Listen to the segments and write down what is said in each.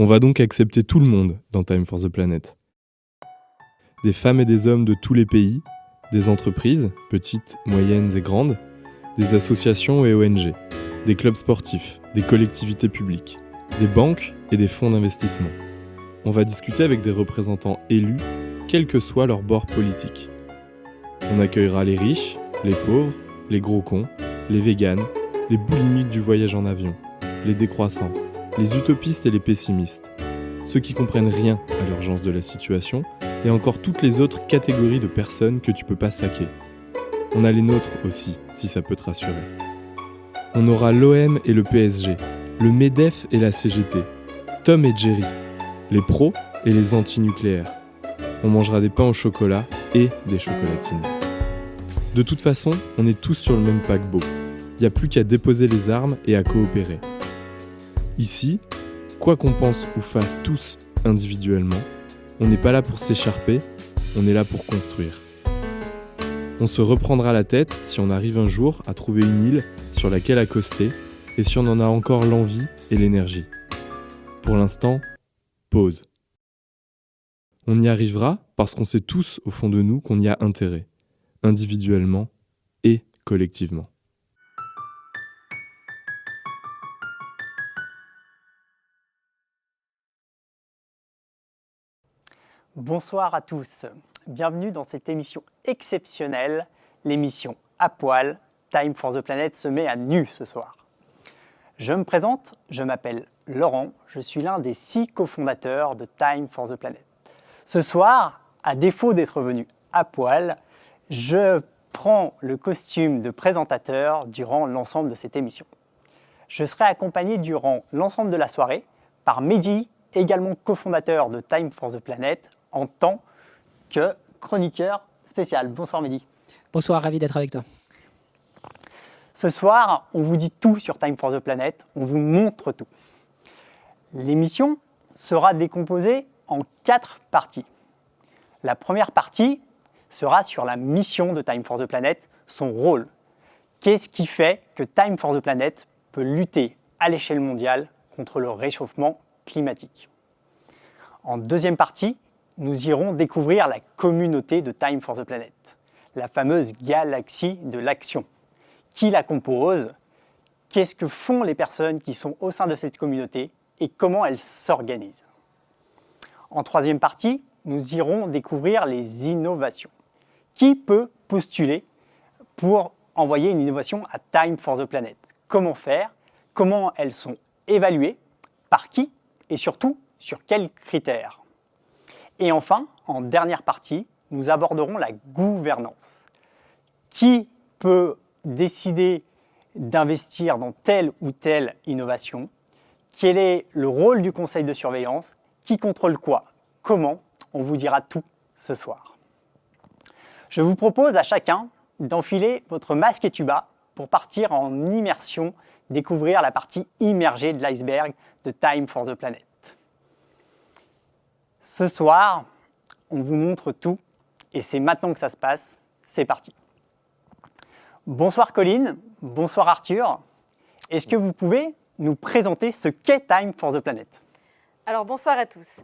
On va donc accepter tout le monde dans Time for the Planet. Des femmes et des hommes de tous les pays, des entreprises, petites, moyennes et grandes, des associations et ONG, des clubs sportifs, des collectivités publiques, des banques et des fonds d'investissement. On va discuter avec des représentants élus, quel que soit leur bord politique. On accueillera les riches, les pauvres, les gros cons, les véganes, les boulimiques du voyage en avion, les décroissants, les utopistes et les pessimistes, ceux qui comprennent rien à l'urgence de la situation et encore toutes les autres catégories de personnes que tu peux pas saquer. On a les nôtres aussi, si ça peut te rassurer. On aura l'OM et le PSG, le MEDEF et la CGT, Tom et Jerry, les pros et les anti-nucléaires. On mangera des pains au chocolat et des chocolatines. De toute façon, on est tous sur le même paquebot. Il n'y a plus qu'à déposer les armes et à coopérer. Ici, quoi qu'on pense ou fasse tous individuellement, on n'est pas là pour s'écharper, on est là pour construire. On se reprendra la tête si on arrive un jour à trouver une île sur laquelle accoster et si on en a encore l'envie et l'énergie. Pour l'instant, pause. On y arrivera parce qu'on sait tous au fond de nous qu'on y a intérêt, individuellement et collectivement. Bonsoir à tous, bienvenue dans cette émission exceptionnelle, l'émission À Poil, Time for the Planet se met à nu ce soir. Je me présente, je m'appelle Laurent, je suis l'un des 6 cofondateurs de Time for the Planet. Ce soir, à défaut d'être venu à poil, je prends le costume de présentateur durant l'ensemble de cette émission. Je serai accompagné durant l'ensemble de la soirée par Mehdi, également cofondateur de Time for the Planet, en tant que chroniqueur spécial. Bonsoir Mehdi. Bonsoir, ravi d'être avec toi. Ce soir, on vous dit tout sur Time for the Planet, on vous montre tout. L'émission sera décomposée en 4 parties. La première partie sera sur la mission de Time for the Planet, son rôle. Qu'est-ce qui fait que Time for the Planet peut lutter à l'échelle mondiale contre le réchauffement climatique? En deuxième partie, nous irons découvrir la communauté de Time for the Planet, la fameuse galaxie de l'action. Qui la compose? Qu'est-ce que font les personnes qui sont au sein de cette communauté et comment elles s'organisent? En troisième partie, nous irons découvrir les innovations. Qui peut postuler pour envoyer une innovation à Time for the Planet? Comment faire? Comment elles sont évaluées? Par qui? Et surtout, sur quels critères? Et enfin, en dernière partie, nous aborderons la gouvernance. Qui peut décider d'investir dans telle ou telle innovation? Quel est le rôle du conseil de surveillance? Qui contrôle quoi? Comment? On vous dira tout ce soir. Je vous propose à chacun d'enfiler votre masque et tuba pour partir en immersion, découvrir la partie immergée de l'iceberg de Time for the Planet. Ce soir, on vous montre tout et c'est maintenant que ça se passe. C'est parti. Bonsoir Colline, bonsoir Arthur. Est-ce que vous pouvez nous présenter ce qu'est Time for the Planet? Alors bonsoir à tous.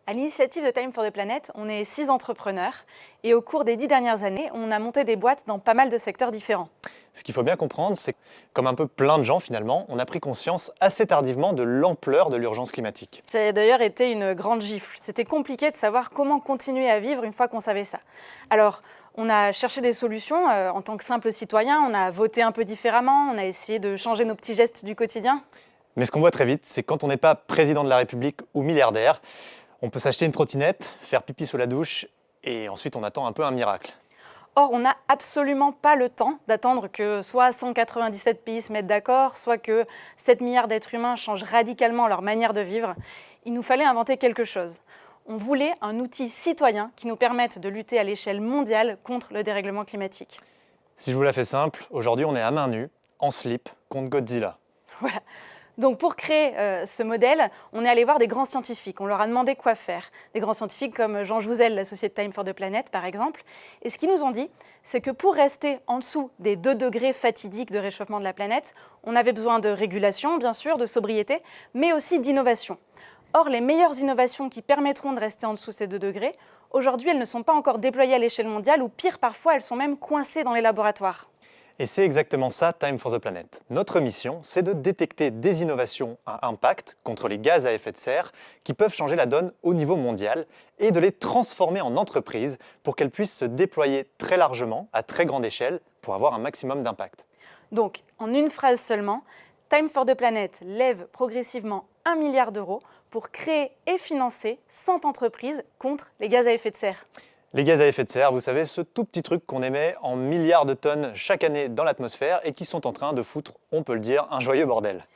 À l'initiative de Time for the Planet, on est 6 entrepreneurs et au cours des 10 dernières années, on a monté des boîtes dans pas mal de secteurs différents. Ce qu'il faut bien comprendre, c'est que, comme un peu plein de gens finalement, on a pris conscience assez tardivement de l'ampleur de l'urgence climatique. Ça a d'ailleurs été une grande gifle. C'était compliqué de savoir comment continuer à vivre une fois qu'on savait ça. Alors, on a cherché des solutions en tant que simple citoyen, on a voté un peu différemment, on a essayé de changer nos petits gestes du quotidien. Mais ce qu'on voit très vite, c'est que quand on n'est pas président de la République ou milliardaire, on peut s'acheter une trottinette, faire pipi sous la douche et ensuite on attend un peu un miracle. Or, on n'a absolument pas le temps d'attendre que soit 197 pays se mettent d'accord, soit que 7 milliards d'êtres humains changent radicalement leur manière de vivre. Il nous fallait inventer quelque chose. On voulait un outil citoyen qui nous permette de lutter à l'échelle mondiale contre le dérèglement climatique. Si je vous la fais simple, aujourd'hui on est à main nue, en slip, contre Godzilla. Voilà. Donc pour créer ce modèle, on est allé voir des grands scientifiques. On leur a demandé quoi faire. Des grands scientifiques comme Jean Jouzel, l'associé de Time for the Planet, par exemple. Et ce qu'ils nous ont dit, c'est que pour rester en dessous des 2 degrés fatidiques de réchauffement de la planète, on avait besoin de régulation, bien sûr, de sobriété, mais aussi d'innovation. Or, les meilleures innovations qui permettront de rester en dessous de ces 2 degrés, aujourd'hui, elles ne sont pas encore déployées à l'échelle mondiale ou pire, parfois, elles sont même coincées dans les laboratoires. Et c'est exactement ça, Time for the Planet. Notre mission, c'est de détecter des innovations à impact contre les gaz à effet de serre qui peuvent changer la donne au niveau mondial et de les transformer en entreprises pour qu'elles puissent se déployer très largement, à très grande échelle, pour avoir un maximum d'impact. Donc, en une phrase seulement, Time for the Planet lève progressivement 1 milliard d'euros pour créer et financer 100 entreprises contre les gaz à effet de serre. Les gaz à effet de serre, vous savez, ce tout petit truc qu'on émet en milliards de tonnes chaque année dans l'atmosphère et qui sont en train de foutre, on peut le dire, un joyeux bordel.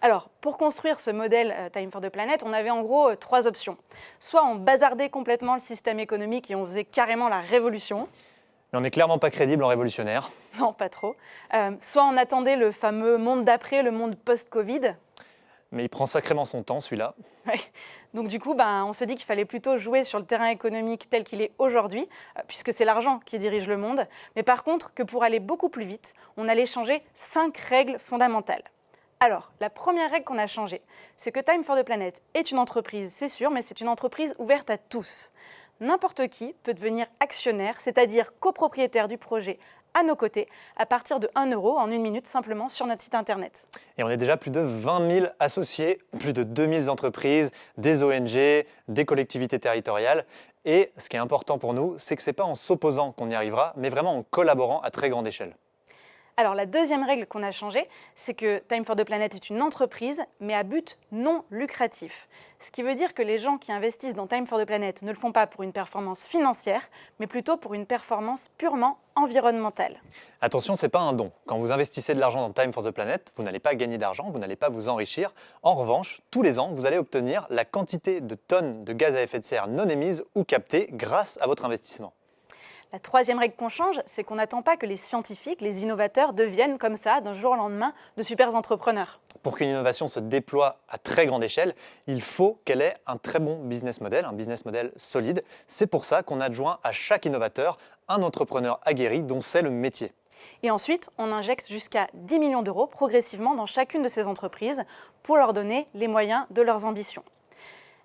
Alors, pour construire ce modèle Time for the Planet, on avait en gros 3 options. Soit on bazardait complètement le système économique et on faisait carrément la révolution. Mais on n'est clairement pas crédible en révolutionnaire. Non, pas trop. Soit on attendait le fameux monde d'après, le monde post-Covid. Mais il prend sacrément son temps, celui-là. Ouais. Donc du coup, on s'est dit qu'il fallait plutôt jouer sur le terrain économique tel qu'il est aujourd'hui, puisque c'est l'argent qui dirige le monde. Mais par contre, que pour aller beaucoup plus vite, on allait changer 5 règles fondamentales. Alors, la première règle qu'on a changée, c'est que Time for the Planet est une entreprise, c'est sûr, mais c'est une entreprise ouverte à tous. N'importe qui peut devenir actionnaire, c'est-à-dire copropriétaire du projet à nos côtés, à partir de 1 euro en 1 minute simplement sur notre site internet. Et on est déjà plus de 20 000 associés, plus de 2000 entreprises, des ONG, des collectivités territoriales. Et ce qui est important pour nous, c'est que ce n'est pas en s'opposant qu'on y arrivera, mais vraiment en collaborant à très grande échelle. Alors la deuxième règle qu'on a changée, c'est que Time for the Planet est une entreprise, mais à but non lucratif. Ce qui veut dire que les gens qui investissent dans Time for the Planet ne le font pas pour une performance financière, mais plutôt pour une performance purement environnementale. Attention, ce n'est pas un don. Quand vous investissez de l'argent dans Time for the Planet, vous n'allez pas gagner d'argent, vous n'allez pas vous enrichir. En revanche, tous les ans, vous allez obtenir la quantité de tonnes de gaz à effet de serre non émises ou captées grâce à votre investissement. La troisième règle qu'on change, c'est qu'on n'attend pas que les scientifiques, les innovateurs deviennent comme ça, d'un jour au lendemain, de super entrepreneurs. Pour qu'une innovation se déploie à très grande échelle, il faut qu'elle ait un très bon business model, un business model solide. C'est pour ça qu'on adjoint à chaque innovateur un entrepreneur aguerri dont c'est le métier. Et ensuite, on injecte jusqu'à 10 millions d'euros progressivement dans chacune de ces entreprises pour leur donner les moyens de leurs ambitions.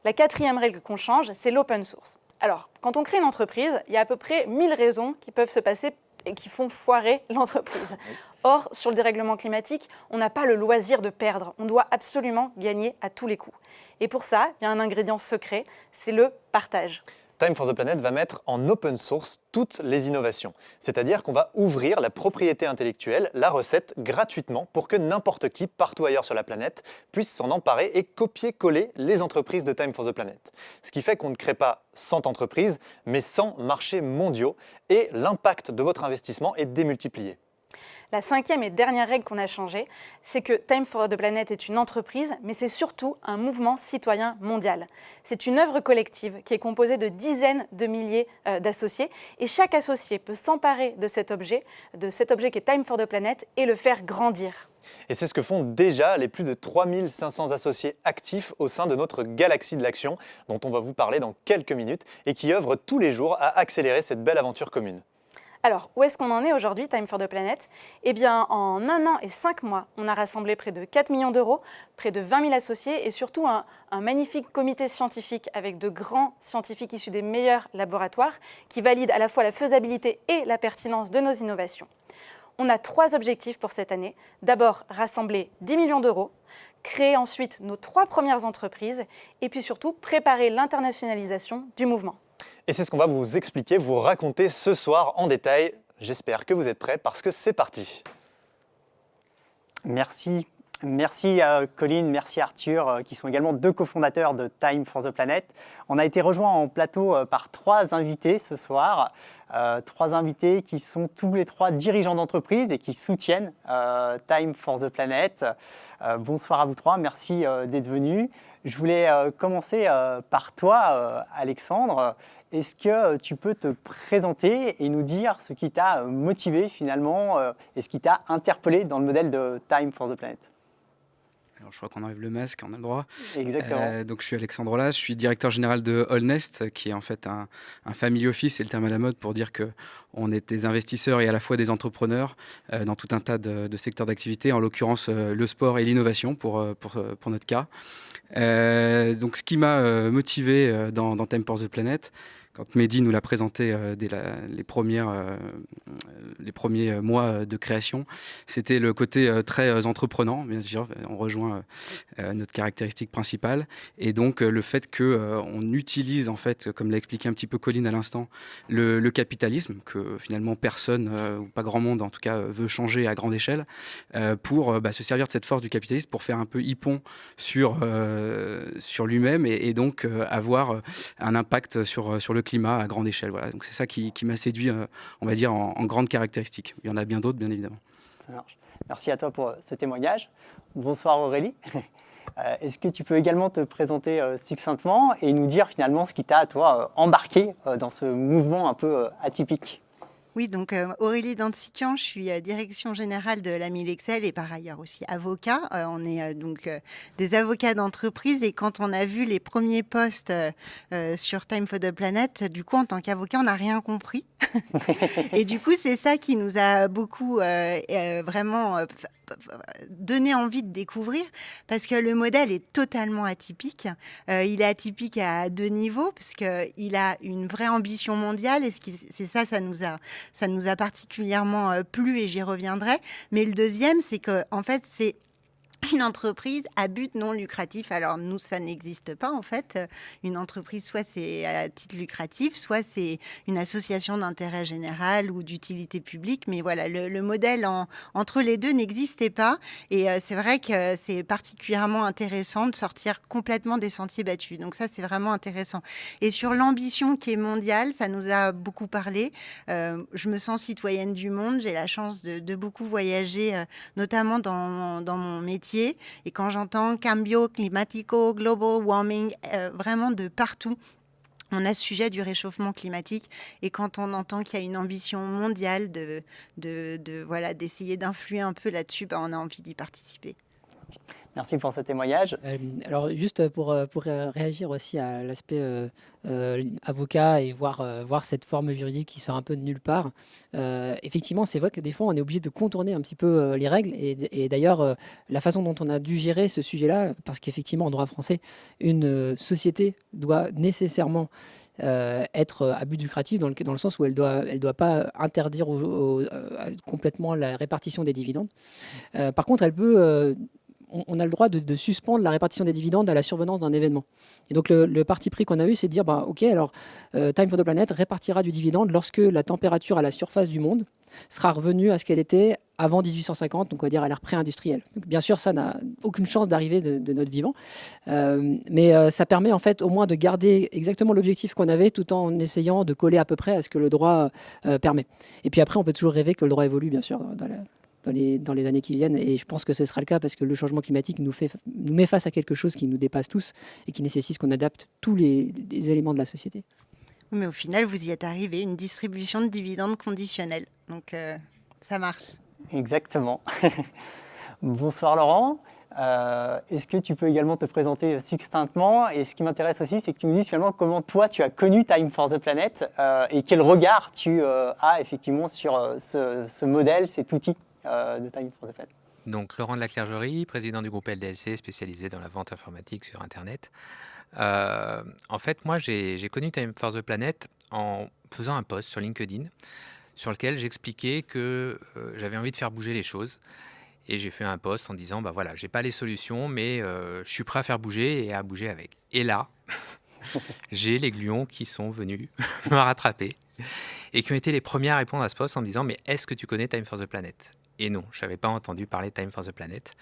La quatrième règle qu'on change, c'est l'open source. Alors, quand on crée une entreprise, il y a à peu près 1000 raisons qui peuvent se passer et qui font foirer l'entreprise. Or, sur le dérèglement climatique, on n'a pas le loisir de perdre. On doit absolument gagner à tous les coups. Et pour ça, il y a un ingrédient secret, c'est le partage. Time for the Planet va mettre en open source toutes les innovations. C'est-à-dire qu'on va ouvrir la propriété intellectuelle, la recette, gratuitement pour que n'importe qui, partout ailleurs sur la planète, puisse s'en emparer et copier-coller les entreprises de Time for the Planet. Ce qui fait qu'on ne crée pas 100 entreprises, mais 100 marchés mondiaux et l'impact de votre investissement est démultiplié. La cinquième et dernière règle qu'on a changée, c'est que Time for the Planet est une entreprise, mais c'est surtout un mouvement citoyen mondial. C'est une œuvre collective qui est composée de dizaines de milliers d'associés, et chaque associé peut s'emparer de cet objet qui est Time for the Planet, et le faire grandir. Et c'est ce que font déjà les plus de 3500 associés actifs au sein de notre galaxie de l'action, dont on va vous parler dans quelques minutes, et qui œuvrent tous les jours à accélérer cette belle aventure commune. Alors, où est-ce qu'on en est aujourd'hui, Time for the Planet ? Eh bien, en 1 an et 5 mois, on a rassemblé près de 4 millions d'euros, près de 20 000 associés et surtout un magnifique comité scientifique avec de grands scientifiques issus des meilleurs laboratoires qui valident à la fois la faisabilité et la pertinence de nos innovations. On a 3 objectifs pour cette année. D'abord, rassembler 10 millions d'euros, créer ensuite nos 3 premières entreprises et puis surtout préparer l'internationalisation du mouvement. Et c'est ce qu'on va vous expliquer, vous raconter ce soir en détail. J'espère que vous êtes prêts parce que c'est parti. Merci. Merci Colline, merci Arthur, qui sont également 2 cofondateurs de Time for the Planet. On a été rejoints en plateau par 3 invités ce soir. 3 invités qui sont tous les 3 dirigeants d'entreprise et qui soutiennent Time for the Planet. Bonsoir à vous 3, merci d'être venus. Je voulais commencer par toi, Alexandre. Est-ce que tu peux te présenter et nous dire ce qui t'a motivé finalement et ce qui t'a interpellé dans le modèle de Time for the Planet ? Alors, je crois qu'on enlève le masque, on a le droit. Exactement. Donc, je suis Alexandre Rolla, je suis directeur général de Allnest, qui est en fait un family office, c'est le terme à la mode pour dire qu'on est des investisseurs et à la fois des entrepreneurs dans tout un tas de secteurs d'activité, en l'occurrence le sport et l'innovation pour notre cas. Donc, ce qui m'a motivé dans Time for the Planet, quand Mehdi nous l'a présenté dès les premiers mois de création, c'était le côté très entreprenant, bien sûr, on rejoint notre caractéristique principale, et donc le fait qu'on utilise, en fait, comme l'a expliqué un petit peu Colline à l'instant, le capitalisme, que finalement personne, ou pas grand monde en tout cas, veut changer à grande échelle, pour se servir de cette force du capitalisme pour faire un peu hippon sur lui-même et donc avoir un impact sur le climat à grande échelle. Voilà. Donc c'est ça qui m'a séduit, on va dire, en grande caractéristique. Il y en a bien d'autres, bien évidemment. Ça marche. Merci à toi pour ce témoignage. Bonsoir Aurélie. Est-ce que tu peux également te présenter succinctement et nous dire finalement ce qui t'a, toi, embarqué dans ce mouvement un peu atypique? Oui, donc Aurélie Dantsikian, je suis direction générale de la Milexcel et par ailleurs aussi avocat. On est donc des avocats d'entreprise et quand on a vu les premiers posts sur Time for the Planet, du coup en tant qu'avocat, on n'a rien compris. Et du coup, c'est ça qui nous a beaucoup vraiment donné envie de découvrir parce que le modèle est totalement atypique. Il est atypique à deux niveaux parce qu'il a une vraie ambition mondiale et c'est ça, ça nous a particulièrement plu et j'y reviendrai. Mais le deuxième, c'est que en fait, c'est une entreprise à but non lucratif. Alors nous, ça n'existe pas en fait. Une entreprise, soit c'est à titre lucratif, soit c'est une association d'intérêt général ou d'utilité publique. Mais voilà, le modèle entre les deux n'existait pas. Et c'est vrai que c'est particulièrement intéressant de sortir complètement des sentiers battus. Donc ça, c'est vraiment intéressant. Et sur l'ambition qui est mondiale, ça nous a beaucoup parlé. Je me sens citoyenne du monde. J'ai la chance de beaucoup voyager, notamment dans mon métier. Et quand j'entends cambio climatico, global warming, vraiment de partout, on a ce sujet du réchauffement climatique. Et quand on entend qu'il y a une ambition mondiale d'essayer d'influer un peu là-dessus, on a envie d'y participer. Merci pour ce témoignage. Alors juste pour réagir aussi à l'aspect avocat et voir cette forme juridique qui sort un peu de nulle part, effectivement c'est vrai que des fois on est obligé de contourner un petit peu les règles et d'ailleurs la façon dont on a dû gérer ce sujet-là, parce qu'effectivement en droit français une société doit nécessairement être à but lucratif dans le sens où elle doit pas interdire complètement la répartition des dividendes. Par contre elle peut on a le droit de suspendre la répartition des dividendes à la survenance d'un événement. Et donc le parti pris qu'on a eu, c'est de dire, ok, alors Time for the Planet répartira du dividende lorsque la température à la surface du monde sera revenue à ce qu'elle était avant 1850, donc on va dire à l'ère pré-industrielle. Donc, bien sûr, ça n'a aucune chance d'arriver de notre vivant, mais ça permet en fait au moins de garder exactement l'objectif qu'on avait tout en essayant de coller à peu près à ce que le droit permet. Et puis après, on peut toujours rêver que le droit évolue, bien sûr, dans les années qui viennent, et je pense que ce sera le cas parce que le changement climatique nous met face à quelque chose qui nous dépasse tous et qui nécessite qu'on adapte tous les éléments de la société. Mais au final, vous y êtes arrivé, une distribution de dividendes conditionnelle. Donc ça marche. Exactement. Bonsoir Laurent. Est-ce que tu peux également te présenter succinctement? Et ce qui m'intéresse aussi, c'est que tu nous dises finalement comment toi tu as connu Time for the Planet et quel regard tu as effectivement sur ce modèle, cet outil de Time for the Planet. Donc Laurent de la Clergerie, président du groupe LDLC spécialisé dans la vente informatique sur Internet. En fait, moi j'ai connu Time for the Planet en faisant un post sur LinkedIn sur lequel j'expliquais que j'avais envie de faire bouger les choses. Et j'ai fait un post en disant, voilà, j'ai pas les solutions, mais je suis prêt à faire bouger et à bouger avec. Et là, j'ai les gluons qui sont venus me rattraper et qui ont été les premiers à répondre à ce post en me disant, mais est-ce que tu connais Time for the Planet? Et non, je n'avais pas entendu parler de Time for the Planet.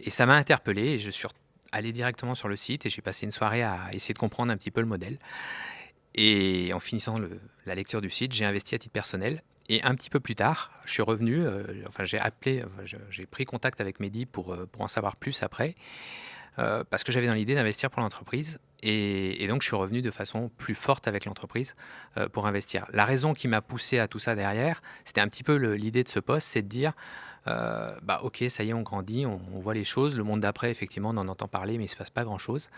Et ça m'a interpellé et je suis allé directement sur le site et j'ai passé une soirée à essayer de comprendre un petit peu le modèle. Et en finissant la lecture du site, j'ai investi à titre personnel. Et un petit peu plus tard, je suis revenu, j'ai pris contact avec Mehdi pour en savoir plus après. parce que j'avais dans l'idée d'investir pour l'entreprise. Et donc, je suis revenu de façon plus forte avec l'entreprise pour investir. La raison qui m'a poussé à tout ça derrière, c'était un petit peu l'idée de ce poste, c'est de dire, ok, ça y est, on grandit, on voit les choses. Le monde d'après, effectivement, on en entend parler, mais il ne se passe pas grand-chose.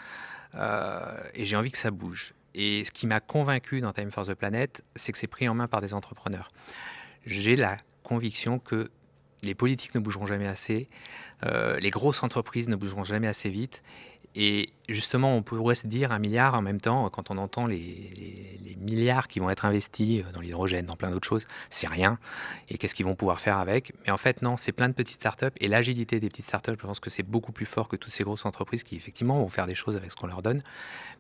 Et j'ai envie que ça bouge. Et ce qui m'a convaincu dans Time for the Planet, c'est que c'est pris en main par des entrepreneurs. J'ai la conviction que les politiques ne bougeront jamais assez, les grosses entreprises ne bougeront jamais assez vite. Et justement, on pourrait se dire 1 milliard en même temps, quand on entend les milliards qui vont être investis dans l'hydrogène, dans plein d'autres choses, c'est rien. Et qu'est-ce qu'ils vont pouvoir faire avec? Mais en fait, non, c'est plein de petites startups. Et l'agilité des petites startups, je pense que c'est beaucoup plus fort que toutes ces grosses entreprises qui, effectivement, vont faire des choses avec ce qu'on leur donne,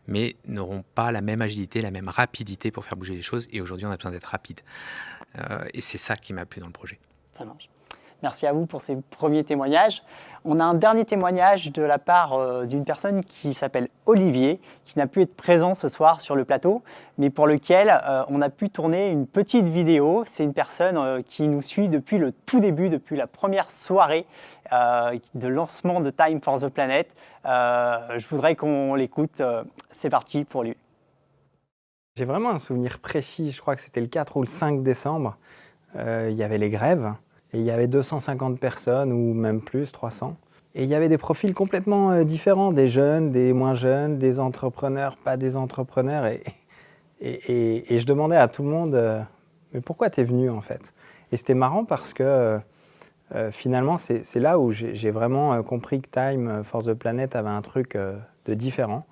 mais n'auront pas la même agilité, la même rapidité pour faire bouger les choses. Et aujourd'hui, on a besoin d'être rapide. Et c'est ça qui m'a plu dans le projet. Ça marche. Merci à vous pour ces premiers témoignages. On a un dernier témoignage de la part d'une personne qui s'appelle Olivier, qui n'a pu être présent ce soir sur le plateau, mais pour lequel on a pu tourner une petite vidéo. C'est une personne qui nous suit depuis le tout début, depuis la première soirée de lancement de Time for the Planet. Je voudrais qu'on l'écoute. C'est parti pour lui. J'ai vraiment un souvenir précis, je crois que c'était le 4 ou le 5 décembre. Il y avait les grèves. Et il y avait 250 personnes, ou même plus, 300. Et il y avait des profils complètement différents, des jeunes, des moins jeunes, des entrepreneurs, pas des entrepreneurs. Et je demandais à tout le monde, mais pourquoi tu es venu en fait? Et c'était marrant parce que finalement, c'est là où j'ai vraiment compris que Time for the Planet avait un truc de différent.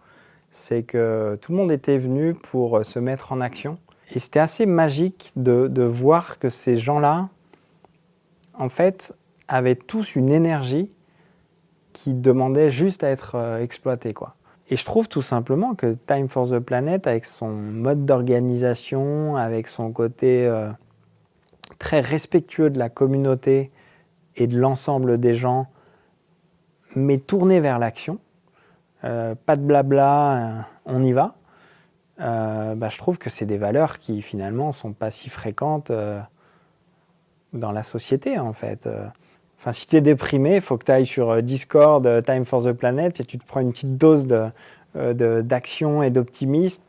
C'est que tout le monde était venu pour se mettre en action. Et c'était assez magique de voir que ces gens-là, en fait, avaient tous une énergie qui demandait juste à être exploitée, quoi. Et je trouve tout simplement que Time for the Planet, avec son mode d'organisation, avec son côté très respectueux de la communauté et de l'ensemble des gens, mais tourné vers l'action, pas de blabla, on y va, je trouve que c'est des valeurs qui finalement ne sont pas si fréquentes dans la société, en fait. Enfin, si tu es déprimé, il faut que tu ailles sur Discord, Time for the Planet, et tu te prends une petite dose d'action et d'optimisme,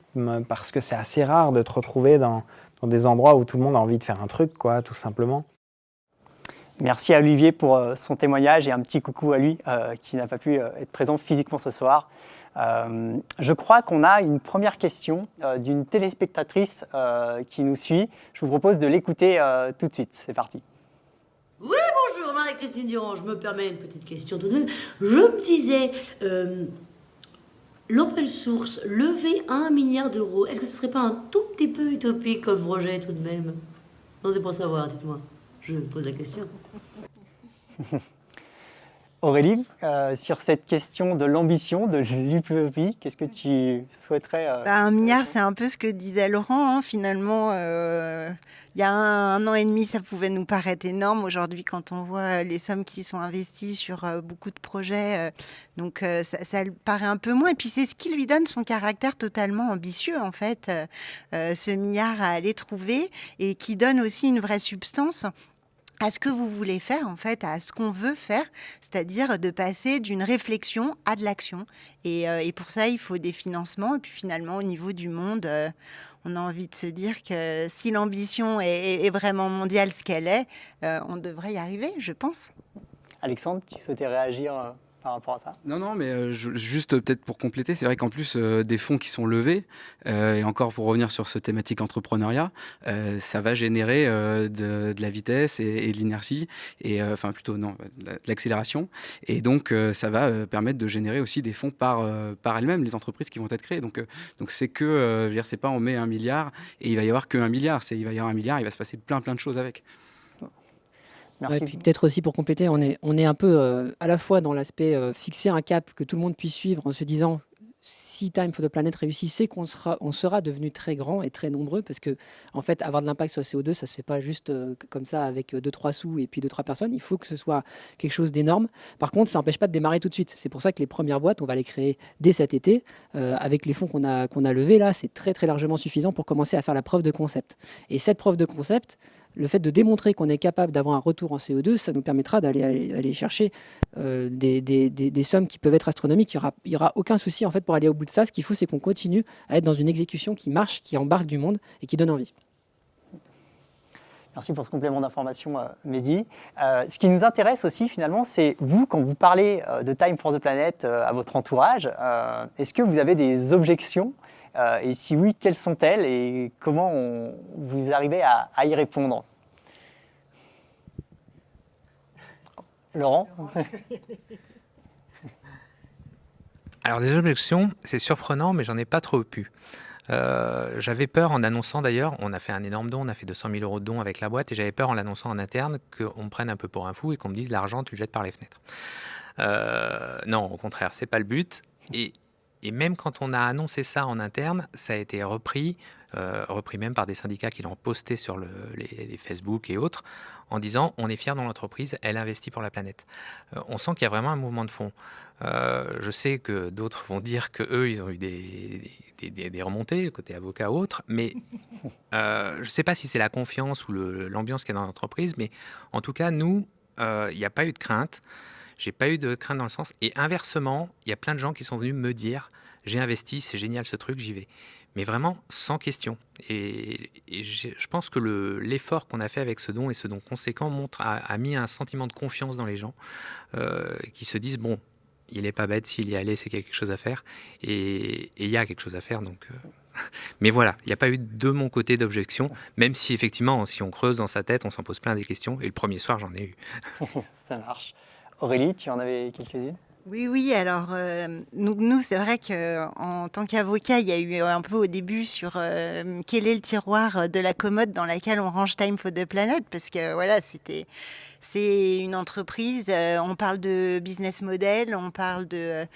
parce que c'est assez rare de te retrouver dans des endroits où tout le monde a envie de faire un truc, quoi, tout simplement. Merci à Olivier pour son témoignage et un petit coucou à lui qui n'a pas pu être présent physiquement ce soir. Je crois qu'on a une première question d'une téléspectatrice qui nous suit. Je vous propose de l'écouter tout de suite. C'est parti. Oui, bonjour, Marie-Christine Durand. Je me permets une petite question tout de même. Je me disais, l'open source, lever 1 milliard d'euros, est-ce que ce ne serait pas un tout petit peu utopique comme projet tout de même? Non, c'est pour savoir, dites-moi. Je pose la question. Aurélie, sur cette question de l'ambition, de l'utopie, qu'est-ce que tu souhaiterais 1 milliard, c'est un peu ce que disait Laurent. Finalement, il y a un an et demi, ça pouvait nous paraître énorme. Aujourd'hui, quand on voit les sommes qui sont investies sur beaucoup de projets, donc ça paraît un peu moins. Et puis, c'est ce qui lui donne son caractère totalement ambitieux, en fait, ce milliard à aller trouver, et qui donne aussi une vraie substance à ce que vous voulez faire, en fait, à ce qu'on veut faire, c'est-à-dire de passer d'une réflexion à de l'action. Et pour ça, il faut des financements. Et puis finalement, au niveau du monde, on a envie de se dire que si l'ambition est vraiment mondiale, ce qu'elle est, on devrait y arriver, je pense. Alexandre, tu souhaitais réagir par rapport à ça? Non, mais juste peut-être pour compléter, c'est vrai qu'en plus des fonds qui sont levés, et encore pour revenir sur ce thématique entrepreneuriat, ça va générer de la vitesse et de l'inertie, et enfin plutôt non, de l'accélération, et donc ça va permettre de générer aussi des fonds par elles-mêmes, les entreprises qui vont être créées. Donc c'est que, je veux dire, c'est pas on met 1 milliard et il va y avoir que 1 milliard, il va y avoir 1 milliard, il va se passer plein de choses avec. Merci. Ouais, puis peut-être aussi pour compléter, on est un peu à la fois dans l'aspect fixer un cap que tout le monde puisse suivre en se disant si Time for the Planet réussit, c'est qu'on sera devenu très grand et très nombreux, parce que en fait avoir de l'impact sur le CO2, ça se fait pas juste comme ça avec 2-3 sous et puis 2-3 personnes. Il faut que ce soit quelque chose d'énorme. Par contre, ça n'empêche pas de démarrer tout de suite. C'est pour ça que les premières boîtes, on va les créer dès cet été avec les fonds qu'on a levés là. C'est très très largement suffisant pour commencer à faire la preuve de concept. Et cette preuve de concept, le fait de démontrer qu'on est capable d'avoir un retour en CO2, ça nous permettra d'aller chercher des sommes qui peuvent être astronomiques. Il y aura aucun souci en fait pour aller au bout de ça. Ce qu'il faut, c'est qu'on continue à être dans une exécution qui marche, qui embarque du monde et qui donne envie. Merci pour ce complément d'information, Mehdi. Ce qui nous intéresse aussi, finalement, c'est vous, quand vous parlez de Time for the Planet à votre entourage, est-ce que vous avez des objections et si oui, quelles sont-elles et comment vous arrivez à y répondre? Laurent? Alors des objections, c'est surprenant, mais j'en ai pas trop eu. J'avais peur en annonçant d'ailleurs, on a fait un énorme don, on a fait 200 000 € de dons avec la boîte, et j'avais peur en l'annonçant en interne qu'on me prenne un peu pour un fou et qu'on me dise l'argent tu le jettes par les fenêtres. Non, au contraire, c'est pas le but. Et même quand on a annoncé ça en interne, ça a été repris même par des syndicats qui l'ont posté sur les Facebook et autres, en disant on est fiers dans l'entreprise, elle investit pour la planète. On sent qu'il y a vraiment un mouvement de fond. Je sais que d'autres vont dire qu'eux, ils ont eu des remontées, côté avocat ou autre, mais je ne sais pas si c'est la confiance ou l'ambiance qu'il y a dans l'entreprise, mais en tout cas, nous, il n'y a pas eu de crainte. J'ai pas eu de crainte dans le sens. Et inversement, il y a plein de gens qui sont venus me dire j'ai investi, c'est génial ce truc, j'y vais. Mais vraiment sans question. Et je pense que l'effort qu'on a fait avec ce don et ce don conséquent a mis un sentiment de confiance dans les gens qui se disent bon, il n'est pas bête, s'il y allait, c'est quelque chose à faire. Et il y a quelque chose à faire. Donc, mais voilà, il n'y a pas eu de mon côté d'objection, même si effectivement, si on creuse dans sa tête, on s'en pose plein des questions. Et le premier soir, j'en ai eu. Ça marche. Aurélie, tu en avais quelques-unes? Oui, alors nous c'est vrai qu'en tant qu'avocat, il y a eu un peu au début sur quel est le tiroir de la commode dans laquelle on range Time for the Planet, parce que voilà, c'est une entreprise, on parle de business model, on parle de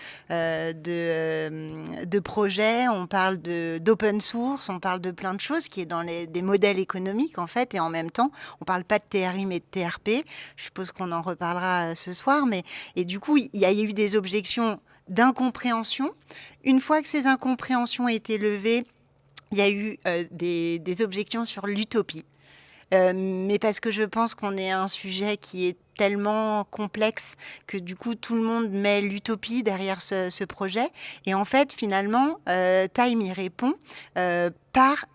projets, on parle d'open source, on parle de plein de choses qui est dans des modèles économiques en fait, et en même temps, on parle pas de TRI mais de TRP. Je suppose qu'on en reparlera ce soir, et du coup, il y a eu des objections d'incompréhension. Une fois que ces incompréhensions ont été levées, il y a eu des objections sur l'utopie. Mais parce que je pense qu'on est un sujet qui est tellement complexe que du coup tout le monde met l'utopie derrière ce projet. Et en fait, finalement, Time y répond par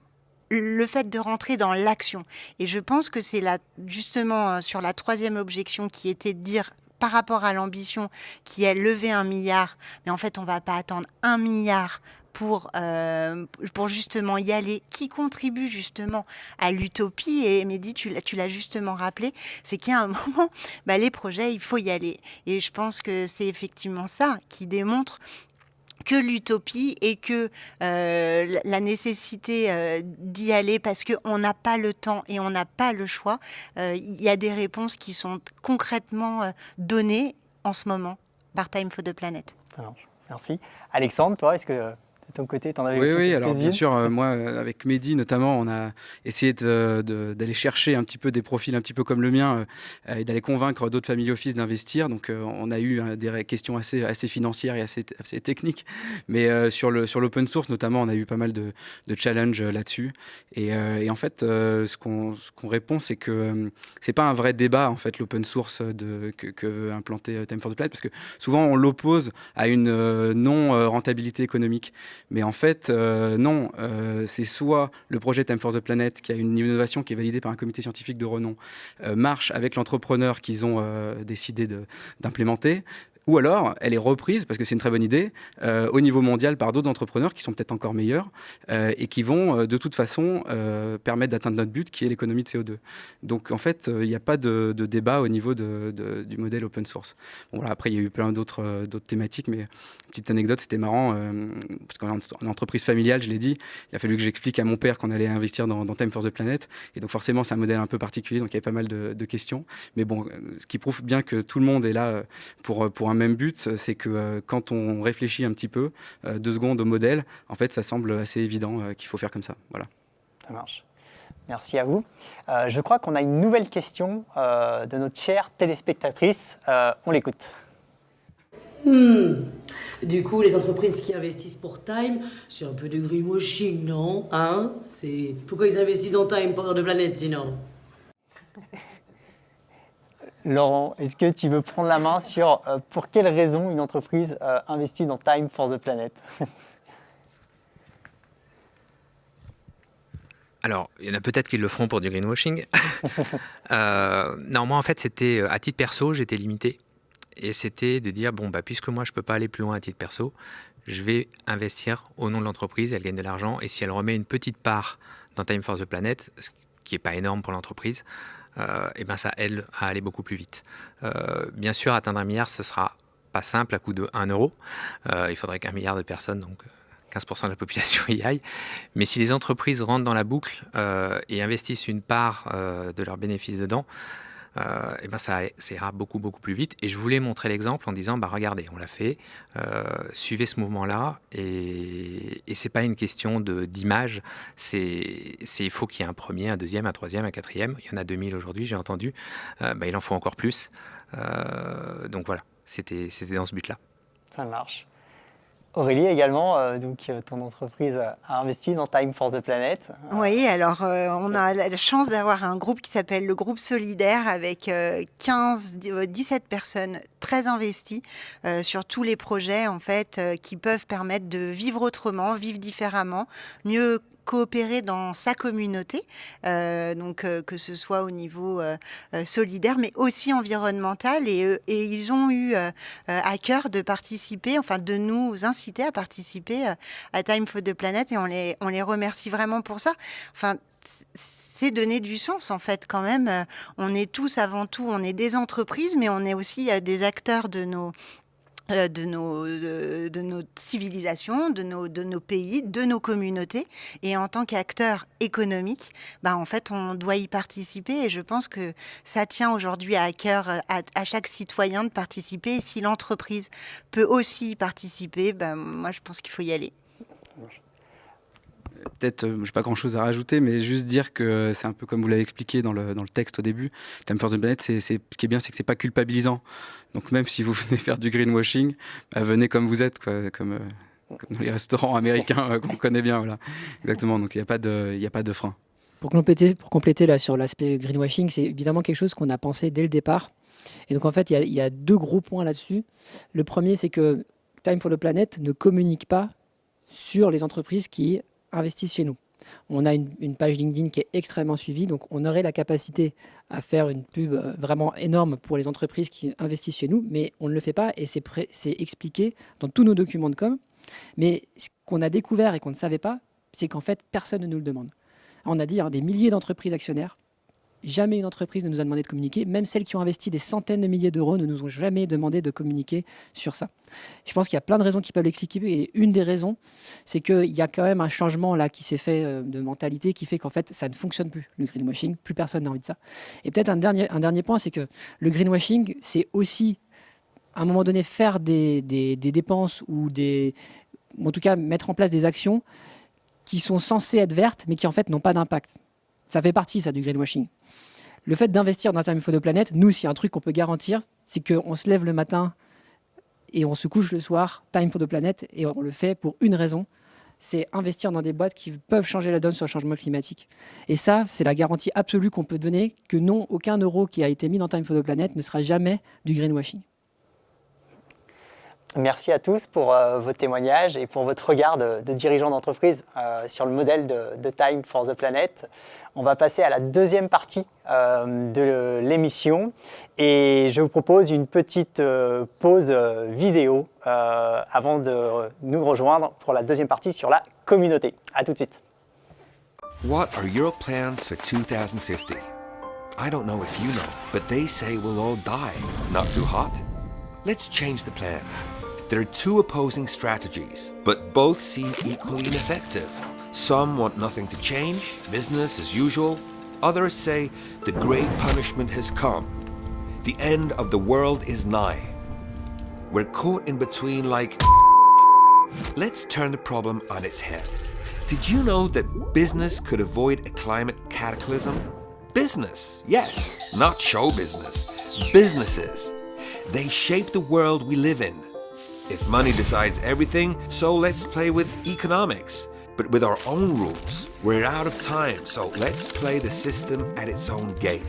le fait de rentrer dans l'action. Et je pense que c'est justement sur la troisième objection qui était de dire par rapport à l'ambition qui est lever 1 milliard, mais en fait on ne va pas attendre 1 milliard pour justement y aller, qui contribue justement à l'utopie. Et Mehdi, tu l'as justement rappelé, c'est qu'il y a un moment, les projets, il faut y aller. Et je pense que c'est effectivement ça qui démontre que l'utopie et que la nécessité d'y aller parce qu'on n'a pas le temps et on n'a pas le choix, il y a des réponses qui sont concrètement données en ce moment par Time for the Planet. Ça marche. Merci. Alexandre, toi, est-ce que de ton côté, tu en avais Oui, alors bien sûr, moi, avec Mehdi notamment, on a essayé d'aller chercher un petit peu des profils un petit peu comme le mien et d'aller convaincre d'autres family office d'investir. Donc, on a eu des questions assez financières et assez techniques. Mais sur l'open source, notamment, on a eu pas mal de challenges là-dessus. Et en fait, ce qu'on répond, c'est que c'est pas un vrai débat, en fait, l'open source que veut implanter Time for the Planet, parce que souvent, on l'oppose à une non-rentabilité économique. Mais en fait, non, c'est soit le projet Time for the Planet, qui a une innovation qui est validée par un comité scientifique de renom, marche avec l'entrepreneur qu'ils ont décidé d'implémenter, ou alors elle est reprise, parce que c'est une très bonne idée, au niveau mondial par d'autres entrepreneurs qui sont peut-être encore meilleurs et qui vont de toute façon permettre d'atteindre notre but qui est l'économie de CO2. Donc en fait, il n'y a pas de débat au niveau du modèle open source. Bon, voilà, après, il y a eu plein d'autres thématiques, mais petite anecdote, c'était marrant, parce qu'en entreprise familiale, je l'ai dit, il a fallu que j'explique à mon père qu'on allait investir dans Time for the Planet, et donc forcément c'est un modèle un peu particulier, donc il y avait pas mal de questions. Mais bon, ce qui prouve bien que tout le monde est là pour un même but, c'est que quand on réfléchit un petit peu, 2 secondes au modèle, en fait, ça semble assez évident qu'il faut faire comme ça. Voilà. Ça marche. Merci à vous. Je crois qu'on a une nouvelle question de notre chère téléspectatrice. On l'écoute. Du coup, les entreprises qui investissent pour Time, c'est un peu de greenwashing, non? Pourquoi ils investissent dans Time for the Planet, sinon? Laurent, est-ce que tu veux prendre la main sur pour quelles raisons une entreprise investit dans Time for the Planet? Alors, il y en a peut-être qui le feront pour du greenwashing. Non, moi, en fait, c'était à titre perso, j'étais limité. Et c'était de dire, bon, puisque moi, je ne peux pas aller plus loin à titre perso, je vais investir au nom de l'entreprise, elle gagne de l'argent. Et si elle remet une petite part dans Time for the Planet, ce qui n'est pas énorme pour l'entreprise, ça aide à aller beaucoup plus vite. Bien sûr, atteindre 1 milliard, ce ne sera pas simple à coût de 1 euro. Il faudrait qu'1 milliard de personnes, donc 15% de la population y aille. Mais si les entreprises rentrent dans la boucle et investissent une part de leurs bénéfices dedans, ça ira beaucoup, beaucoup plus vite. Et je voulais montrer l'exemple en disant, regardez, on l'a fait, suivez ce mouvement-là. Et ce n'est pas une question d'image, il faut qu'il y ait un premier, un deuxième, un troisième, un quatrième. Il y en a 2000 aujourd'hui, j'ai entendu. Il en faut encore plus. Donc voilà, c'était dans ce but-là. Ça marche. Aurélie également, ton entreprise a investi dans Time for the Planet. Oui, alors on a la chance d'avoir un groupe qui s'appelle le groupe Solidaire avec 17 personnes très investies sur tous les projets en fait qui peuvent permettre de vivre autrement, vivre différemment, mieux coopérer dans sa communauté, que ce soit au niveau solidaire, mais aussi environnemental. Et ils ont eu à cœur de participer, de nous inciter à participer à Time for the Planet, et on les remercie vraiment pour ça. C'est donner du sens en fait quand même. On est tous avant tout, on est des entreprises, mais on est aussi des acteurs de nos civilisations, de nos pays, de nos communautés. Et en tant qu'acteur économique, en fait, on doit y participer. Et je pense que ça tient aujourd'hui à cœur à chaque citoyen de participer. Et si l'entreprise peut aussi y participer, moi, je pense qu'il faut y aller. Peut-être, je n'ai pas grand-chose à rajouter, mais juste dire que c'est un peu comme vous l'avez expliqué dans le texte au début. Time for the Planet, ce qui est bien, c'est que ce n'est pas culpabilisant. Donc même si vous venez faire du greenwashing, venez comme vous êtes, comme dans les restaurants américains qu'on connaît bien. Voilà. Exactement, donc il n'y a pas de frein. Pour compléter là, sur l'aspect greenwashing, c'est évidemment quelque chose qu'on a pensé dès le départ. Et donc en fait, il y a 2 gros points là-dessus. Le premier, c'est que Time for the Planet ne communique pas sur les entreprises qui investissent chez nous. On a une page LinkedIn qui est extrêmement suivie, donc on aurait la capacité à faire une pub vraiment énorme pour les entreprises qui investissent chez nous, mais on ne le fait pas et c'est expliqué dans tous nos documents de com. Mais ce qu'on a découvert et qu'on ne savait pas, c'est qu'en fait, personne ne nous le demande. On a dit des milliers d'entreprises actionnaires. Jamais une entreprise ne nous a demandé de communiquer. Même celles qui ont investi des centaines de milliers d'euros ne nous ont jamais demandé de communiquer sur ça. Je pense qu'il y a plein de raisons qui peuvent l'expliquer. Et une des raisons, c'est qu'il y a quand même un changement là qui s'est fait de mentalité qui fait qu'en fait, ça ne fonctionne plus, le greenwashing. Plus personne n'a envie de ça. Et peut-être un dernier point, c'est que le greenwashing, c'est aussi, à un moment donné, faire des dépenses ou en tout cas, mettre en place des actions qui sont censées être vertes, mais qui en fait n'ont pas d'impact. Ça fait partie, ça, du greenwashing. Le fait d'investir dans Time for the Planet, nous, s'il y a un truc qu'on peut garantir, c'est qu'on se lève le matin et on se couche le soir, Time for the Planet, et on le fait pour une raison, c'est investir dans des boîtes qui peuvent changer la donne sur le changement climatique. Et ça, c'est la garantie absolue qu'on peut donner que non, aucun euro qui a été mis dans Time for the Planet ne sera jamais du greenwashing. Merci à tous pour vos témoignages et pour votre regard de dirigeants d'entreprise sur le modèle de Time for the Planet. On va passer à la deuxième partie de l'émission et je vous propose une petite pause vidéo avant de nous rejoindre pour la deuxième partie sur la communauté. À tout de suite. What are your plans for 2050? I don't know if you know, but they say we'll all die. Not too hot? Let's change the plan. There are 2 opposing strategies, but both seem equally ineffective. Some want nothing to change, business as usual. Others say the great punishment has come. The end of the world is nigh. We're caught in between like... Let's turn the problem on its head. Did you know that business could avoid a climate cataclysm? Business, yes, not show business. Businesses. They shape the world we live in. If money decides everything, so let's play with economics, but with our own rules. We're out of time, so let's play the system at its own game.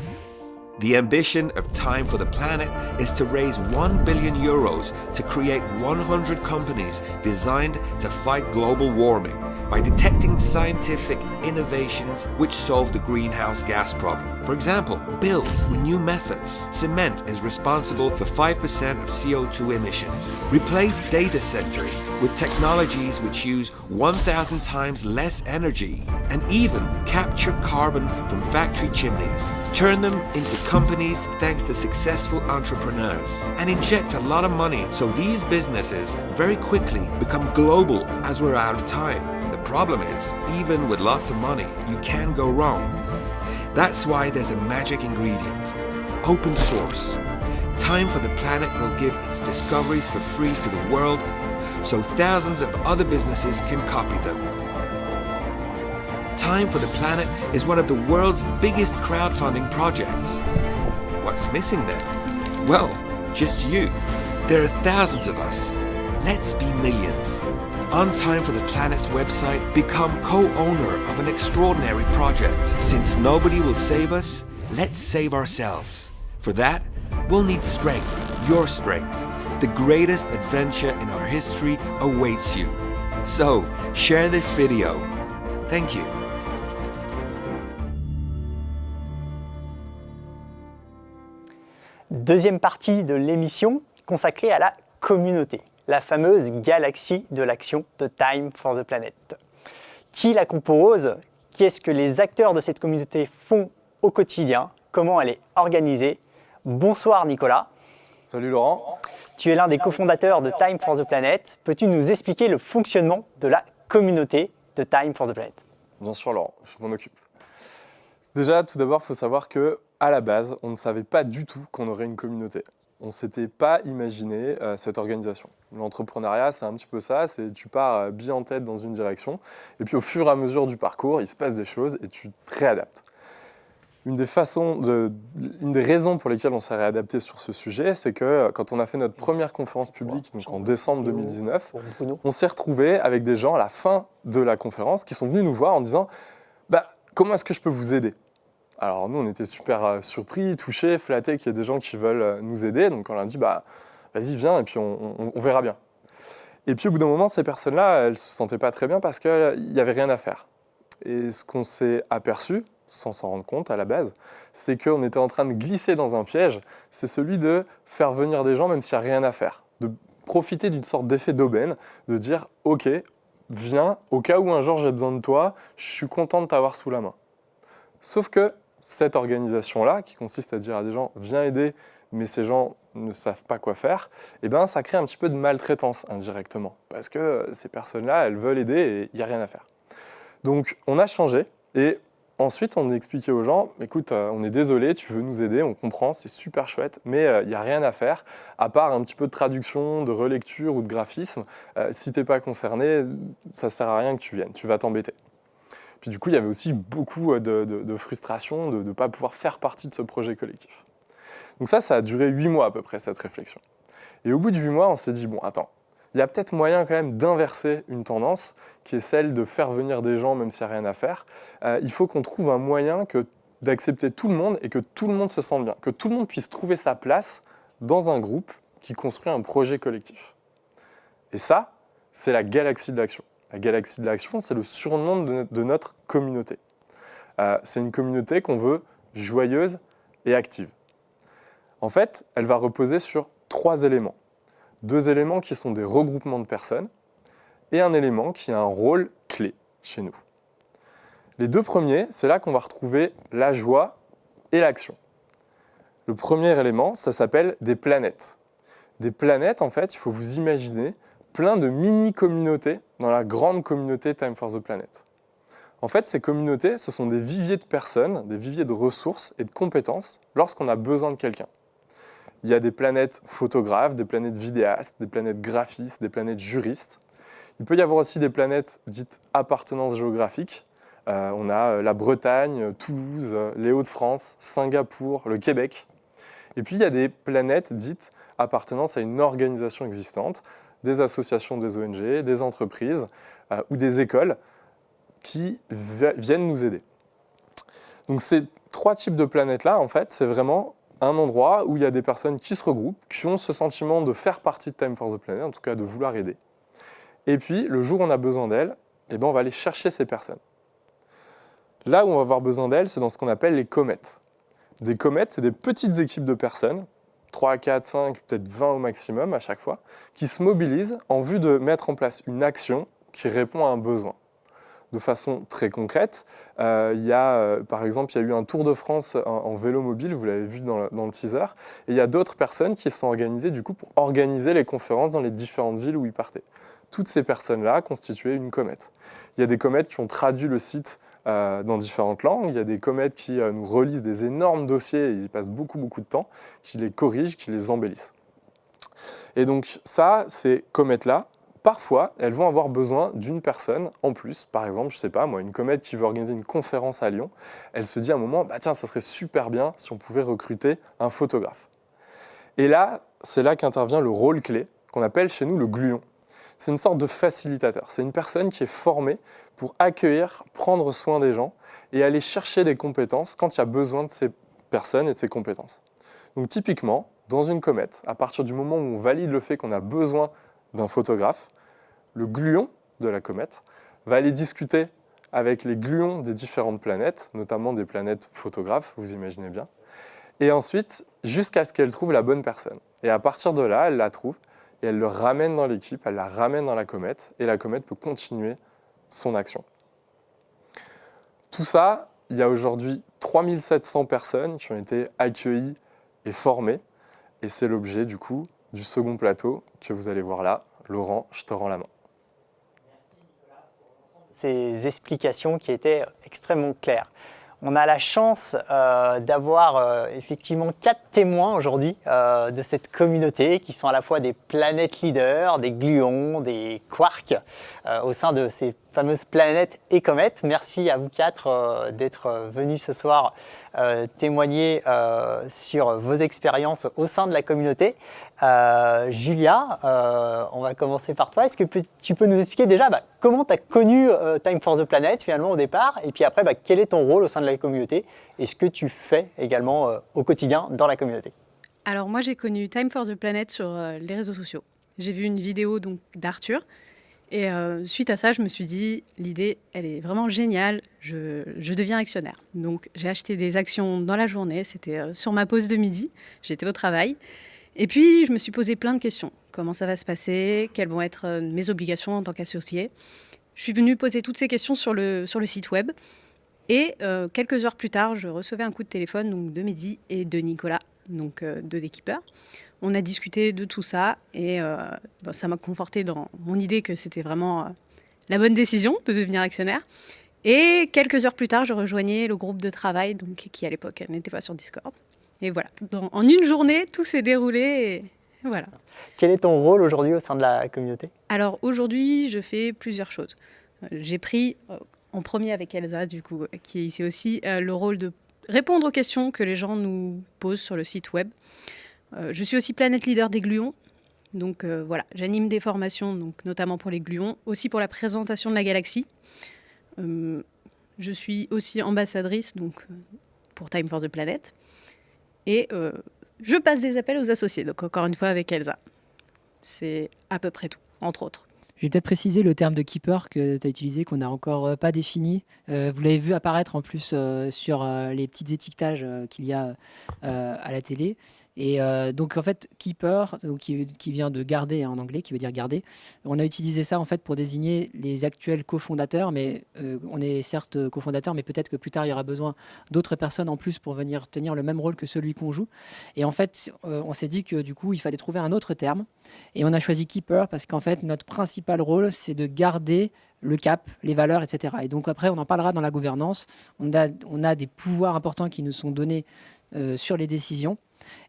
The ambition of Time for the Planet is to raise 1 billion euros to create 100 companies designed to fight global warming by detecting scientific innovations which solve the greenhouse gas problem. For example, build with new methods. Cement is responsible for 5% of CO2 emissions. Replace data centers with technologies which use 1,000 times less energy and even capture carbon from factory chimneys. Turn them into companies thanks to successful entrepreneurs and inject a lot of money so these businesses very quickly become global as we're out of time. The problem is, even with lots of money, you can go wrong. That's why there's a magic ingredient: open source. Time for the Planet will give its discoveries for free to the world so thousands of other businesses can copy them. Time for the Planet is one of the world's biggest crowdfunding projects. What's missing then? Well, just you. There are thousands of us. Let's be millions. On Time for the Planet's website, become co-owner of an extraordinary project. Since nobody will save us, let's save ourselves. For that, we'll need strength, your strength. The greatest adventure in our history awaits you. So, share this video. Thank you. Deuxième partie de l'émission consacrée à la communauté, la fameuse galaxie de l'action de Time for the Planet. Qui la compose? Qu'est-ce que les acteurs de cette communauté font au quotidien? Comment elle est organisée? Bonsoir Nicolas. Salut Laurent. Tu es l'un des cofondateurs de Time for the Planet. Peux-tu nous expliquer le fonctionnement de la communauté de Time for the Planet? Bien sûr Laurent, je m'en occupe. Déjà, tout d'abord, il faut savoir qu'à la base, on ne savait pas du tout qu'on aurait une communauté. On ne s'était pas imaginé cette organisation. L'entrepreneuriat, c'est un petit peu ça, c'est tu pars bien en tête dans une direction, et puis au fur et à mesure du parcours, il se passe des choses et tu te réadaptes. Une des raisons pour lesquelles on s'est réadapté sur ce sujet, c'est que quand on a fait notre première conférence publique, donc en décembre 2019, on s'est retrouvé avec des gens à la fin de la conférence qui sont venus nous voir en disant « Comment est-ce que je peux vous aider ?» Alors nous, on était super surpris, touchés, flattés qu'il y ait des gens qui veulent nous aider. Donc on leur a dit vas-y, viens, et puis on verra bien. Et puis au bout d'un moment, ces personnes-là, elles ne se sentaient pas très bien parce qu'il n'y avait rien à faire. Et ce qu'on s'est aperçu, sans s'en rendre compte à la base, c'est qu'on était en train de glisser dans un piège. C'est celui de faire venir des gens même s'il n'y a rien à faire. De profiter d'une sorte d'effet d'aubaine, de dire « Ok, viens, au cas où un jour j'ai besoin de toi, je suis content de t'avoir sous la main. » Sauf que cette organisation-là, qui consiste à dire à des gens « Viens aider », mais ces gens ne savent pas quoi faire, eh ben, ça crée un petit peu de maltraitance indirectement. Parce que ces personnes-là, elles veulent aider et il n'y a rien à faire. Donc on a changé et ensuite on a expliqué aux gens « Écoute, on est désolé, tu veux nous aider, on comprend, c'est super chouette, mais il n'y a rien à faire, à part un petit peu de traduction, de relecture ou de graphisme. Si tu n'es pas concerné, ça ne sert à rien que tu viennes, tu vas t'embêter. » Puis du coup, il y avait aussi beaucoup de frustration de ne pas pouvoir faire partie de ce projet collectif. Donc ça a duré 8 mois à peu près, cette réflexion. Et au bout de 8 mois, on s'est dit, bon, attends, il y a peut-être moyen quand même d'inverser une tendance qui est celle de faire venir des gens même s'il n'y a rien à faire. Il faut qu'on trouve un moyen d'accepter tout le monde et que tout le monde se sente bien, que tout le monde puisse trouver sa place dans un groupe qui construit un projet collectif. Et ça, c'est la galaxie de l'action. La galaxie de l'action, c'est le surnom de notre communauté. C'est une communauté qu'on veut joyeuse et active. En fait, elle va reposer sur 3 éléments. 2 éléments qui sont des regroupements de personnes et un élément qui a un rôle clé chez nous. Les 2 premiers, c'est là qu'on va retrouver la joie et l'action. Le premier élément, ça s'appelle des planètes. Des planètes, en fait, il faut vous imaginer plein de mini-communautés dans la grande communauté Time for the Planet. En fait, ces communautés, ce sont des viviers de personnes, des viviers de ressources et de compétences lorsqu'on a besoin de quelqu'un. Il y a des planètes photographes, des planètes vidéastes, des planètes graphistes, des planètes juristes. Il peut y avoir aussi des planètes dites appartenance géographique. On a la Bretagne, Toulouse, les Hauts-de-France, Singapour, le Québec. Et puis il y a des planètes dites appartenance à une organisation existante, des associations, des ONG, des entreprises ou des écoles qui viennent nous aider. Donc ces 3 types de planètes-là, en fait, c'est vraiment un endroit où il y a des personnes qui se regroupent, qui ont ce sentiment de faire partie de Time for the Planet, en tout cas de vouloir aider. Et puis, le jour où on a besoin d'elles, eh ben, on va aller chercher ces personnes. Là où on va avoir besoin d'elles, c'est dans ce qu'on appelle les comètes. Des comètes, c'est des petites équipes de personnes, 3, 4, 5, peut-être 20 au maximum à chaque fois, qui se mobilisent en vue de mettre en place une action qui répond à un besoin. De façon très concrète, par exemple, il y a eu un Tour de France en vélo mobile, vous l'avez vu dans le teaser, et il y a d'autres personnes qui se sont organisées du coup, pour organiser les conférences dans les différentes villes où ils partaient. Toutes ces personnes-là constituaient une comète. Il y a des comètes qui ont traduit le site dans différentes langues, il y a des comètes qui nous relisent des énormes dossiers, et ils y passent beaucoup de temps, qui les corrigent, qui les embellissent. Et donc ça, ces comètes-là, parfois, elles vont avoir besoin d'une personne en plus. Par exemple, je ne sais pas, moi, une comète qui veut organiser une conférence à Lyon, elle se dit à un moment, bah, tiens, ça serait super bien si on pouvait recruter un photographe. Et là, c'est là qu'intervient le rôle clé, qu'on appelle chez nous le gluon. C'est une sorte de facilitateur. C'est une personne qui est formée pour accueillir, prendre soin des gens et aller chercher des compétences quand il y a besoin de ces personnes et de ces compétences. Donc typiquement, dans une comète, à partir du moment où on valide le fait qu'on a besoin d'un photographe, le gluon de la comète va aller discuter avec les gluons des différentes planètes, notamment des planètes photographes, vous imaginez bien, et ensuite jusqu'à ce qu'elle trouve la bonne personne. Et à partir de là, elle la trouve et elle le ramène dans l'équipe, elle la ramène dans la comète, et la comète peut continuer son action. Tout ça, il y a aujourd'hui 3700 personnes qui ont été accueillies et formées, et c'est l'objet du coup du second plateau que vous allez voir là. Laurent, je te rends la main. Ces explications qui étaient extrêmement claires. On a la chance d'avoir effectivement 4 témoins aujourd'hui de cette communauté qui sont à la fois des planètes leaders, des gluons, des quarks au sein de ces fameuses planètes et comètes. Merci à vous 4 d'être venus ce soir témoigner sur vos expériences au sein de la communauté. Julia, on va commencer par toi. Est-ce que tu peux nous expliquer déjà comment tu as connu Time for the Planet finalement au départ, et puis après quel est ton rôle au sein de la communauté et ce que tu fais également au quotidien dans la communauté? Alors moi j'ai connu Time for the Planet sur les réseaux sociaux. J'ai vu une vidéo d'Arthur. Et suite à ça, je me suis dit, l'idée, elle est vraiment géniale, je deviens actionnaire. Donc j'ai acheté des actions dans la journée, c'était sur ma pause de midi, j'étais au travail. Et puis je me suis posé plein de questions. Comment ça va se passer? Quelles vont être mes obligations en tant qu'associé? Je suis venue poser toutes ces questions sur le site web. Et quelques heures plus tard, je recevais un coup de téléphone donc, de Mehdi et de Nicolas, donc deux des keepers. On a discuté de tout ça et ça m'a conforté dans mon idée que c'était vraiment la bonne décision de devenir actionnaire. Et quelques heures plus tard, je rejoignais le groupe de travail donc, qui, à l'époque, n'était pas sur Discord. Et voilà, en une journée, tout s'est déroulé et voilà. Quel est ton rôle aujourd'hui au sein de la communauté? Alors aujourd'hui, je fais plusieurs choses. J'ai pris en premier avec Elsa, du coup, qui est ici aussi, le rôle de répondre aux questions que les gens nous posent sur le site web. Je suis aussi Planet Leader des gluons, donc voilà, j'anime des formations, donc, notamment pour les gluons, aussi pour la présentation de la galaxie. Je suis aussi ambassadrice donc, pour Time for the Planet, et je passe des appels aux associés, donc encore une fois avec Elsa. C'est à peu près tout, entre autres. Je vais peut-être préciser le terme de keeper que tu as utilisé, qu'on n'a encore pas défini. Vous l'avez vu apparaître en plus sur les petits étiquetages qu'il y a à la télé. Et donc en fait, keeper, qui vient de garder en anglais, qui veut dire garder, on a utilisé ça en fait pour désigner les actuels cofondateurs, mais on est certes cofondateurs, mais peut-être que plus tard il y aura besoin d'autres personnes en plus pour venir tenir le même rôle que celui qu'on joue. Et en fait, on s'est dit que du coup, il fallait trouver un autre terme. Et on a choisi keeper parce qu'en fait, notre principal rôle, c'est de garder le cap, les valeurs, etc. Et donc après, on en parlera dans la gouvernance. On a des pouvoirs importants qui nous sont donnés sur les décisions.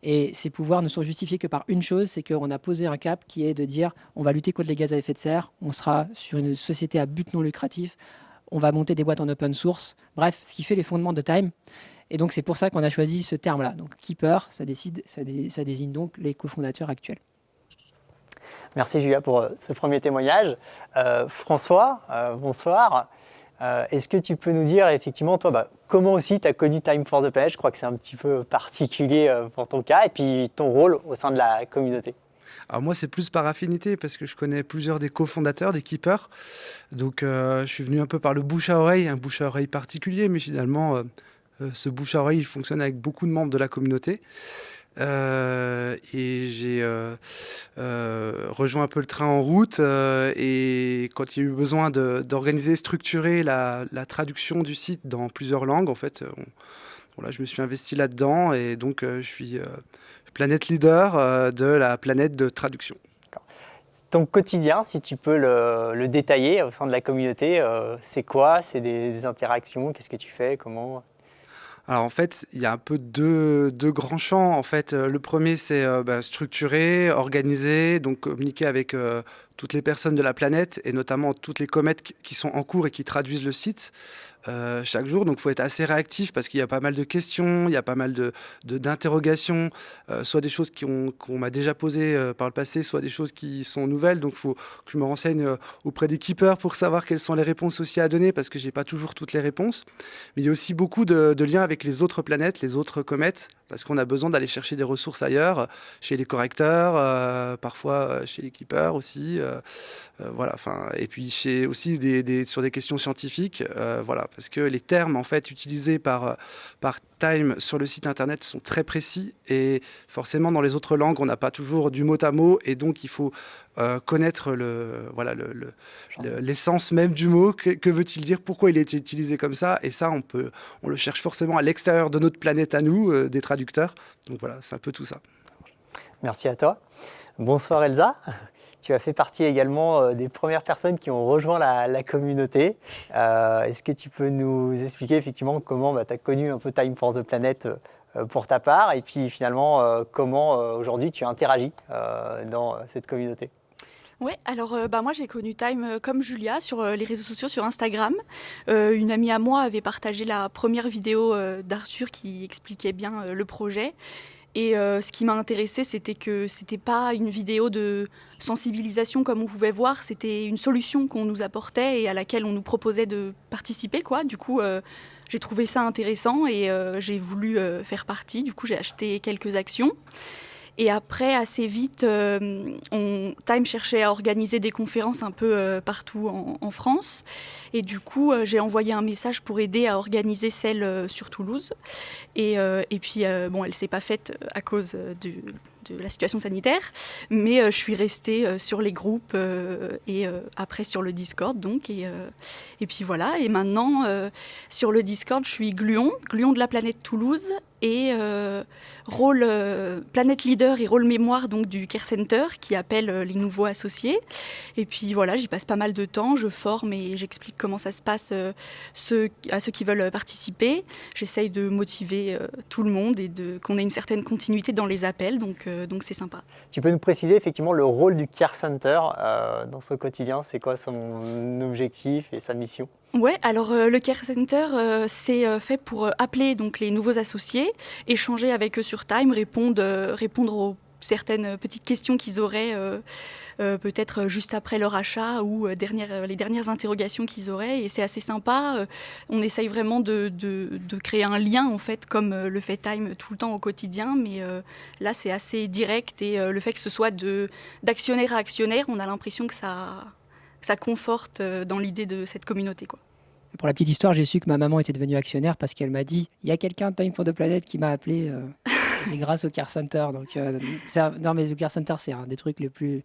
Et ces pouvoirs ne sont justifiés que par une chose, c'est qu'on a posé un cap qui est de dire on va lutter contre les gaz à effet de serre, on sera sur une société à but non lucratif, on va monter des boîtes en open source. Bref, ce qui fait les fondements de Time. Et donc c'est pour ça qu'on a choisi ce terme-là. Donc keeper, ça désigne donc les cofondateurs actuels. Merci Julia pour ce premier témoignage. François, bonsoir. Est-ce que tu peux nous dire, effectivement, toi, comment aussi tu as connu Time for the Planet? Je crois que c'est un petit peu particulier pour ton cas, et puis ton rôle au sein de la communauté. Alors moi, c'est plus par affinité parce que je connais plusieurs des cofondateurs, des keepers. Donc je suis venu un peu par le bouche à oreille, un bouche à oreille particulier, mais finalement, ce bouche à oreille, il fonctionne avec beaucoup de membres de la communauté. Et j'ai rejoint un peu le train en route et quand il y a eu besoin d'organiser, structurer la traduction du site dans plusieurs langues, en fait, voilà, je me suis investi là-dedans et donc je suis planète leader de la planète de traduction. Ton quotidien, si tu peux le détailler au sein de la communauté, c'est quoi? C'est des interactions? Qu'est-ce que tu fais? Comment? Alors en fait, il y a un peu deux grands champs. En fait, le premier, c'est structurer, organiser, donc communiquer avec toutes les personnes de la planète et notamment toutes les comètes qui sont en cours et qui traduisent le site chaque jour. Donc il faut être assez réactif parce qu'il y a pas mal de questions, il y a pas mal d'interrogations, soit des choses qu'on m'a déjà posées par le passé, soit des choses qui sont nouvelles. Donc il faut que je me renseigne auprès des keepers pour savoir quelles sont les réponses aussi à donner parce que j'ai pas toujours toutes les réponses. Mais il y a aussi beaucoup de liens avec les autres planètes, les autres comètes, parce qu'on a besoin d'aller chercher des ressources ailleurs, chez les correcteurs, parfois chez les keepers aussi. Voilà, et puis aussi sur des questions scientifiques, voilà, parce que les termes en fait utilisés par Time sur le site internet sont très précis et forcément dans les autres langues on n'a pas toujours du mot à mot et donc il faut connaître l'essence même du mot, que veut-il dire, pourquoi il est utilisé comme ça, et ça on le cherche forcément à l'extérieur de notre planète à nous, des traducteurs, donc voilà, c'est un peu tout ça. Merci à toi. Bonsoir Elsa. Tu as fait partie également des premières personnes qui ont rejoint la communauté. Est-ce que tu peux nous expliquer effectivement comment tu as connu un peu Time for the Planet pour ta part et puis finalement comment aujourd'hui tu interagis dans cette communauté? Oui, alors moi j'ai connu Time comme Julia sur les réseaux sociaux, sur Instagram. Une amie à moi avait partagé la première vidéo d'Arthur qui expliquait bien le projet. Et ce qui m'a intéressée, c'était que c'était pas une vidéo de sensibilisation comme on pouvait voir, c'était une solution qu'on nous apportait et à laquelle on nous proposait de participer, quoi. Du coup, j'ai trouvé ça intéressant et j'ai voulu faire partie. Du coup, j'ai acheté quelques actions. Et après, assez vite, Time cherchait à organiser des conférences un peu partout en France. Et du coup, j'ai envoyé un message pour aider à organiser celle sur Toulouse. Et puis, elle ne s'est pas faite à cause de la situation sanitaire. Mais je suis restée sur les groupes et après sur le Discord. Donc, et puis voilà. Et maintenant, sur le Discord, je suis Gluon de la planète Toulouse. Et rôle Planète Leader et rôle mémoire donc, du Care Center qui appelle les nouveaux associés. Et puis voilà, j'y passe pas mal de temps, je forme et j'explique comment ça se passe à ceux qui veulent participer. J'essaye de motiver tout le monde et qu'on ait une certaine continuité dans les appels, donc c'est sympa. Tu peux nous préciser effectivement le rôle du Care Center dans ce quotidien? C'est quoi son objectif et sa mission? Ouais, alors le Care Center, c'est fait pour appeler donc, les nouveaux associés, échanger avec eux sur Time, répondre aux certaines petites questions qu'ils auraient peut-être juste après leur achat ou les dernières interrogations qu'ils auraient. Et c'est assez sympa. On essaye vraiment de créer un lien, en fait, comme le fait Time tout le temps au quotidien. Mais là, c'est assez direct. Et le fait que ce soit d'actionnaire à actionnaire, on a l'impression que ça conforte dans l'idée de cette communauté, quoi. Pour la petite histoire, j'ai su que ma maman était devenue actionnaire parce qu'elle m'a dit « Il y a quelqu'un de Time for the Planet qui m'a appelé c'est grâce au Care Center. » Donc, non, mais le Care Center, c'est un des trucs les plus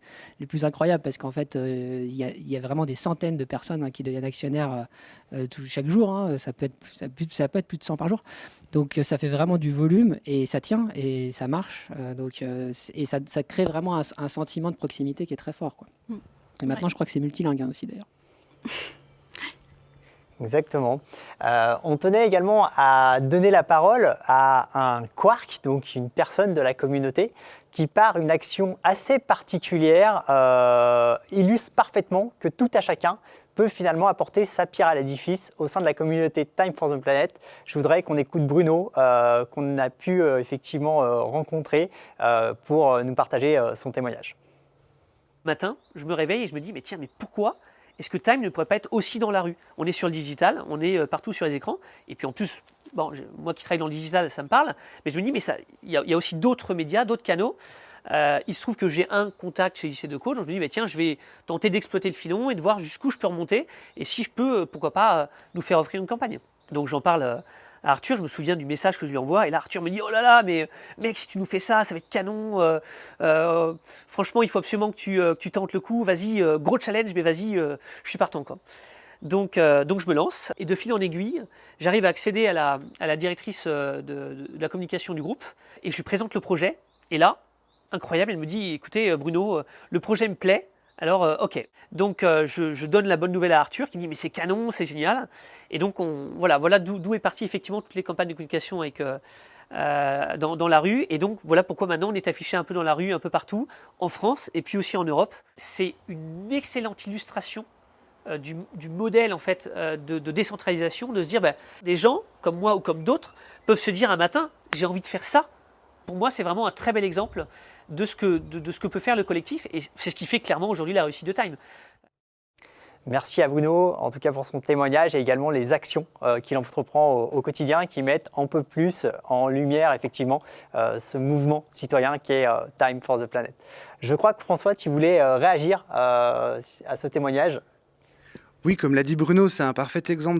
incroyables parce qu'en fait, il y a vraiment des centaines de personnes qui deviennent actionnaires chaque jour. Hein. Ça peut être plus de 100 par jour. Donc, ça fait vraiment du volume et ça tient et ça marche. Et ça crée vraiment un sentiment de proximité qui est très fort, quoi. Et maintenant, je crois que c'est multilingue aussi, d'ailleurs. Exactement. On tenait également à donner la parole à un quark, donc une personne de la communauté, qui par une action assez particulière illustre parfaitement que tout à chacun peut finalement apporter sa pierre à l'édifice au sein de la communauté Time for the Planet. Je voudrais qu'on écoute Bruno, qu'on a pu effectivement rencontrer pour nous partager son témoignage. Matin, je me réveille et je me dis, mais tiens, mais pourquoi est-ce que Time ne pourrait pas être aussi dans la rue? On est sur le digital, on est partout sur les écrans, et puis en plus, bon, moi qui travaille dans le digital, ça me parle, mais je me dis, mais il y a aussi d'autres médias, d'autres canaux. Il se trouve que j'ai un contact chez JC Decaux, donc je me dis, bah, tiens, je vais tenter d'exploiter le filon et de voir jusqu'où je peux remonter, et si je peux, pourquoi pas, nous faire offrir une campagne. Donc j'en parle à Arthur, je me souviens du message que je lui envoie, et là Arthur me dit, oh là là, mais mec, si tu nous fais ça, ça va être canon, franchement, il faut absolument que tu tentes le coup, vas-y, gros challenge, mais vas-y, je suis partant, quoi. Donc je me lance, et de fil en aiguille, j'arrive à accéder à la directrice de la communication du groupe, et je lui présente le projet, et là, incroyable, elle me dit, écoutez Bruno, le projet me plaît, alors ok. Donc je donne la bonne nouvelle à Arthur qui me dit, mais c'est canon, c'est génial. Et donc voilà d'où est partie effectivement toutes les campagnes de communication avec, dans la rue. Et donc voilà pourquoi maintenant on est affiché un peu dans la rue, un peu partout, en France et puis aussi en Europe. C'est une excellente illustration du modèle en fait, de décentralisation, de se dire, des gens comme moi ou comme d'autres peuvent se dire un matin, j'ai envie de faire ça. Pour moi, c'est vraiment un très bel exemple de ce que peut faire le collectif, et c'est ce qui fait clairement aujourd'hui la réussite de Time. Merci à Bruno, en tout cas pour son témoignage et également les actions qu'il entreprend au quotidien qui mettent un peu plus en lumière effectivement ce mouvement citoyen qui est Time for the Planet. Je crois que François, tu voulais réagir à ce témoignage. Oui, comme l'a dit Bruno, c'est un parfait exemple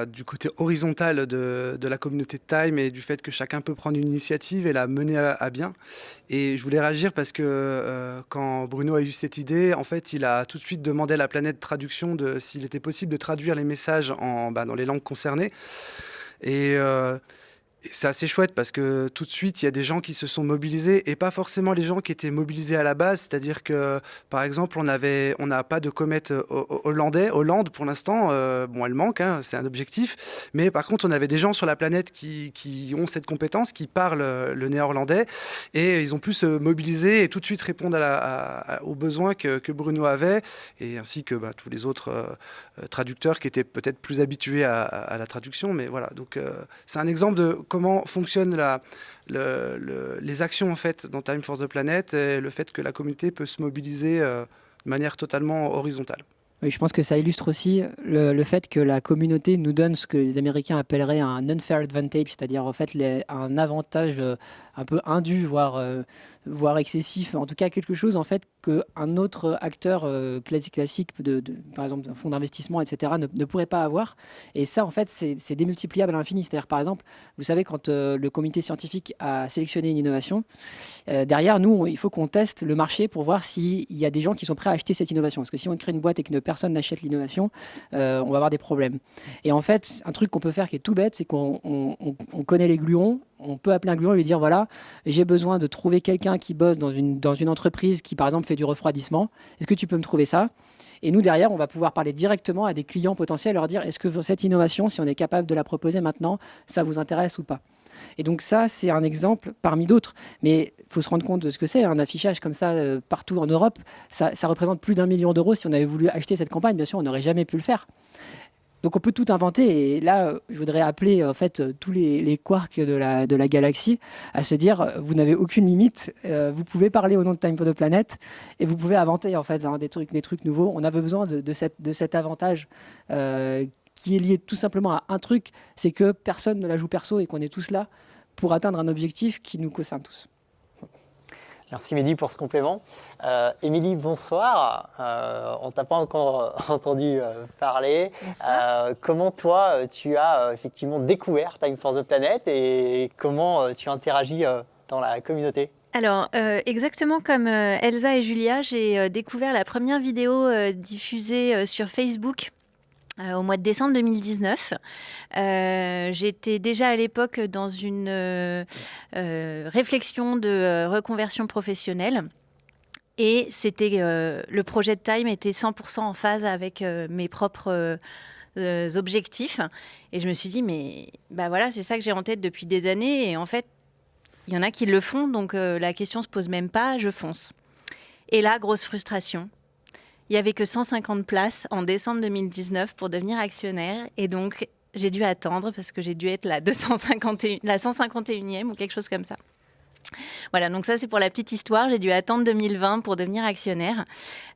du côté horizontal de la communauté de Time et du fait que chacun peut prendre une initiative et la mener à bien. Et je voulais réagir parce que quand Bruno a eu cette idée, en fait, il a tout de suite demandé à la planète traduction s'il était possible de traduire les messages dans les langues concernées. Et c'est assez chouette parce que tout de suite, il y a des gens qui se sont mobilisés et pas forcément les gens qui étaient mobilisés à la base. C'est-à-dire que, par exemple, on n'a pas de comète Hollande pour l'instant. Bon, elle manque, hein, c'est un objectif. Mais par contre, on avait des gens sur la planète qui ont cette compétence, qui parlent le néerlandais et ils ont pu se mobiliser et tout de suite répondre aux besoins que Bruno avait et ainsi que tous les autres traducteurs qui étaient peut-être plus habitués à la traduction. Mais voilà, donc c'est un exemple de comment fonctionnent les actions en fait dans Time for the Planet et le fait que la communauté peut se mobiliser de manière totalement horizontale. Oui, je pense que ça illustre aussi le fait que la communauté nous donne ce que les Américains appelleraient un unfair advantage, c'est-à-dire en fait un avantage un peu indu, voire excessif, en tout cas quelque chose en fait qu'un autre acteur classique par exemple un fonds d'investissement, etc., ne pourrait pas avoir. Et ça, en fait, c'est démultipliable à l'infini. C'est-à-dire, par exemple, vous savez, quand le comité scientifique a sélectionné une innovation, derrière, nous, il faut qu'on teste le marché pour voir s'il y a des gens qui sont prêts à acheter cette innovation. Parce que si on crée une boîte et que personne n'achète l'innovation, on va avoir des problèmes. Et en fait, un truc qu'on peut faire qui est tout bête, c'est qu'on connaît les gluons. On peut appeler un gluon et lui dire, voilà, j'ai besoin de trouver quelqu'un qui bosse dans une entreprise qui, par exemple, fait du refroidissement. Est-ce que tu peux me trouver ça ? Et nous, derrière, on va pouvoir parler directement à des clients potentiels, leur dire, est-ce que cette innovation, si on est capable de la proposer maintenant, ça vous intéresse ou pas ? Et donc ça, c'est un exemple parmi d'autres. Mais il faut se rendre compte de ce que c'est. Un affichage comme ça partout en Europe, ça représente plus d'1 million d'euros. Si on avait voulu acheter cette campagne, bien sûr, on n'aurait jamais pu le faire. Donc on peut tout inventer, et là je voudrais appeler en fait tous les quarks de la galaxie à se dire, vous n'avez aucune limite, vous pouvez parler au nom de Time for the Planet et vous pouvez inventer en fait des trucs nouveaux. On a besoin de cet avantage qui est lié tout simplement à un truc, c'est que personne ne la joue perso et qu'on est tous là pour atteindre un objectif qui nous concerne tous. Merci Mehdi pour ce complément. Émilie, bonsoir. On ne t'a pas encore entendu parler. Comment toi, tu as effectivement découvert Time for the Planet et comment tu interagis dans la communauté ? Alors, exactement comme Elsa et Julia, j'ai découvert la première vidéo diffusée sur Facebook au mois de décembre 2019. J'étais déjà à l'époque dans une réflexion de reconversion professionnelle. Et c'était le projet de Time était 100% en phase avec mes propres objectifs. Et je me suis dit, mais voilà, c'est ça que j'ai en tête depuis des années. Et en fait, il y en a qui le font, donc la question ne se pose même pas, je fonce. Et là, grosse frustration. Il n'y avait que 150 places en décembre 2019 pour devenir actionnaire. Et donc, j'ai dû attendre parce que j'ai dû être la 151e ou quelque chose comme ça. Voilà, donc ça c'est pour la petite histoire. J'ai dû attendre 2020 pour devenir actionnaire.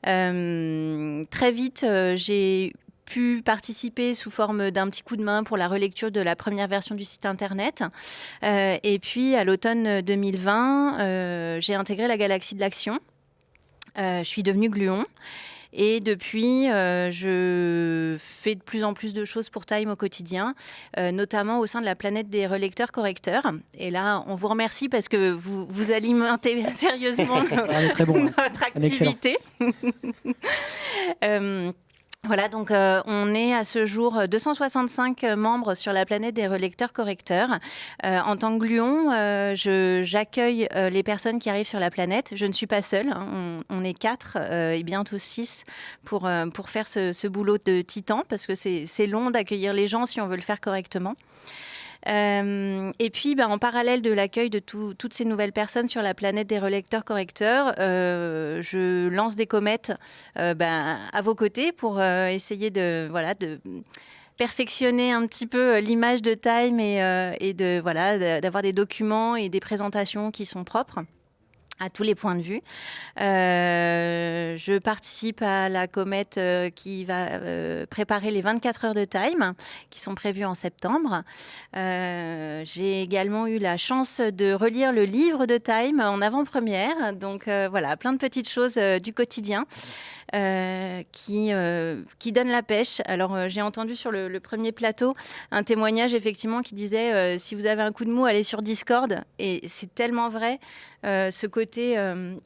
Très vite, j'ai pu participer sous forme d'un petit coup de main pour la relecture de la première version du site internet. Et puis à l'automne 2020, j'ai intégré la Galaxie de l'Action. Je suis devenue gluon. Et depuis, je fais de plus en plus de choses pour Time au quotidien, notamment au sein de la planète des relecteurs correcteurs. Et là, on vous remercie parce que vous alimentez sérieusement très bon, notre activité. Voilà, donc on est à ce jour 265 membres sur la planète des relecteurs correcteurs. En tant que gluon, j'accueille les personnes qui arrivent sur la planète. Je ne suis pas seule, hein. On est 4 et bientôt 6 pour faire ce boulot de titan, parce que c'est long d'accueillir les gens si on veut le faire correctement. Et puis, en parallèle de l'accueil de toutes ces nouvelles personnes sur la planète des relecteurs correcteurs, je lance des comètes à vos côtés pour essayer de perfectionner un petit peu l'image de Time et d'avoir des documents et des présentations qui sont propres à tous les points de vue. Je participe à la comète qui va préparer les 24 heures de Time, qui sont prévues en septembre. J'ai également eu la chance de relire le livre de Time en avant-première. Donc voilà, plein de petites choses du quotidien qui donnent la pêche. Alors j'ai entendu sur le premier plateau un témoignage effectivement qui disait si vous avez un coup de mou, allez sur Discord. Et c'est tellement vrai. Ce côté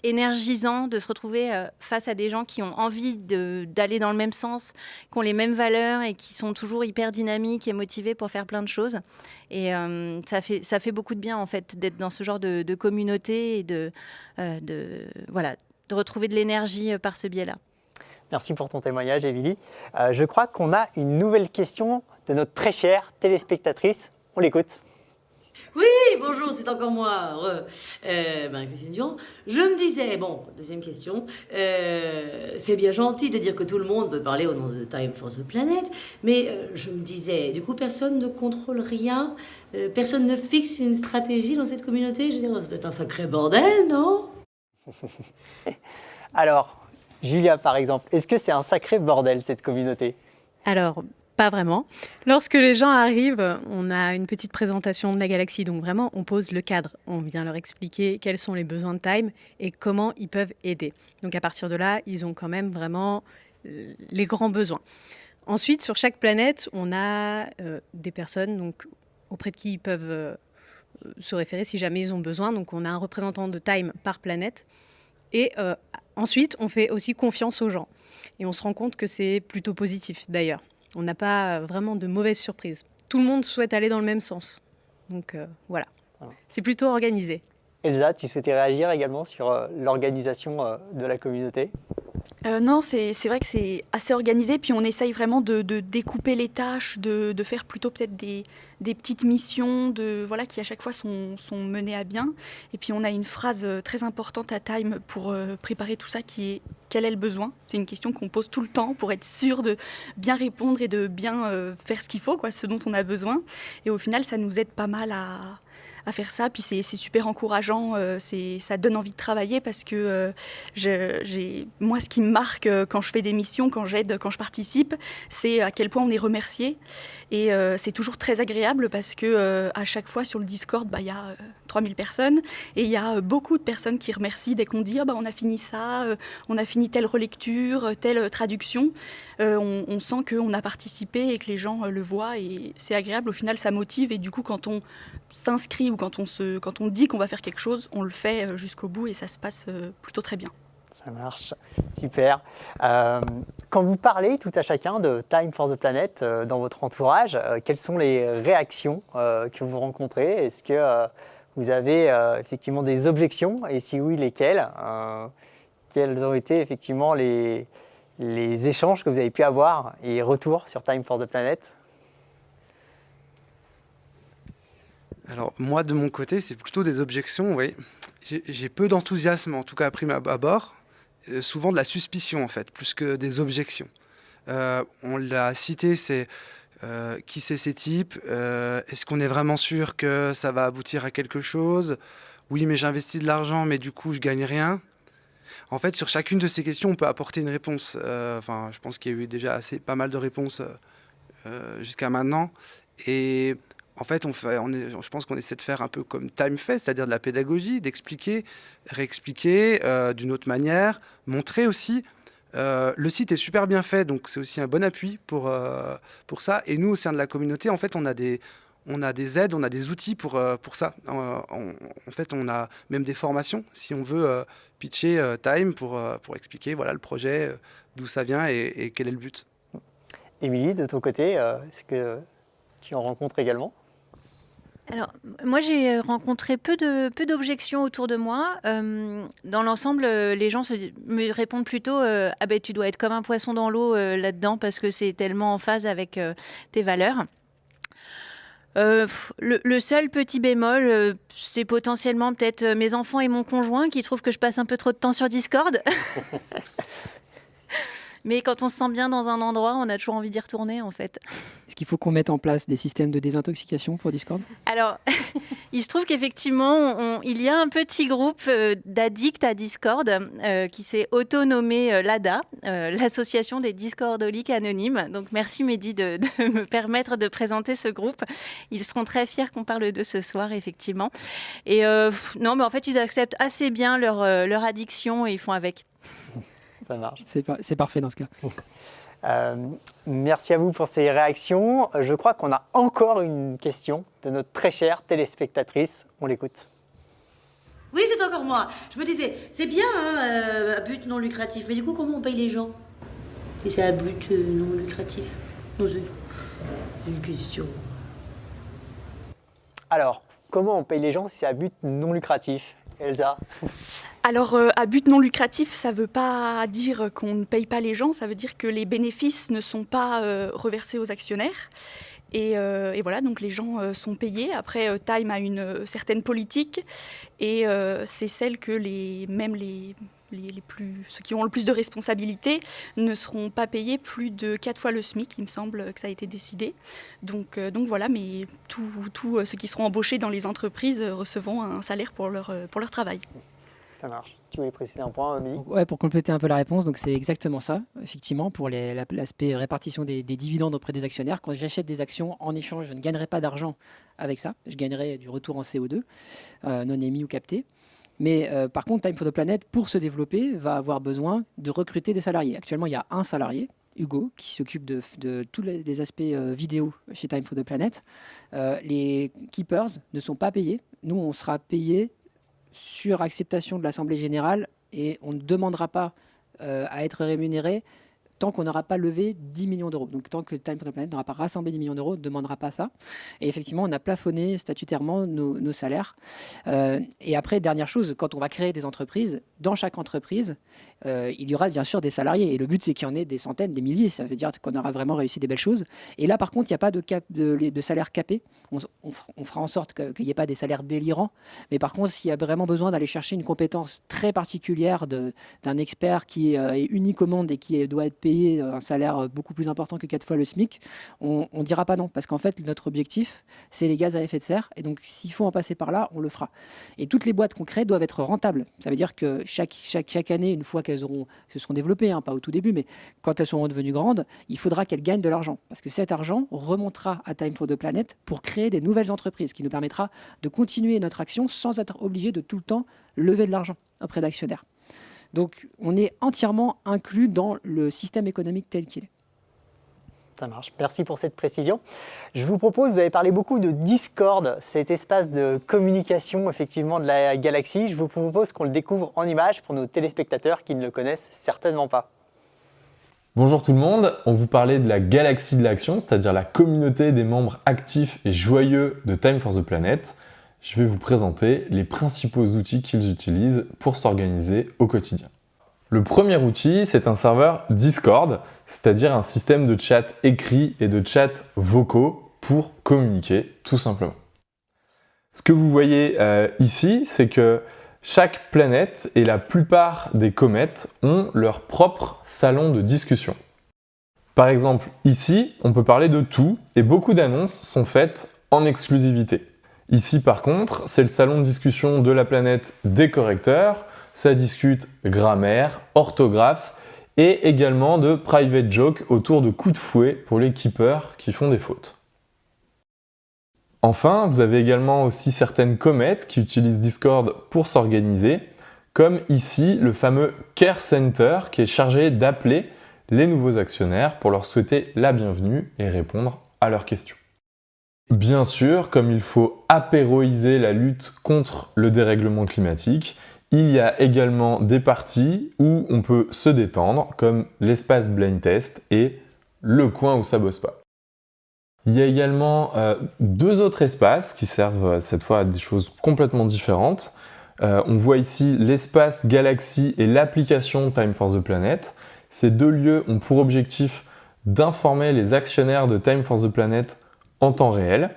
énergisant de se retrouver face à des gens qui ont envie d'aller dans le même sens, qui ont les mêmes valeurs et qui sont toujours hyper dynamiques et motivés pour faire plein de choses. Et ça fait beaucoup de bien en fait d'être dans ce genre de communauté et de retrouver de l'énergie par ce biais-là. Merci pour ton témoignage, Émilie. Je crois qu'on a une nouvelle question de notre très chère téléspectatrice. On l'écoute. Oui, bonjour, c'est encore moi, Christine Dion. Je me disais, deuxième question, c'est bien gentil de dire que tout le monde peut parler au nom de Time for the Planet, mais je me disais, du coup, personne ne contrôle rien, personne ne fixe une stratégie dans cette communauté. Je veux dire, c'est un sacré bordel, non? Alors, Julia, par exemple, est-ce que c'est un sacré bordel, cette communauté? Alors, pas vraiment. Lorsque les gens arrivent, on a une petite présentation de la galaxie. Donc vraiment, on pose le cadre. On vient leur expliquer quels sont les besoins de Time et comment ils peuvent aider. Donc à partir de là, ils ont quand même vraiment les grands besoins. Ensuite, sur chaque planète, on a des personnes auprès de qui ils peuvent se référer si jamais ils ont besoin. Donc on a un représentant de Time par planète. Et ensuite, on fait aussi confiance aux gens. Et on se rend compte que c'est plutôt positif, d'ailleurs. On n'a pas vraiment de mauvaises surprises. Tout le monde souhaite aller dans le même sens. Donc voilà, c'est plutôt organisé. Elsa, tu souhaitais réagir également sur l'organisation de la communauté? Non, c'est vrai que c'est assez organisé, puis on essaye vraiment de découper les tâches, de faire plutôt peut-être des petites missions qui à chaque fois sont menées à bien. Et puis on a une phrase très importante à Time pour préparer tout ça qui est « Quel est le besoin ?» C'est une question qu'on pose tout le temps pour être sûr de bien répondre et de bien faire ce qu'il faut, ce dont on a besoin. Et au final, ça nous aide pas mal à faire ça, puis c'est super encourageant, ça donne envie de travailler parce que moi ce qui me marque quand je fais des missions, quand j'aide, quand je participe, c'est à quel point on est remercié et c'est toujours très agréable parce que à chaque fois sur le Discord, il y a 3000 personnes et il y a beaucoup de personnes qui remercient dès qu'on dit on a fini ça, on a fini telle relecture, telle traduction, on sent qu'on a participé et que les gens le voient et c'est agréable, au final ça motive et du coup quand on s'inscrit ou quand on dit qu'on va faire quelque chose, on le fait jusqu'au bout et ça se passe plutôt très bien. Ça marche, super. Quand vous parlez tout à chacun de Time for the Planet dans votre entourage, quelles sont les réactions que vous rencontrez? Est-ce que vous avez effectivement des objections? Et si oui, lesquelles? Quels ont été effectivement les échanges que vous avez pu avoir et retours sur Time for the Planet? Alors moi de mon côté c'est plutôt des objections, oui. J'ai peu d'enthousiasme en tout cas à prime abord, souvent de la suspicion en fait, plus que des objections. On l'a cité, c'est qui c'est ces types, est-ce qu'on est vraiment sûr que ça va aboutir à quelque chose oui, mais j'investis de l'argent, mais du coup, je gagne rien. En fait, sur chacune de ces questions, on peut apporter une réponse. Je pense qu'il y a eu déjà pas mal de réponses jusqu'à maintenant. Et en fait, je pense qu'on essaie de faire un peu comme Time fait, c'est-à-dire de la pédagogie, d'expliquer, réexpliquer d'une autre manière, montrer aussi. Le site est super bien fait, donc c'est aussi un bon appui pour ça. Et nous, au sein de la communauté, en fait, on a des aides, on a des outils pour ça. En fait, on a même des formations, si on veut pitcher Time pour expliquer voilà, le projet, d'où ça vient et quel est le but. Émilie, de ton côté, est-ce que tu en rencontres également ? Alors, moi, j'ai rencontré peu d'objections autour de moi. Dans l'ensemble, les gens me répondent plutôt ah ben, tu dois être comme un poisson dans l'eau là-dedans parce que c'est tellement en phase avec tes valeurs. Le seul petit bémol, c'est potentiellement peut-être mes enfants et mon conjoint qui trouvent que je passe un peu trop de temps sur Discord. Mais quand on se sent bien dans un endroit, on a toujours envie d'y retourner, en fait. Est-ce qu'il faut qu'on mette en place des systèmes de désintoxication pour Discord ? Alors, il se trouve qu'effectivement, il y a un petit groupe d'addicts à Discord qui s'est autonommé l'ADA, l'association des Discordoliques anonymes. Donc, merci Mehdi de me permettre de présenter ce groupe. Ils seront très fiers qu'on parle de ce soir, effectivement. Et non, mais en fait, ils acceptent assez bien leur addiction et ils font avec. Ça marche. C'est parfait dans ce cas. Merci à vous pour ces réactions. Je crois qu'on a encore une question de notre très chère téléspectatrice. On l'écoute. Oui, c'est encore moi. Je me disais, c'est bien, hein, à but non lucratif, mais du coup, comment on paye les gens si c'est à but non lucratif? Non, c'est une question. Alors, comment on paye les gens si c'est à but non lucratif, Elsa? Alors, à but non lucratif, ça ne veut pas dire qu'on ne paye pas les gens, ça veut dire que les bénéfices ne sont pas reversés aux actionnaires. Et voilà, donc les gens sont payés. Après, Time a une certaine politique et c'est celle que ceux qui ont le plus de responsabilités ne seront pas payés plus de 4 fois le SMIC, il me semble que ça a été décidé. Donc voilà, mais tous ceux qui seront embauchés dans les entreprises recevront un salaire pour leur travail. Ça marche. Tu voulais préciser un point, Amélie? Ouais, pour compléter un peu la réponse, donc c'est exactement ça, effectivement, pour l'aspect répartition des dividendes auprès des actionnaires. Quand j'achète des actions, en échange, je ne gagnerai pas d'argent avec ça. Je gagnerai du retour en CO2, non émis ou capté. Mais par contre, Time for the Planet, pour se développer, va avoir besoin de recruter des salariés. Actuellement, il y a un salarié, Hugo, qui s'occupe de tous les aspects vidéo chez Time for the Planet. Les keepers ne sont pas payés. Nous, on sera payés sur acceptation de l'Assemblée Générale et on ne demandera pas à être rémunéré tant qu'on n'aura pas levé 10 millions d'euros. Donc tant que Time for the Planet n'aura pas rassemblé 10 millions d'euros, on ne demandera pas ça. Et effectivement, on a plafonné statutairement nos salaires. Et après, dernière chose, quand on va créer des entreprises, dans chaque entreprise, il y aura bien sûr des salariés. Et le but, c'est qu'il y en ait des centaines, des milliers. Ça veut dire qu'on aura vraiment réussi des belles choses. Et là, par contre, il n'y a pas de salaire capé. On fera en sorte qu'il n'y ait pas des salaires délirants. Mais par contre, s'il y a vraiment besoin d'aller chercher une compétence très particulière d'un expert qui est unique au monde et qui doit être payé un salaire beaucoup plus important que 4 fois le SMIC, on ne dira pas non. Parce qu'en fait, notre objectif, c'est les gaz à effet de serre. Et donc, s'il faut en passer par là, on le fera. Et toutes les boîtes qu'on crée doivent être rentables. Ça veut dire que chaque année, une fois qu'elles se seront développées, pas au tout début, mais quand elles seront devenues grandes, il faudra qu'elles gagnent de l'argent. Parce que cet argent remontera à Time for the Planet pour créer des nouvelles entreprises, qui nous permettra de continuer notre action sans être obligé de tout le temps lever de l'argent auprès d'actionnaires. Donc, on est entièrement inclus dans le système économique tel qu'il est. Ça marche. Merci pour cette précision. Je vous propose, vous avez parlé beaucoup de Discord, cet espace de communication effectivement de la galaxie. Je vous propose qu'on le découvre en images pour nos téléspectateurs qui ne le connaissent certainement pas. Bonjour tout le monde, on vous parlait de la galaxie de l'action, c'est-à-dire la communauté des membres actifs et joyeux de Time for the Planet. Je vais vous présenter les principaux outils qu'ils utilisent pour s'organiser au quotidien. Le premier outil, c'est un serveur Discord, c'est-à-dire un système de chat écrit et de chat vocaux pour communiquer, tout simplement. Ce que vous voyez ici, c'est que chaque planète et la plupart des comètes ont leur propre salon de discussion. Par exemple, ici, on peut parler de tout et beaucoup d'annonces sont faites en exclusivité. Ici par contre, c'est le salon de discussion de la planète des correcteurs. Ça discute grammaire, orthographe et également de private jokes autour de coups de fouet pour les keepers qui font des fautes. Enfin, vous avez également aussi certaines comètes qui utilisent Discord pour s'organiser, comme ici le fameux Care Center qui est chargé d'appeler les nouveaux actionnaires pour leur souhaiter la bienvenue et répondre à leurs questions. Bien sûr, comme il faut apéroiser la lutte contre le dérèglement climatique, il y a également des parties où on peut se détendre, comme l'espace blind test et le coin où ça bosse pas. Il y a également deux autres espaces qui servent cette fois à des choses complètement différentes. On voit ici l'espace Galaxy et l'application Time for the Planet. Ces deux lieux ont pour objectif d'informer les actionnaires de Time for the Planet en temps réel.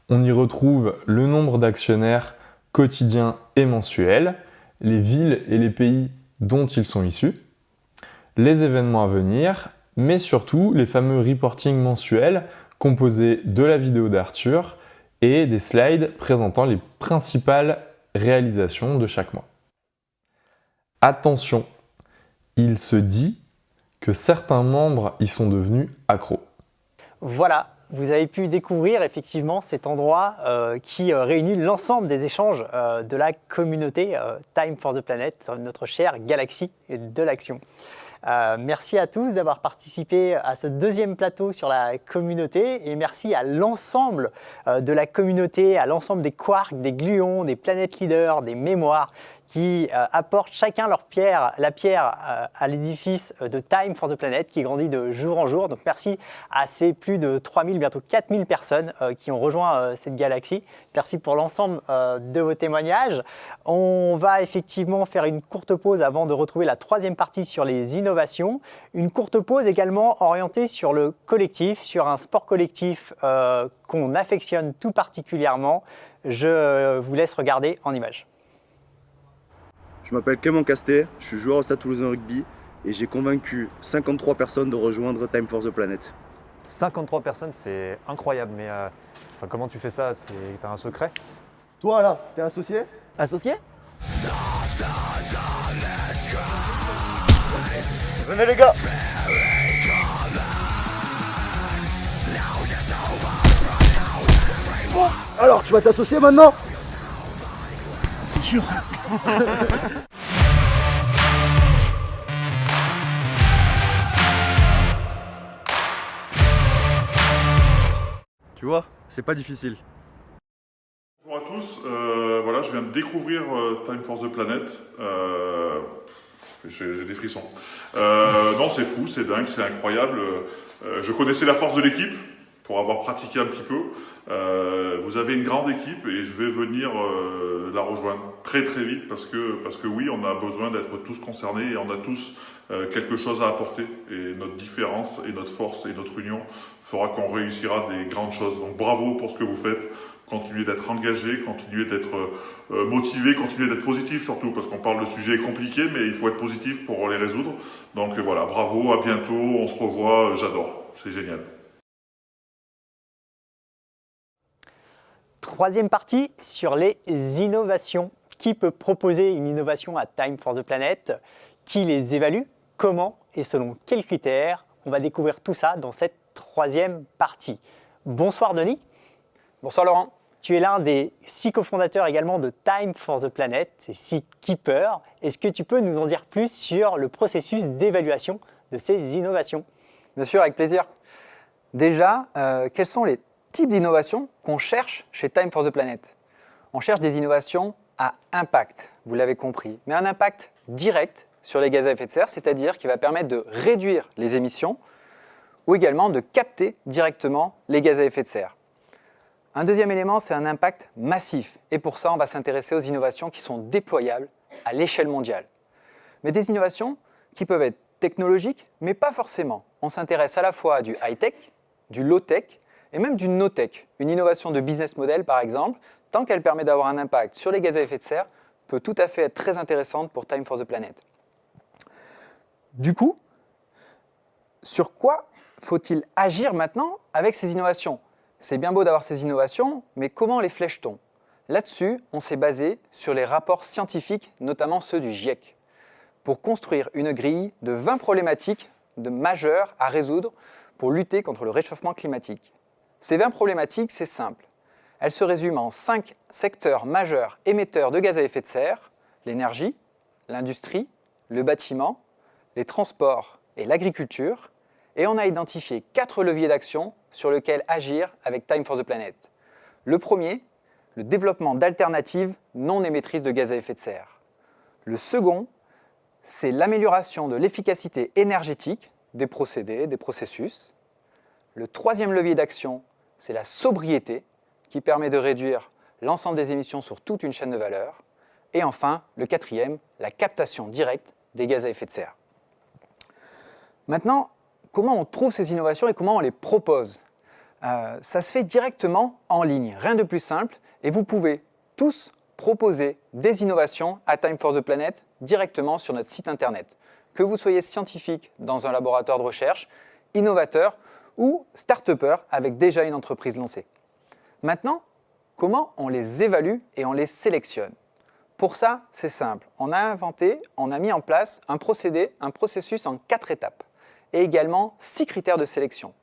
On y retrouve le nombre d'actionnaires quotidiens et mensuels, les villes et les pays dont ils sont issus, les événements à venir, mais surtout les fameux reportings mensuels composés de la vidéo d'Arthur et des slides présentant les principales réalisations de chaque mois. Attention, il se dit que certains membres y sont devenus accros. Voilà, vous avez pu découvrir effectivement cet endroit qui réunit l'ensemble des échanges de la communauté Time for the Planet, notre chère galaxie de l'action. Merci à tous d'avoir participé à ce deuxième plateau sur la communauté et merci à l'ensemble de la communauté, à l'ensemble des quarks, des gluons, des planètes leaders, des mémoires qui apportent chacun la pierre à l'édifice de Time for the Planet qui grandit de jour en jour. Donc merci à ces plus de 3000, bientôt 4000 personnes qui ont rejoint cette galaxie. Merci pour l'ensemble de vos témoignages. On va effectivement faire une courte pause avant de retrouver la troisième partie sur les innovations. Une courte pause également orientée sur le collectif, sur un sport collectif qu'on affectionne tout particulièrement. Je vous laisse regarder en images. Je m'appelle Clément Castet, je suis joueur au Stade Toulousain Rugby et j'ai convaincu 53 personnes de rejoindre Time for the Planet. 53 personnes, c'est incroyable, mais comment tu fais ça? T'as un secret? Toi là, t'es associé? Associé? Venez les gars! Bon, alors tu vas t'associer maintenant? C'est sûr. Tu vois, c'est pas difficile. Bonjour à tous, voilà, je viens de découvrir Time for the Planet. J'ai des frissons. Non, c'est fou, c'est dingue, c'est incroyable. Je connaissais la force de l'équipe pour avoir pratiqué un petit peu. Vous avez une grande équipe et je vais venir la rejoindre très très vite parce que oui, on a besoin d'être tous concernés et on a tous quelque chose à apporter. Et notre différence et notre force et notre union fera qu'on réussira des grandes choses. Donc bravo pour ce que vous faites. Continuez d'être engagé, continuez d'être motivé, continuez d'être positif surtout parce qu'on parle de sujets compliqués mais il faut être positif pour les résoudre. Donc voilà, bravo, à bientôt, on se revoit, j'adore, c'est génial. Troisième partie sur les innovations. Qui peut proposer une innovation à Time for the Planet? Qui les évalue? Comment et selon quels critères? On va découvrir tout ça dans cette troisième partie. Bonsoir Denis. Bonsoir Laurent. Tu es l'un des 6 cofondateurs également de Time for the Planet, et 6 keepers. Est-ce que tu peux nous en dire plus sur le processus d'évaluation de ces innovations? Bien sûr, avec plaisir. Déjà, quels sont les types d'innovations qu'on cherche chez Time for the Planet? On cherche des innovations à impact, vous l'avez compris, mais un impact direct sur les gaz à effet de serre, c'est-à-dire qui va permettre de réduire les émissions ou également de capter directement les gaz à effet de serre. Un deuxième élément, c'est un impact massif. Et pour ça, on va s'intéresser aux innovations qui sont déployables à l'échelle mondiale. Mais des innovations qui peuvent être technologiques, mais pas forcément. On s'intéresse à la fois à du high-tech, du low-tech et même du no-tech. Une innovation de business model, par exemple, tant qu'elle permet d'avoir un impact sur les gaz à effet de serre, peut tout à fait être très intéressante pour Time for the Planet. Du coup, sur quoi faut-il agir maintenant avec ces innovations? C'est bien beau d'avoir ces innovations, mais comment les flèche-t-on? Là-dessus, on s'est basé sur les rapports scientifiques, notamment ceux du GIEC, pour construire une grille de 20 problématiques majeures à résoudre pour lutter contre le réchauffement climatique. Ces 20 problématiques, c'est simple. Elles se résument en 5 secteurs majeurs émetteurs de gaz à effet de serre, l'énergie, l'industrie, le bâtiment, les transports et l'agriculture, et on a identifié 4 leviers d'action sur lesquels agir avec Time for the Planet. Le premier, le développement d'alternatives non émettrices de gaz à effet de serre. Le second, c'est l'amélioration de l'efficacité énergétique des procédés, des processus. Le troisième levier d'action, c'est la sobriété, qui permet de réduire l'ensemble des émissions sur toute une chaîne de valeur. Et enfin, le quatrième, la captation directe des gaz à effet de serre. Maintenant, comment on trouve ces innovations et comment on les propose ? Ça se fait directement en ligne, rien de plus simple, et vous pouvez tous proposer des innovations à Time for the Planet directement sur notre site internet. Que vous soyez scientifique dans un laboratoire de recherche, innovateur ou start-upper avec déjà une entreprise lancée. Maintenant, comment on les évalue et on les sélectionne ? Pour ça, c'est simple. On a mis en place un processus en 4 étapes et également 6 critères de sélection.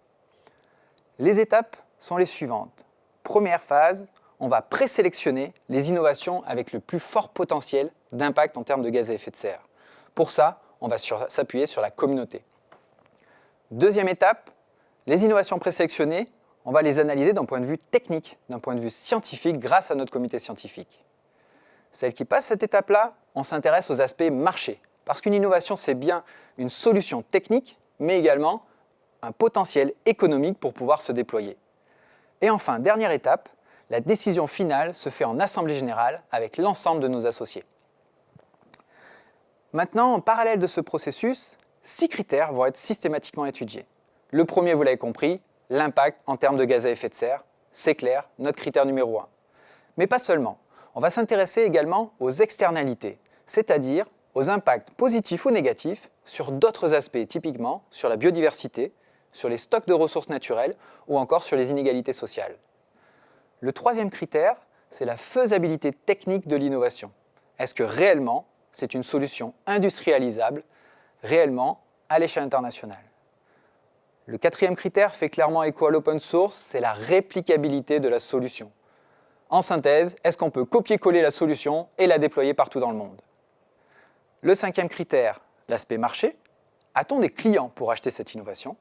Les étapes sont les suivantes. Première phase, on va présélectionner les innovations avec le plus fort potentiel d'impact en termes de gaz à effet de serre. Pour ça, on va s'appuyer sur la communauté. Deuxième étape, les innovations présélectionnées, on va les analyser d'un point de vue technique, d'un point de vue scientifique, grâce à notre comité scientifique. Celles qui passent cette étape-là, on s'intéresse aux aspects marché. Parce qu'une innovation, c'est bien une solution technique, mais également un potentiel économique pour pouvoir se déployer. Et enfin, dernière étape, la décision finale se fait en assemblée générale avec l'ensemble de nos associés. Maintenant, en parallèle de ce processus, 6 critères vont être systématiquement étudiés. Le premier, vous l'avez compris, l'impact en termes de gaz à effet de serre. C'est clair, notre critère numéro 1. Mais pas seulement. On va s'intéresser également aux externalités, c'est-à-dire aux impacts positifs ou négatifs sur d'autres aspects, typiquement sur la biodiversité, sur les stocks de ressources naturelles ou encore sur les inégalités sociales. Le troisième critère, c'est la faisabilité technique de l'innovation. Est-ce que réellement, c'est une solution industrialisable, réellement, à l'échelle internationale ? Le quatrième critère fait clairement écho à l'open source, c'est la réplicabilité de la solution. En synthèse, est-ce qu'on peut copier-coller la solution et la déployer partout dans le monde ? Le cinquième critère, l'aspect marché. A-t-on des clients pour acheter cette innovation ?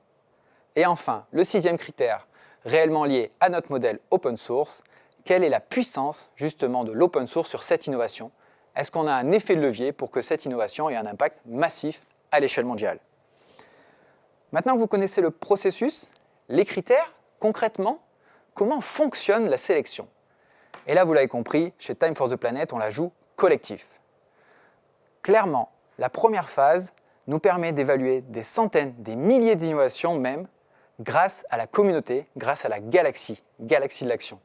Et enfin, le sixième critère, réellement lié à notre modèle open source, quelle est la puissance justement de l'open source sur cette innovation ? Est-ce qu'on a un effet de levier pour que cette innovation ait un impact massif à l'échelle mondiale ? Maintenant que vous connaissez le processus, les critères, concrètement, comment fonctionne la sélection ? Et là, vous l'avez compris, chez Time for the Planet, on la joue collectif. Clairement, la première phase nous permet d'évaluer des centaines, des milliers d'innovations même, grâce à la communauté, grâce à la galaxie de l'action.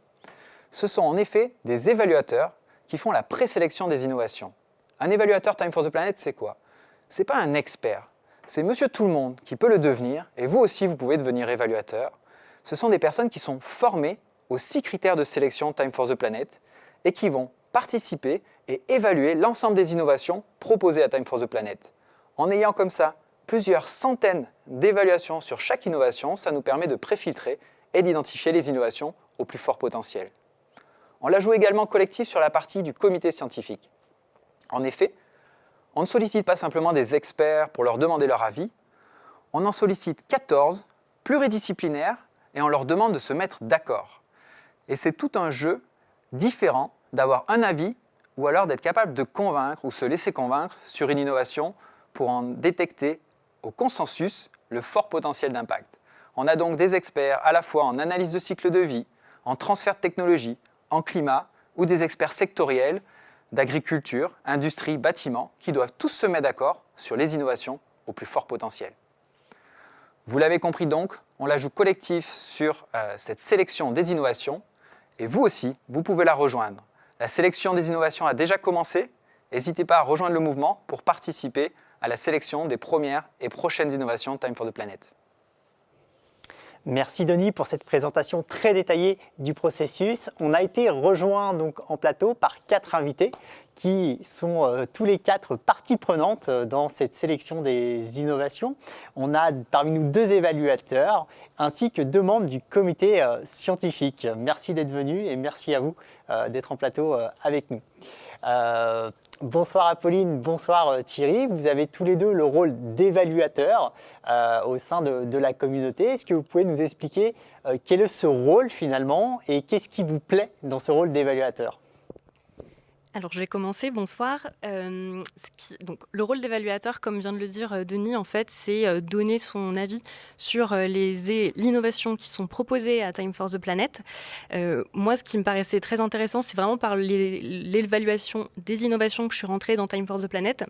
Ce sont en effet des évaluateurs qui font la présélection des innovations. Un évaluateur Time for the Planet, c'est quoi ? Ce n'est pas un expert, c'est monsieur tout le monde qui peut le devenir, et vous aussi, vous pouvez devenir évaluateur. Ce sont des personnes qui sont formées aux 6 critères de sélection Time for the Planet et qui vont participer et évaluer l'ensemble des innovations proposées à Time for the Planet. En ayant comme ça plusieurs centaines d'évaluations sur chaque innovation, ça nous permet de préfiltrer et d'identifier les innovations au plus fort potentiel. On la joue également collectif sur la partie du comité scientifique. En effet, on ne sollicite pas simplement des experts pour leur demander leur avis, on en sollicite 14 pluridisciplinaires et on leur demande de se mettre d'accord. Et c'est tout un jeu différent d'avoir un avis ou alors d'être capable de convaincre ou se laisser convaincre sur une innovation pour en détecter au consensus le fort potentiel d'impact. On a donc des experts à la fois en analyse de cycle de vie, en transfert de technologie, en climat ou des experts sectoriels d'agriculture, industrie, bâtiment qui doivent tous se mettre d'accord sur les innovations au plus fort potentiel. Vous l'avez compris donc, on la joue collectif sur cette sélection des innovations et vous aussi, vous pouvez la rejoindre. La sélection des innovations a déjà commencé. N'hésitez pas à rejoindre le mouvement pour participer à la sélection des premières et prochaines innovations Time for the Planet. Merci Denis pour cette présentation très détaillée du processus. On a été rejoint donc en plateau par 4 invités qui sont tous les 4 parties prenantes dans cette sélection des innovations. On a parmi nous 2 évaluateurs ainsi que 2 membres du comité scientifique. Merci d'être venus et merci à vous d'être en plateau avec nous. Bonsoir Apolline, bonsoir Thierry. Vous avez tous les 2 le rôle d'évaluateur au sein de la communauté. Est-ce que vous pouvez nous expliquer quel est ce rôle finalement et qu'est-ce qui vous plaît dans ce rôle d'évaluateur ? Alors, je vais commencer. Bonsoir. Donc, le rôle d'évaluateur, comme vient de le dire Denis, en fait, c'est donner son avis sur l'innovation qui sont proposées à Time for the Planet. Moi, ce qui me paraissait très intéressant, c'est vraiment par l'évaluation des innovations que je suis rentrée dans Time for the Planet.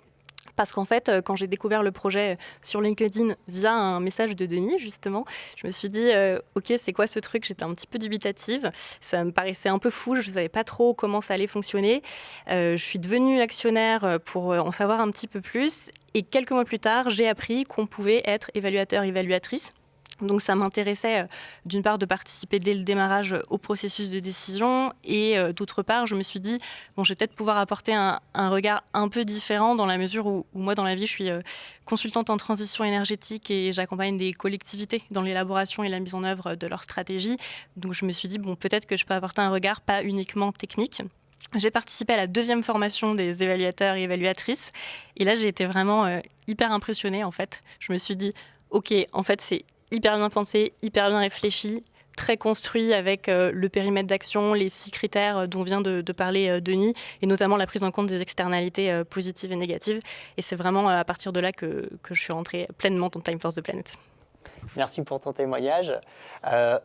Parce qu'en fait, quand j'ai découvert le projet sur LinkedIn via un message de Denis, justement, je me suis dit « Ok, c'est quoi ce truc ?» J'étais un petit peu dubitative. Ça me paraissait un peu fou. Je ne savais pas trop comment ça allait fonctionner. Je suis devenue actionnaire pour en savoir un petit peu plus. Et quelques mois plus tard, j'ai appris qu'on pouvait être évaluateur-évaluatrice. Donc ça m'intéressait d'une part de participer dès le démarrage au processus de décision et d'autre part je me suis dit bon, je vais peut-être pouvoir apporter un regard un peu différent dans la mesure où moi dans la vie je suis consultante en transition énergétique et j'accompagne des collectivités dans l'élaboration et la mise en œuvre de leur stratégie. Donc je me suis dit bon, peut-être que je peux apporter un regard pas uniquement technique. J'ai participé à la 2e formation des évaluateurs et évaluatrices et là j'ai été vraiment hyper impressionnée en fait. Je me suis dit ok, en fait c'est hyper bien pensé, hyper bien réfléchi, très construit avec le périmètre d'action, les 6 critères dont vient de parler Denis, et notamment la prise en compte des externalités positives et négatives. Et c'est vraiment à partir de là que je suis rentrée pleinement dans Time for the Planet. Merci pour ton témoignage.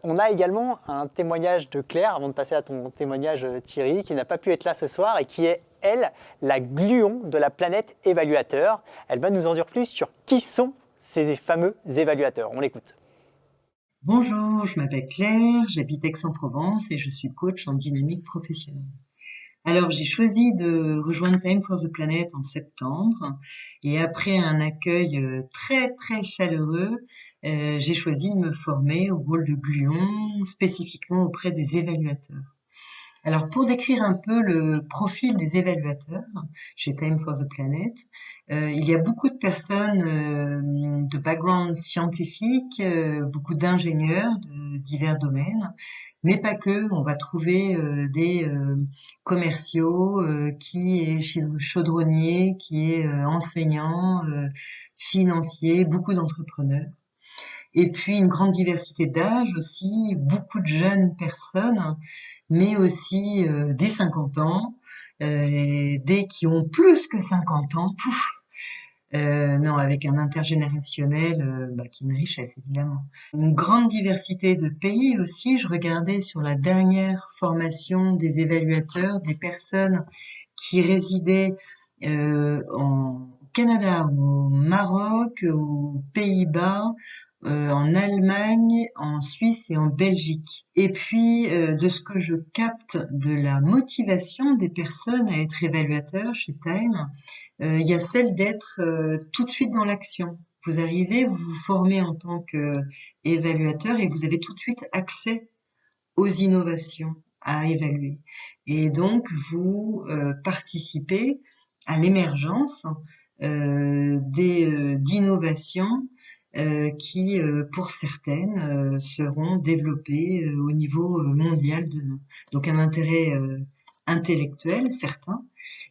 On a également un témoignage de Claire, avant de passer à ton témoignage Thierry, qui n'a pas pu être là ce soir et qui est, elle, la gluon de la planète évaluateur. Elle va nous en dire plus sur qui sont ces fameux évaluateurs. On l'écoute. Bonjour, je m'appelle Claire, j'habite Aix-en-Provence et je suis coach en dynamique professionnelle. Alors, j'ai choisi de rejoindre Time for the Planet en septembre et après un accueil très très chaleureux, j'ai choisi de me former au rôle de gluon spécifiquement auprès des évaluateurs. Alors, pour décrire un peu le profil des évaluateurs chez Time for the Planet, il y a beaucoup de personnes de background scientifique, beaucoup d'ingénieurs de divers domaines, mais pas que. On va trouver des commerciaux, qui est chaudronnier, qui est enseignant, financier, beaucoup d'entrepreneurs. Et puis une grande diversité d'âge aussi, beaucoup de jeunes personnes, mais aussi dès 50 ans, dès qui ont plus que 50 ans, non, avec un intergénérationnel qui est une richesse évidemment. Une grande diversité de pays aussi, je regardais sur la dernière formation des évaluateurs, des personnes qui résidaient en Canada, au Maroc, aux Pays-Bas, en Allemagne, en Suisse et en Belgique. Et puis, de ce que je capte de la motivation des personnes à être évaluateurs chez Time, il y a celle d'être tout de suite dans l'action. Vous arrivez, vous vous formez en tant qu'évaluateur et vous avez tout de suite accès aux innovations à évaluer. Et donc, vous participez à l'émergence d'innovations qui, pour certaines, seront développées au niveau mondial demain. Donc un intérêt intellectuel certain,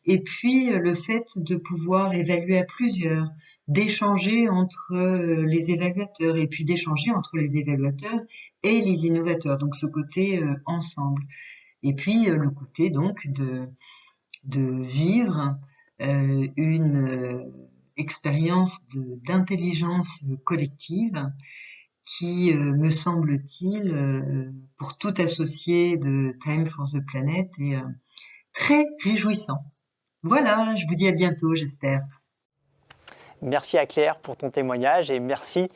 et puis le fait de pouvoir évaluer à plusieurs, d'échanger entre les évaluateurs, et puis d'échanger entre les évaluateurs et les innovateurs, donc ce côté ensemble. Et puis le côté donc de vivre une expérience d'intelligence collective qui, me semble-t-il, pour tout associé de Time for the Planet, est très réjouissant. Voilà, je vous dis à bientôt, j'espère. Merci à Claire pour ton témoignage et merci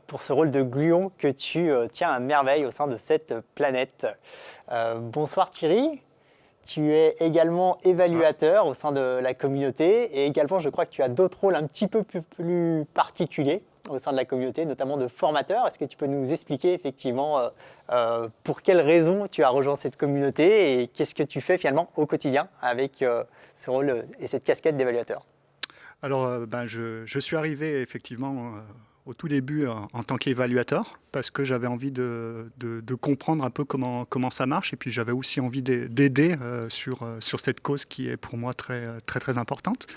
pour ce rôle de gluon que tu tiens à merveille au sein de cette planète. Bonsoir Thierry. Tu es également évaluateur au sein de la communauté et également je crois que tu as d'autres rôles un petit peu plus particuliers au sein de la communauté, notamment de formateurs. Est-ce que tu peux nous expliquer effectivement pour quelles raisons tu as rejoint cette communauté et qu'est-ce que tu fais finalement au quotidien avec ce rôle et cette casquette d'évaluateur? Alors, je suis arrivé effectivement au tout début en tant qu'évaluateur parce que j'avais envie de comprendre un peu comment ça marche et puis j'avais aussi envie d'aider sur cette cause qui est pour moi très, très, très importante.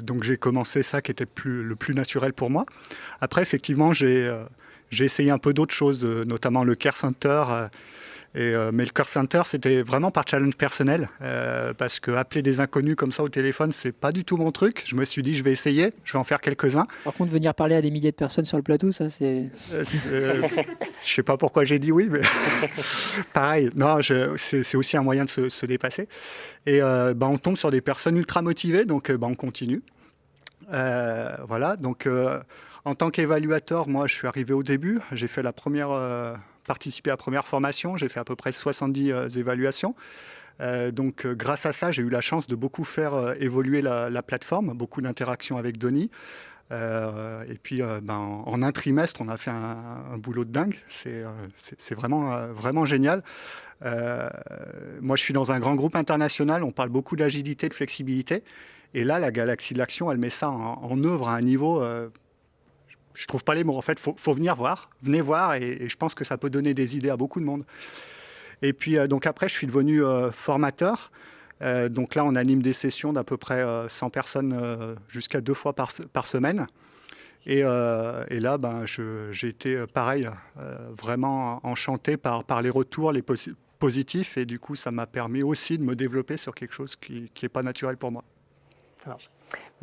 Donc j'ai commencé ça qui était le plus naturel pour moi. Après, effectivement, j'ai essayé un peu d'autres choses, notamment le Care Center. Mais le Care Center, c'était vraiment par challenge personnel, parce que appeler des inconnus comme ça au téléphone, c'est pas du tout mon truc. Je me suis dit, je vais essayer, je vais en faire quelques-uns. Par contre, venir parler à des milliers de personnes sur le plateau, ça c'est... Je sais pas pourquoi j'ai dit oui, mais pareil, non, c'est aussi un moyen de se dépasser. Et on tombe sur des personnes ultra motivées, donc on continue. Voilà, donc en tant qu'évaluateur, moi je suis arrivé au début, j'ai fait participé à la première formation, j'ai fait à peu près 70 évaluations. Donc grâce à ça, j'ai eu la chance de beaucoup faire évoluer la plateforme, beaucoup d'interactions avec Denis. Et puis en un trimestre, on a fait un boulot de dingue. C'est vraiment, vraiment génial. Moi, je suis dans un grand groupe international, on parle beaucoup d'agilité, de flexibilité. Et là, la Galaxie de l'Action, elle met ça en œuvre à un niveau... je trouve pas les mots. En fait, faut venir voir. Venez voir et je pense que ça peut donner des idées à beaucoup de monde. Et puis, donc après, je suis devenu formateur. Donc là, on anime des sessions d'à peu près 100 personnes jusqu'à 2 fois par semaine. Et là, j'ai été, pareil, vraiment enchanté par les retours, les positifs. Et du coup, ça m'a permis aussi de me développer sur quelque chose qui n'est pas naturel pour moi. Alors,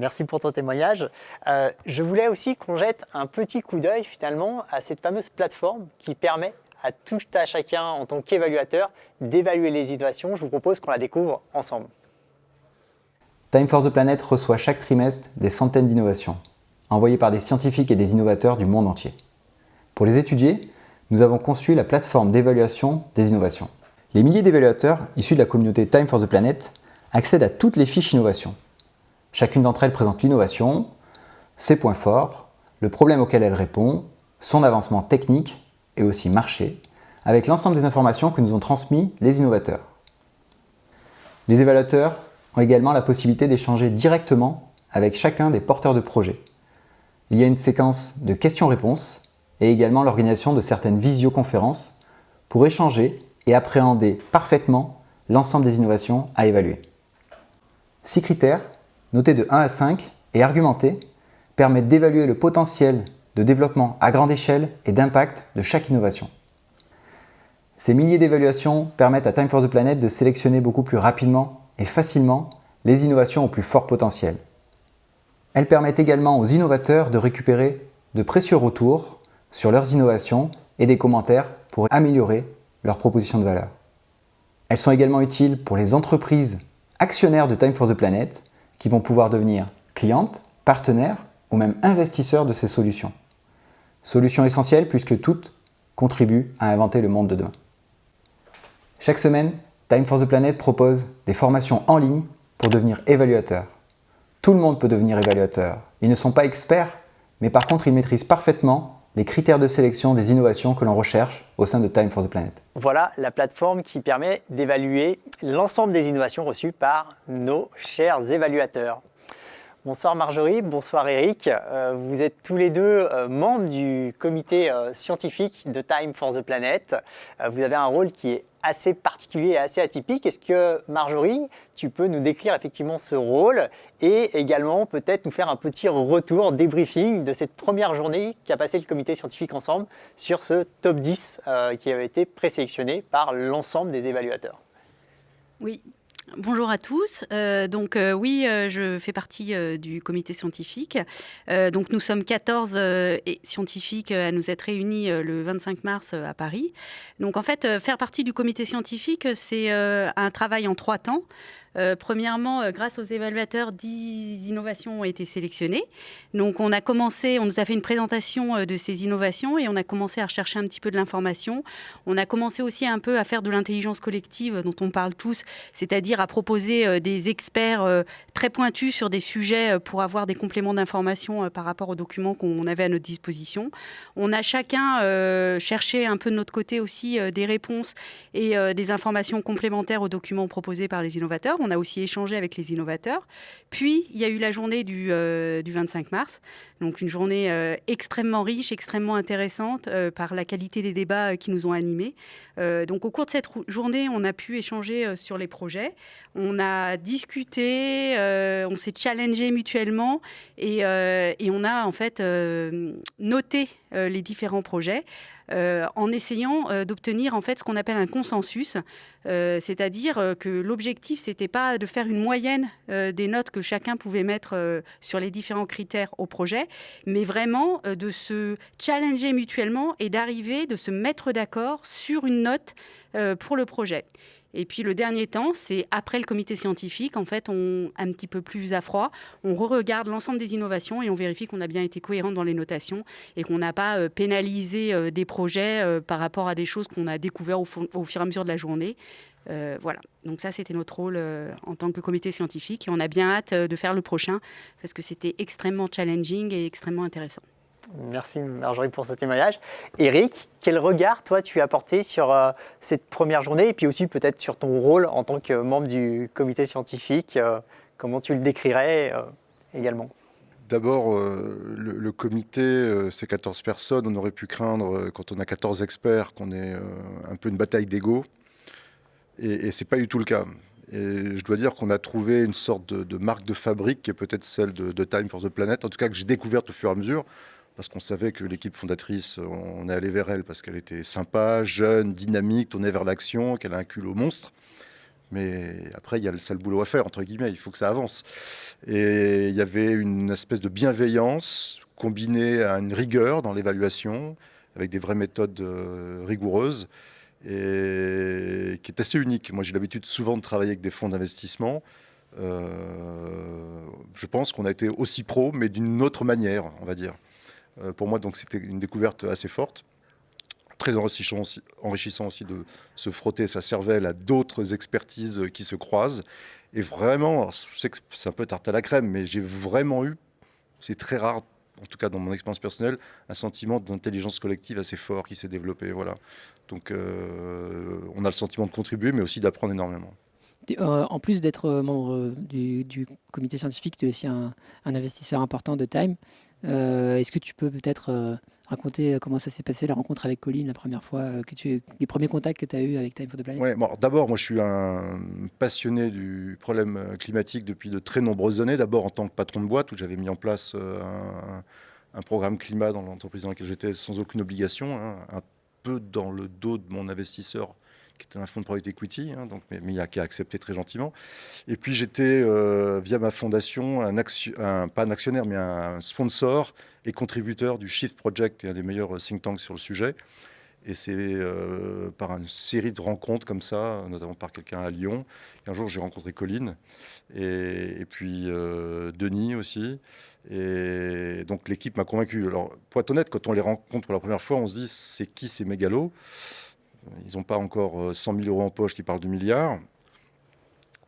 merci pour ton témoignage. Je voulais aussi qu'on jette un petit coup d'œil finalement à cette fameuse plateforme qui permet à tout à chacun en tant qu'évaluateur d'évaluer les innovations. Je vous propose qu'on la découvre ensemble. Time for the Planet reçoit chaque trimestre des centaines d'innovations, envoyées par des scientifiques et des innovateurs du monde entier. Pour les étudier, nous avons conçu la plateforme d'évaluation des innovations. Les milliers d'évaluateurs issus de la communauté Time for the Planet accèdent à toutes les fiches innovations. Chacune d'entre elles présente l'innovation, ses points forts, le problème auquel elle répond, son avancement technique et aussi marché, avec l'ensemble des informations que nous ont transmis les innovateurs. Les évaluateurs ont également la possibilité d'échanger directement avec chacun des porteurs de projets. Il y a une séquence de questions-réponses et également l'organisation de certaines visioconférences pour échanger et appréhender parfaitement l'ensemble des innovations à évaluer. 6 critères notés de 1 à 5 et argumentés, permettent d'évaluer le potentiel de développement à grande échelle et d'impact de chaque innovation. Ces milliers d'évaluations permettent à Time for the Planet de sélectionner beaucoup plus rapidement et facilement les innovations au plus fort potentiel. Elles permettent également aux innovateurs de récupérer de précieux retours sur leurs innovations et des commentaires pour améliorer leurs propositions de valeur. Elles sont également utiles pour les entreprises actionnaires de Time for the Planet qui vont pouvoir devenir clientes, partenaires ou même investisseurs de ces solutions. Solutions essentielles puisque toutes contribuent à inventer le monde de demain. Chaque semaine, Time for the Planet propose des formations en ligne pour devenir évaluateur. Tout le monde peut devenir évaluateur. Ils ne sont pas experts, mais par contre ils maîtrisent parfaitement les critères de sélection des innovations que l'on recherche au sein de Time for the Planet. Voilà la plateforme qui permet d'évaluer l'ensemble des innovations reçues par nos chers évaluateurs. Bonsoir Marjorie, bonsoir Eric. Vous êtes tous les deux membres du comité scientifique de Time for the Planet. Vous avez un rôle qui est assez particulier et assez atypique. Est-ce que Marjorie, tu peux nous décrire effectivement ce rôle et également peut-être nous faire un petit retour, débriefing de cette première journée qu'a passé le comité scientifique ensemble sur ce top 10 qui avait été présélectionné par l'ensemble des évaluateurs? Oui. Bonjour à tous. Je fais partie du comité scientifique. Donc nous sommes 14 scientifiques à nous être réunis le 25 mars à Paris. Donc en fait, faire partie du comité scientifique, c'est un travail en 3 temps. Premièrement, grâce aux évaluateurs, 10 innovations ont été sélectionnées. Donc on nous a fait une présentation de ces innovations et on a commencé à rechercher un petit peu de l'information. On a commencé aussi un peu à faire de l'intelligence collective dont on parle tous, c'est-à-dire c'est-à-dire à proposer des experts très pointus sur des sujets pour avoir des compléments d'information par rapport aux documents qu'on avait à notre disposition. On a chacun cherché un peu de notre côté aussi des réponses et des informations complémentaires aux documents proposés par les innovateurs. On a aussi échangé avec les innovateurs. Puis, il y a eu la journée du 25 mars, donc une journée extrêmement riche, extrêmement intéressante par la qualité des débats qui nous ont animés. Donc, au cours de cette journée, on a pu échanger sur les projets. On a discuté, on s'est challengé mutuellement et on a en fait noté les différents projets en essayant d'obtenir en fait ce qu'on appelle un consensus, c'est-à-dire que l'objectif c'était pas de faire une moyenne des notes que chacun pouvait mettre sur les différents critères au projet, mais vraiment de se challenger mutuellement et d'arriver, de se mettre d'accord sur une note pour le projet. Et puis le dernier temps, c'est après le comité scientifique, en fait, un petit peu plus à froid, on re-regarde l'ensemble des innovations et on vérifie qu'on a bien été cohérent dans les notations et qu'on n'a pas pénalisé des projets par rapport à des choses qu'on a découvert au fur et à mesure de la journée. Voilà, donc ça c'était notre rôle en tant que comité scientifique et on a bien hâte de faire le prochain parce que c'était extrêmement challenging et extrêmement intéressant. Merci Marjorie pour ce témoignage. Eric, quel regard toi tu as porté sur cette première journée et puis aussi peut-être sur ton rôle en tant que membre du comité scientifique, comment tu le décrirais également? D'abord, le comité, c'est 14 personnes. On aurait pu craindre, quand on a 14 experts, qu'on ait un peu une bataille d'ego. Et ce n'est pas du tout le cas. Et je dois dire qu'on a trouvé une sorte de marque de fabrique qui est peut-être celle de Time for the Planet, en tout cas que j'ai découverte au fur et à mesure, parce qu'on savait que l'équipe fondatrice, on est allé vers elle parce qu'elle était sympa, jeune, dynamique, tournée vers l'action, qu'elle a un culot monstre. Mais après, il y a le sale boulot à faire, entre guillemets, il faut que ça avance. Et il y avait une espèce de bienveillance combinée à une rigueur dans l'évaluation, avec des vraies méthodes rigoureuses, et qui est assez unique. Moi, j'ai l'habitude souvent de travailler avec des fonds d'investissement. Je pense qu'on a été aussi pro, mais d'une autre manière, on va dire. Pour moi, donc, c'était une découverte assez forte. Très enrichissant aussi de se frotter sa cervelle à d'autres expertises qui se croisent. Et vraiment, alors, je sais que c'est un peu tarte à la crème, mais j'ai vraiment eu, c'est très rare, en tout cas dans mon expérience personnelle, un sentiment d'intelligence collective assez fort qui s'est développé. Voilà. Donc, on a le sentiment de contribuer, mais aussi d'apprendre énormément. En plus d'être membre du comité scientifique, tu es aussi un investisseur important de Time. Est-ce que tu peux peut-être raconter comment ça s'est passé, la rencontre avec Colline, la première fois, les premiers contacts que tu as eus avec Time for the Planet? Ouais, bon, d'abord, moi je suis un passionné du problème climatique depuis de très nombreuses années. D'abord en tant que patron de boîte, où j'avais mis en place un programme climat dans l'entreprise dans laquelle j'étais sans aucune obligation, hein, un peu dans le dos de mon investisseur, qui était un fonds de private equity, hein, donc, mais qui a accepté très gentiment. Et puis j'étais, via ma fondation, pas un actionnaire, mais un sponsor et contributeur du Shift Project, et un des meilleurs think tanks sur le sujet. Et c'est par une série de rencontres comme ça, notamment par quelqu'un à Lyon. Et un jour, j'ai rencontré Colline, et puis Denis aussi. Et donc l'équipe m'a convaincu. Alors, pour être honnête, quand on les rencontre pour la première fois, on se dit, c'est qui ces mégalos ? Ils n'ont pas encore 100 000 euros en poche qui parlent de milliards.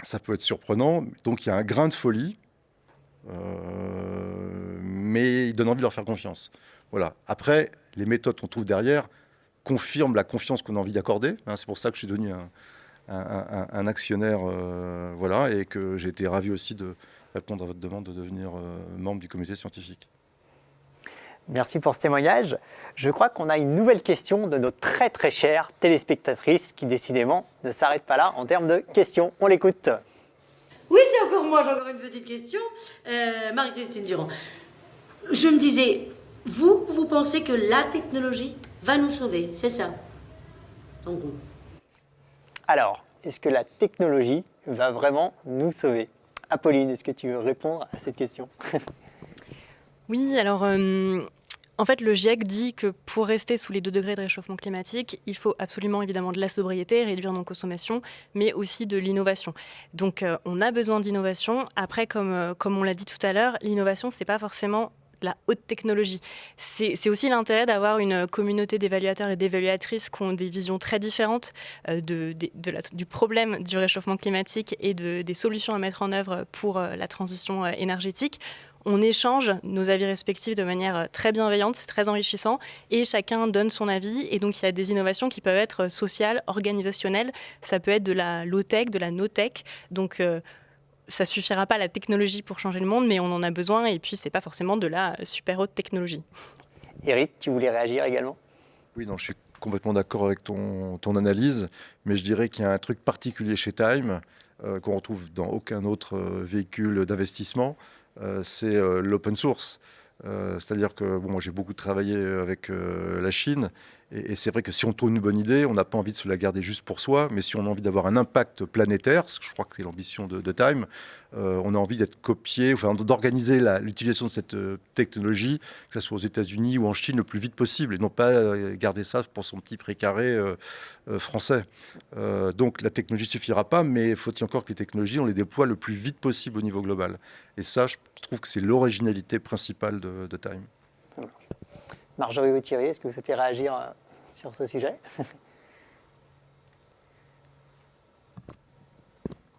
Ça peut être surprenant. Donc il y a un grain de folie, mais il donne envie de leur faire confiance. Voilà. Après, les méthodes qu'on trouve derrière confirment la confiance qu'on a envie d'accorder. Hein, c'est pour ça que je suis devenu un actionnaire, voilà, et que j'ai été ravi aussi de répondre à votre demande de devenir membre du comité scientifique. Merci pour ce témoignage. Je crois qu'on a une nouvelle question de nos très très chères téléspectatrices qui décidément ne s'arrête pas là en termes de questions. On l'écoute. Oui, c'est encore moi, j'ai encore une petite question. Marie-Christine Durand. Je me disais, vous pensez que la technologie va nous sauver, c'est ça? En gros. Alors, est-ce que la technologie va vraiment nous sauver? Apolline, est-ce que tu veux répondre à cette question? Oui, alors en fait, le GIEC dit que pour rester sous les 2 degrés de réchauffement climatique, il faut absolument évidemment de la sobriété, réduire nos consommations, mais aussi de l'innovation. Donc on a besoin d'innovation. Après, comme on l'a dit tout à l'heure, l'innovation, ce n'est pas forcément de la haute technologie. C'est aussi l'intérêt d'avoir une communauté d'évaluateurs et d'évaluatrices qui ont des visions très différentes du problème du réchauffement climatique et des solutions à mettre en œuvre pour la transition énergétique. On échange nos avis respectifs de manière très bienveillante, c'est très enrichissant, et chacun donne son avis. Et donc, il y a des innovations qui peuvent être sociales, organisationnelles. Ça peut être de la low-tech, de la no-tech. Donc, ça suffira pas la technologie pour changer le monde, mais on en a besoin. Et puis, c'est pas forcément de la super haute technologie. Eric, tu voulais réagir également ? Oui, non, je suis complètement d'accord avec ton analyse, mais je dirais qu'il y a un truc particulier chez Time qu'on retrouve dans aucun autre véhicule d'investissement. C'est l'open source. C'est-à-dire que moi j'ai beaucoup travaillé avec la Chine et c'est vrai que si on trouve une bonne idée, on n'a pas envie de se la garder juste pour soi, mais si on a envie d'avoir un impact planétaire, ce que je crois que c'est l'ambition de Time, on a envie d'être copié, enfin d'organiser l'utilisation de cette technologie, que ce soit aux États-Unis ou en Chine, le plus vite possible, et non pas garder ça pour son petit précaré français. Donc la technologie suffira pas, mais faut-il encore que les technologies, on les déploie le plus vite possible au niveau global. Et ça, je trouve que c'est l'originalité principale de Time. Marjorie ou Thierry, est-ce que vous souhaitez réagir sur ce sujet ?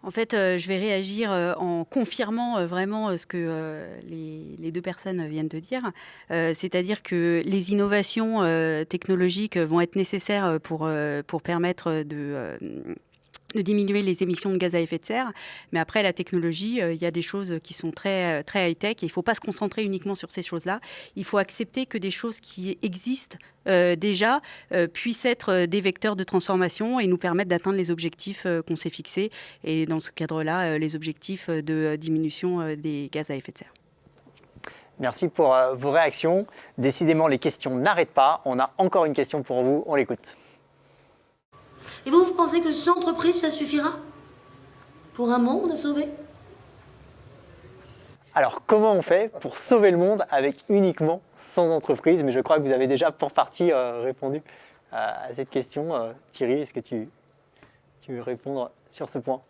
En fait, je vais réagir en confirmant vraiment ce que les deux personnes viennent de dire. C'est-à-dire que les innovations technologiques vont être nécessaires pour permettre de diminuer les émissions de gaz à effet de serre. Mais après, la technologie, il y a des choses qui sont très, très high-tech. Et il ne faut pas se concentrer uniquement sur ces choses-là. Il faut accepter que des choses qui existent déjà puissent être des vecteurs de transformation et nous permettre d'atteindre les objectifs qu'on s'est fixés. Et dans ce cadre-là, les objectifs de diminution des gaz à effet de serre. Merci pour vos réactions. Décidément, les questions n'arrêtent pas. On a encore une question pour vous. On l'écoute. Et vous pensez que 100 entreprises, ça suffira pour un monde à sauver ? Alors, comment on fait pour sauver le monde avec uniquement 100 entreprises ? Mais je crois que vous avez déjà pour partie répondu à cette question. Thierry, est-ce que tu veux répondre sur ce point ?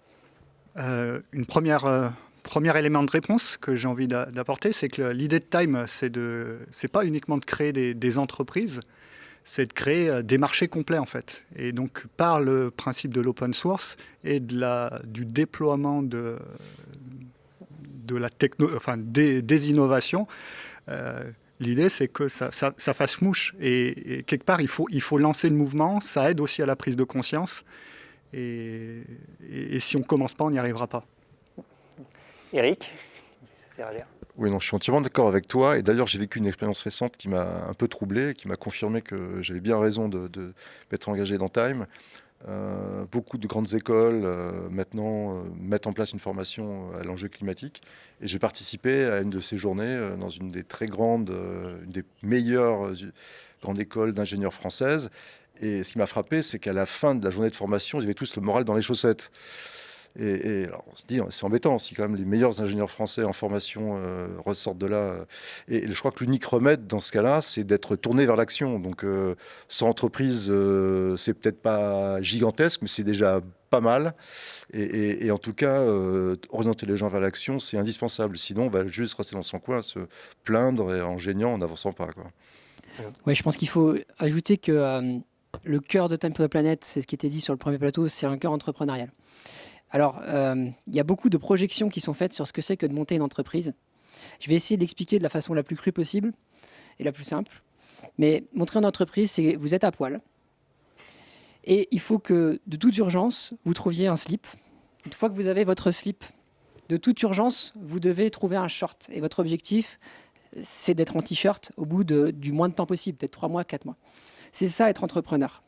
Une premier élément de réponse que j'ai envie d'apporter, c'est que l'idée de Time, c'est pas uniquement de créer des entreprises, c'est de créer des marchés complets en fait. Et donc par le principe de l'open source et du déploiement de la des innovations, l'idée c'est que ça fasse mouche. Et quelque part il faut lancer le mouvement, ça aide aussi à la prise de conscience. Et si on ne commence pas, on n'y arrivera pas. Eric, c'est réagir. Oui, non, je suis entièrement d'accord avec toi. Et d'ailleurs, j'ai vécu une expérience récente qui m'a un peu troublé, qui m'a confirmé que j'avais bien raison de m'être engagé dans Time. Beaucoup de grandes écoles maintenant mettent en place une formation à l'enjeu climatique. Et j'ai participé à une de ces journées dans une des très grandes, une des meilleures grandes écoles d'ingénieurs françaises. Et ce qui m'a frappé, c'est qu'à la fin de la journée de formation, ils avaient tous le moral dans les chaussettes. Et alors on se dit, c'est embêtant si quand même les meilleurs ingénieurs français en formation ressortent de là. Et je crois que l'unique remède dans ce cas-là, c'est d'être tourné vers l'action. Donc 100 entreprises, c'est peut-être pas gigantesque, mais c'est déjà pas mal. Et en tout cas, orienter les gens vers l'action, c'est indispensable. Sinon, on va juste rester dans son coin, se plaindre et en gênant, en n'avançant pas, quoi. Ouais, je pense qu'il faut ajouter que le cœur de Time for the Planet, c'est ce qui était dit sur le premier plateau, c'est un cœur entrepreneurial. Alors, il y a beaucoup de projections qui sont faites sur ce que c'est que de monter une entreprise. Je vais essayer d'expliquer de la façon la plus crue possible et la plus simple. Mais monter une entreprise, c'est vous êtes à poil. Et il faut que, de toute urgence, vous trouviez un slip. Une fois que vous avez votre slip, de toute urgence, vous devez trouver un short. Et votre objectif, c'est d'être en t-shirt au bout du moins de temps possible, peut-être 3 mois, 4 mois. C'est ça, être entrepreneur.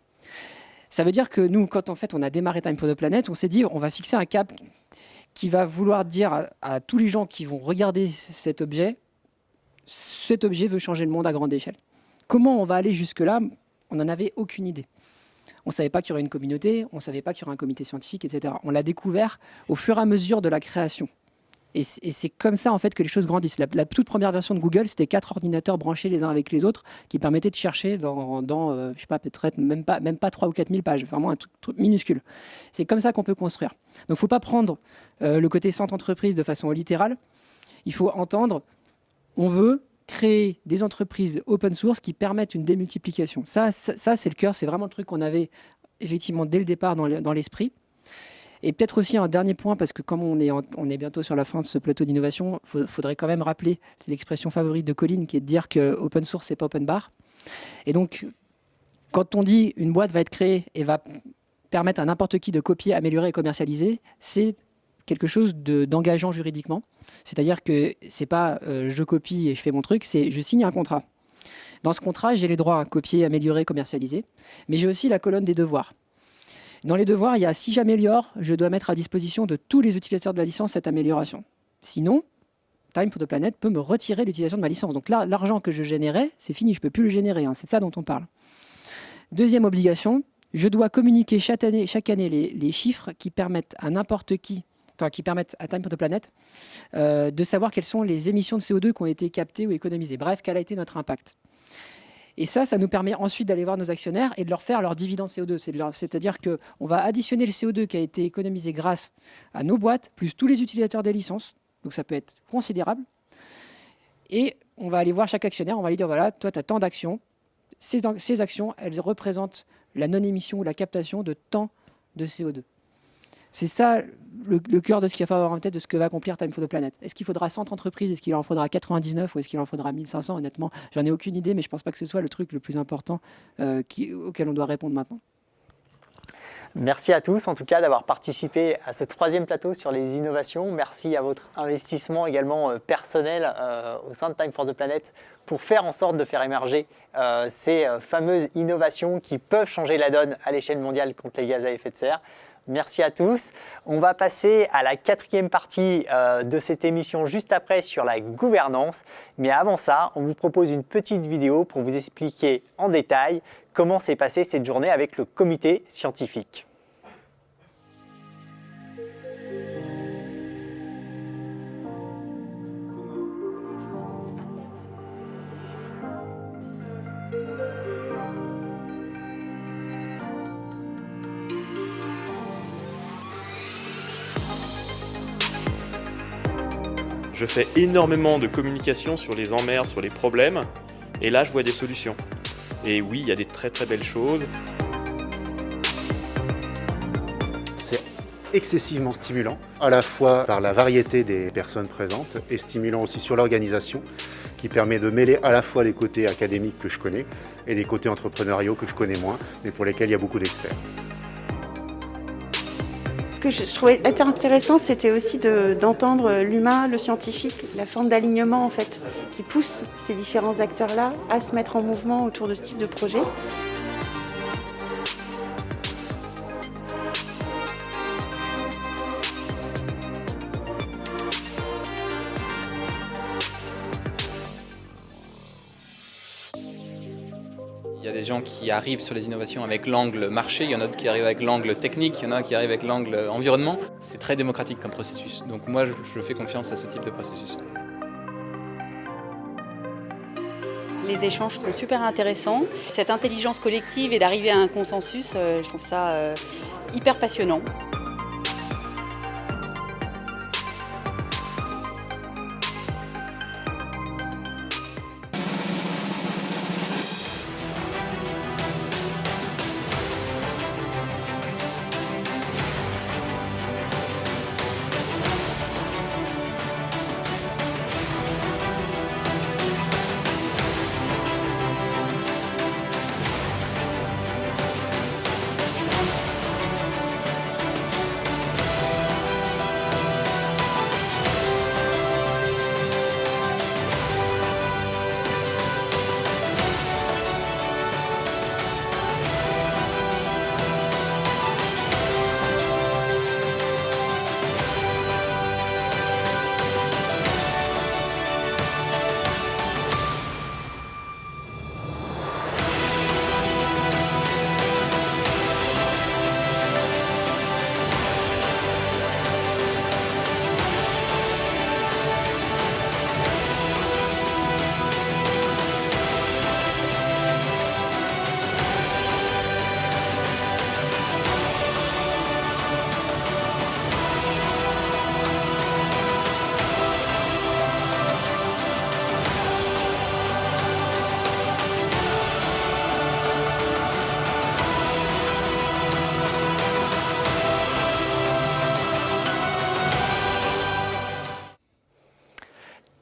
Ça veut dire que nous, quand en fait on a démarré Time for the Planet, on s'est dit on va fixer un cap qui va vouloir dire à tous les gens qui vont regarder cet objet veut changer le monde à grande échelle. Comment on va aller jusque-là ? On n'en avait aucune idée. On ne savait pas qu'il y aurait une communauté, on ne savait pas qu'il y aurait un comité scientifique, etc. On l'a découvert au fur et à mesure de la création. Et c'est comme ça en fait que les choses grandissent. La toute première version de Google, c'était 4 ordinateurs branchés les uns avec les autres qui permettaient de chercher dans je sais pas, peut-être même pas 3 ou 4 000 pages, vraiment un truc minuscule. C'est comme ça qu'on peut construire. Donc il ne faut pas prendre le côté 100 entreprises de façon littérale. Il faut entendre, on veut créer des entreprises open source qui permettent une démultiplication. Ça c'est le cœur, c'est vraiment le truc qu'on avait effectivement dès le départ dans l'esprit. Et peut-être aussi un dernier point, parce que comme on est bientôt sur la fin de ce plateau d'innovation, faudrait quand même rappeler, c'est l'expression favorite de Colline, qui est de dire que open source, c'est pas open bar. Et donc, quand on dit une boîte va être créée et va permettre à n'importe qui de copier, améliorer et commercialiser, c'est quelque chose d'engageant juridiquement. C'est-à-dire que c'est pas je copie et je fais mon truc, c'est je signe un contrat. Dans ce contrat, j'ai les droits à copier, améliorer, commercialiser, mais j'ai aussi la colonne des devoirs. Dans les devoirs, il y a si j'améliore, je dois mettre à disposition de tous les utilisateurs de la licence cette amélioration. Sinon, Time for the Planet peut me retirer l'utilisation de ma licence. Donc là, l'argent que je générais, c'est fini, je ne peux plus le générer. Hein. C'est de ça dont on parle. Deuxième obligation, je dois communiquer chaque année les chiffres qui permettent à n'importe qui, enfin qui permettent à Time for the Planet de savoir quelles sont les émissions de CO2 qui ont été captées ou économisées. Bref, quel a été notre impact. Et ça nous permet ensuite d'aller voir nos actionnaires et de leur faire leur dividende CO2. C'est-à-dire qu'on va additionner le CO2 qui a été économisé grâce à nos boîtes, plus tous les utilisateurs des licences. Donc ça peut être considérable. Et on va aller voir chaque actionnaire, on va lui dire, voilà, toi, tu as tant d'actions. Ces actions, elles représentent la non-émission ou la captation de tant de CO2. C'est ça le cœur de ce qu'il va avoir en tête de ce que va accomplir Time for the Planet. Est-ce qu'il faudra 100 entreprises? Est-ce qu'il en faudra 99 ou est-ce qu'il en faudra 1500? Honnêtement, j'en ai aucune idée, mais je ne pense pas que ce soit le truc le plus important auquel on doit répondre maintenant. Merci à tous, en tout cas, d'avoir participé à ce 3e plateau sur les innovations. Merci à votre investissement également personnel au sein de Time for the Planet pour faire en sorte de faire émerger ces fameuses innovations qui peuvent changer la donne à l'échelle mondiale contre les gaz à effet de serre. Merci à tous. On va passer à la 4e partie de cette émission juste après sur la gouvernance. Mais avant ça, on vous propose une petite vidéo pour vous expliquer en détail comment s'est passée cette journée avec le comité scientifique. Je fais énormément de communication sur les emmerdes, sur les problèmes, et là je vois des solutions. Et oui, il y a des très très belles choses. C'est excessivement stimulant, à la fois par la variété des personnes présentes, et stimulant aussi sur l'organisation, qui permet de mêler à la fois les côtés académiques que je connais, et des côtés entrepreneuriaux que je connais moins, mais pour lesquels il y a beaucoup d'experts. Ce que je trouvais intéressant, c'était aussi d'entendre l'humain, le scientifique, la forme d'alignement en fait, qui pousse ces différents acteurs-là à se mettre en mouvement autour de ce type de projet. Il y a des gens qui arrivent sur les innovations avec l'angle marché, il y en a d'autres qui arrivent avec l'angle technique, il y en a qui arrivent avec l'angle environnement. C'est très démocratique comme processus, donc moi je fais confiance à ce type de processus. Les échanges sont super intéressants. Cette intelligence collective et d'arriver à un consensus, je trouve ça hyper passionnant.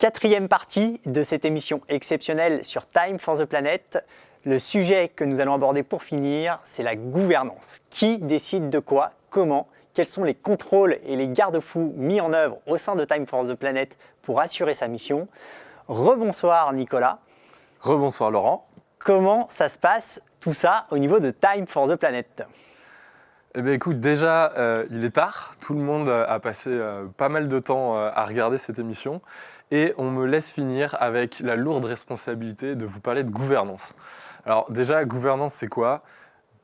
4e partie de cette émission exceptionnelle sur Time for the Planet. Le sujet que nous allons aborder pour finir, c'est la gouvernance. Qui décide de quoi, comment, quels sont les contrôles et les garde-fous mis en œuvre au sein de Time for the Planet pour assurer sa mission. Rebonsoir Nicolas. Rebonsoir Laurent. Comment ça se passe tout ça au niveau de Time for the Planet ? Eh bien écoute, déjà il est tard, tout le monde a passé pas mal de temps à regarder cette émission et on me laisse finir avec la lourde responsabilité de vous parler de gouvernance. Alors déjà, gouvernance c'est quoi ?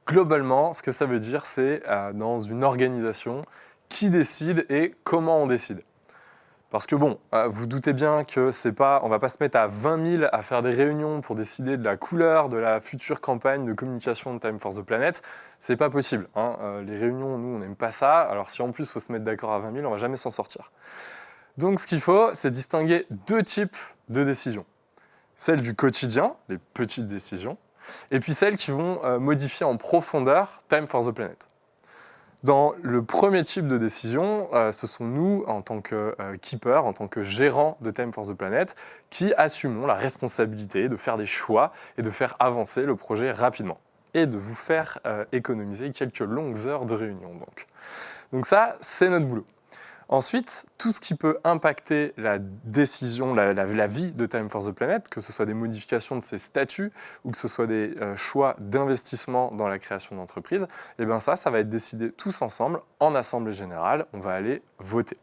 Globalement, ce que ça veut dire, c'est dans une organisation, qui décide et comment on décide. Parce que bon, vous doutez bien que c'est pas, on va pas se mettre à 20 000 à faire des réunions pour décider de la couleur de la future campagne de communication de Time for the Planet. C'est pas possible. Les réunions, nous, on n'aime pas ça. Alors si en plus il faut se mettre d'accord à 20 000, on va jamais s'en sortir. Donc ce qu'il faut, c'est distinguer deux types de décisions. Celles du quotidien, les petites décisions, et puis celles qui vont modifier en profondeur Time for the Planet. Dans le premier type de décision, ce sont nous, en tant que keeper, en tant que gérant de Time for the Planet, qui assumons la responsabilité de faire des choix et de faire avancer le projet rapidement. Et de vous faire économiser quelques longues heures de réunion. Donc ça, c'est notre boulot. Ensuite, tout ce qui peut impacter la décision, la vie de Time for the Planet, que ce soit des modifications de ses statuts ou que ce soit des choix d'investissement dans la création d'entreprise, eh bien ça va être décidé tous ensemble en assemblée générale. On va aller voter.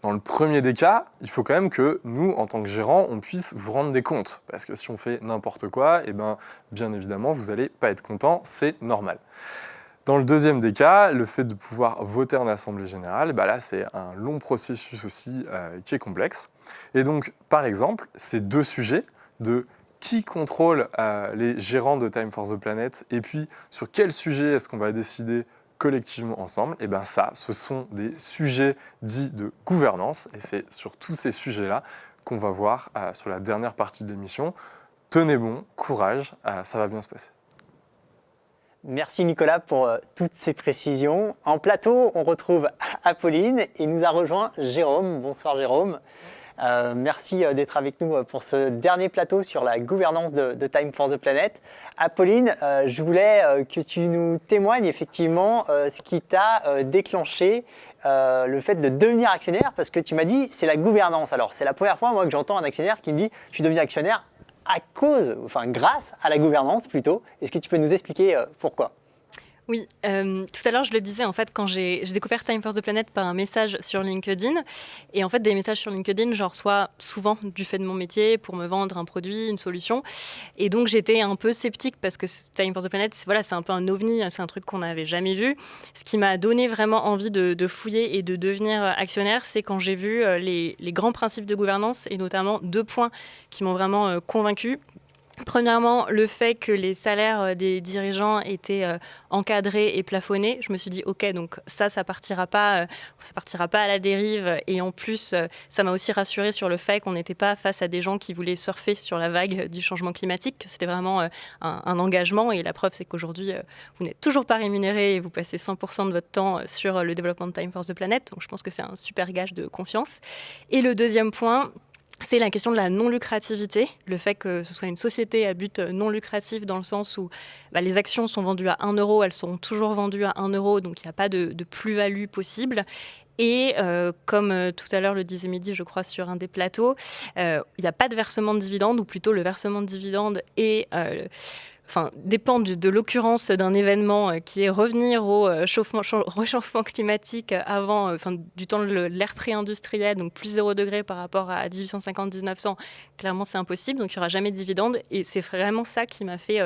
Dans le premier des cas, il faut quand même que nous, en tant que gérants, on puisse vous rendre des comptes. Parce que si on fait n'importe quoi, eh bien évidemment, vous n'allez pas être content, c'est normal. Dans le deuxième des cas, le fait de pouvoir voter en assemblée générale, là c'est un long processus aussi qui est complexe. Et donc, par exemple, ces deux sujets de qui contrôle les gérants de Time for the Planet et puis sur quel sujet est-ce qu'on va décider collectivement ensemble, et ce sont des sujets dits de gouvernance et c'est sur tous ces sujets-là qu'on va voir sur la dernière partie de l'émission. Tenez bon, courage, ça va bien se passer. Merci Nicolas pour toutes ces précisions. En plateau, on retrouve Apolline et nous a rejoint Jérôme. Bonsoir Jérôme. Merci d'être avec nous pour ce dernier plateau sur la gouvernance de Time for the Planet. Apolline, je voulais que tu nous témoignes effectivement ce qui t'a déclenché le fait de devenir actionnaire, parce que tu m'as dit c'est la gouvernance. Alors c'est la première fois moi que j'entends un actionnaire qui me dit je suis devenu actionnaire grâce à la gouvernance plutôt. Est-ce que tu peux nous expliquer pourquoi ? Oui, tout à l'heure je le disais, en fait, quand j'ai découvert Time for the Planet par un message sur LinkedIn, et en fait des messages sur LinkedIn, j'en reçois souvent du fait de mon métier pour me vendre un produit, une solution, et donc j'étais un peu sceptique parce que Time for the Planet, c'est un peu un ovni, c'est un truc qu'on n'avait jamais vu. Ce qui m'a donné vraiment envie de fouiller et de devenir actionnaire, c'est quand j'ai vu les grands principes de gouvernance, et notamment 2 points qui m'ont vraiment convaincue. Premièrement, le fait que les salaires des dirigeants étaient encadrés et plafonnés. Je me suis dit, ok, donc ça partira pas à la dérive. Et en plus, ça m'a aussi rassurée sur le fait qu'on n'était pas face à des gens qui voulaient surfer sur la vague du changement climatique. C'était vraiment un engagement. Et la preuve, c'est qu'aujourd'hui, vous n'êtes toujours pas rémunéré et vous passez 100% de votre temps sur le développement de Time for the Planet. Donc je pense que c'est un super gage de confiance. Et le deuxième point, c'est la question de la non-lucrativité, le fait que ce soit une société à but non lucratif dans le sens où les actions sont vendues à 1 euro, elles seront toujours vendues à 1 euro, donc il n'y a pas de plus-value possible. Et comme tout à l'heure le disait Mehdi, je crois, sur un des plateaux, il n'y a pas de versement de dividendes, ou plutôt le versement de dividendes est... dépend de l'occurrence d'un événement qui est revenir au réchauffement climatique du temps de l'ère pré-industrielle, donc plus 0 degré par rapport à 1850-1900. Clairement, c'est impossible, donc il n'y aura jamais de dividendes. Et c'est vraiment ça qui m'a fait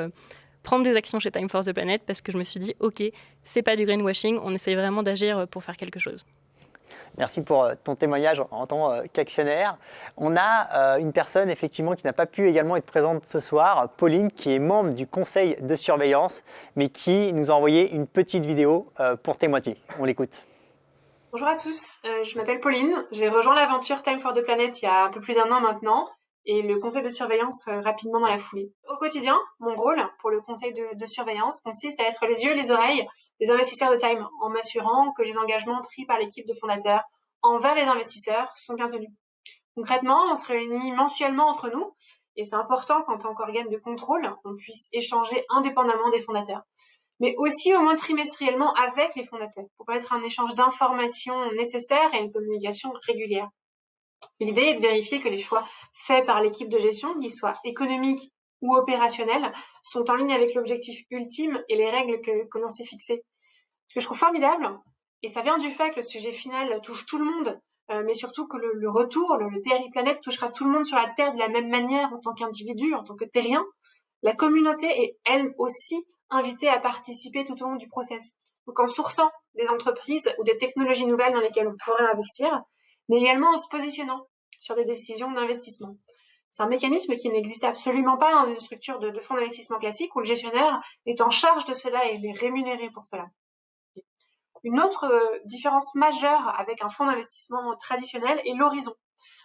prendre des actions chez Time for the Planet, parce que je me suis dit, ok, c'est pas du greenwashing, on essaye vraiment d'agir pour faire quelque chose. Merci pour ton témoignage en tant qu'actionnaire. On a une personne effectivement qui n'a pas pu également être présente ce soir, Pauline, qui est membre du conseil de surveillance, mais qui nous a envoyé une petite vidéo pour témoigner. On l'écoute. Bonjour à tous, je m'appelle Pauline, j'ai rejoint l'aventure Time for the Planet il y a un peu plus d'1 an maintenant, et le conseil de surveillance rapidement dans la foulée. Au quotidien, mon rôle pour le conseil de surveillance consiste à être les yeux et les oreilles des investisseurs de Time, en m'assurant que les engagements pris par l'équipe de fondateurs envers les investisseurs sont bien tenus. Concrètement, on se réunit mensuellement entre nous, et c'est important qu'en tant qu'organe de contrôle, on puisse échanger indépendamment des fondateurs, mais aussi au moins trimestriellement avec les fondateurs, pour permettre un échange d'informations nécessaires et une communication régulière. L'idée est de vérifier que les choix faits par l'équipe de gestion, qu'ils soient économiques ou opérationnels, sont en ligne avec l'objectif ultime et les règles que l'on s'est fixées. Ce que je trouve formidable, et ça vient du fait que le sujet final touche tout le monde, mais surtout que le retour, le TRI Planète touchera tout le monde sur la Terre de la même manière en tant qu'individu, en tant que terrien. La communauté est elle aussi invitée à participer tout au long du process. Donc en sourçant des entreprises ou des technologies nouvelles dans lesquelles on pourrait investir, mais également en se positionnant sur des décisions d'investissement. C'est un mécanisme qui n'existe absolument pas dans une structure de fonds d'investissement classique où le gestionnaire est en charge de cela et il est rémunéré pour cela. Une autre différence majeure avec un fonds d'investissement traditionnel est l'horizon.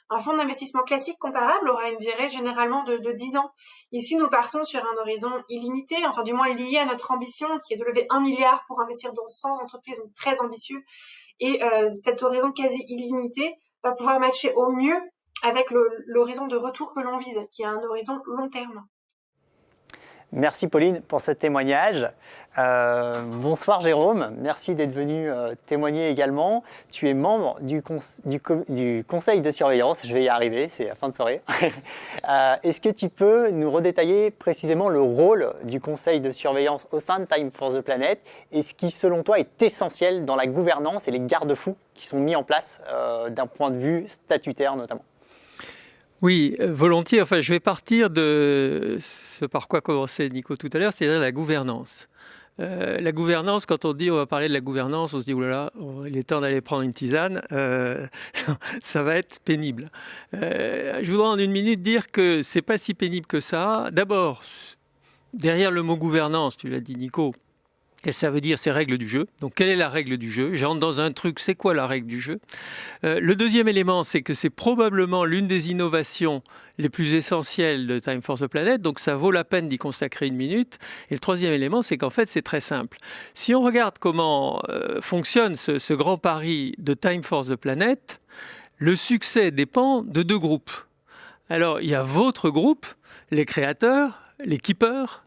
Un fonds d'investissement classique comparable aura une durée généralement de 10 ans. Ici, nous partons sur un horizon illimité, enfin du moins lié à notre ambition, qui est de lever 1 milliard pour investir dans 100 entreprises, donc très ambitieux. Et cet horizon quasi illimité va pouvoir matcher au mieux avec l'horizon de retour que l'on vise, qui est un horizon long terme. Merci Pauline pour ce témoignage. Bonsoir Jérôme, merci d'être venu témoigner également. Tu es membre du conseil de surveillance, je vais y arriver, c'est la fin de soirée. Est-ce que tu peux nous redétailler précisément le rôle du conseil de surveillance au sein de Time for the Planet et ce qui selon toi est essentiel dans la gouvernance et les garde-fous qui sont mis en place d'un point de vue statutaire notamment? Oui, volontiers. Enfin, je vais partir de ce par quoi commençait Nico tout à l'heure, c'est-à-dire la gouvernance. La gouvernance, quand on dit on va parler de la gouvernance, on se dit oulala, il est temps d'aller prendre une tisane, ça va être pénible. Je voudrais en une minute dire que c'est pas si pénible que ça. D'abord, derrière le mot gouvernance, tu l'as dit Nico, qu'est-ce que ça veut dire, ces règles du jeu? Donc, quelle est la règle du jeu? J'entre dans un truc, c'est quoi la règle du jeu? Le deuxième élément, c'est que c'est probablement l'une des innovations les plus essentielles de Time for the Planet, donc ça vaut la peine d'y consacrer une minute. Et le troisième élément, c'est qu'en fait, c'est très simple. Si on regarde comment fonctionne ce grand pari de Time for the Planet, le succès dépend de deux groupes. Alors, il y a votre groupe, les créateurs, les keepers,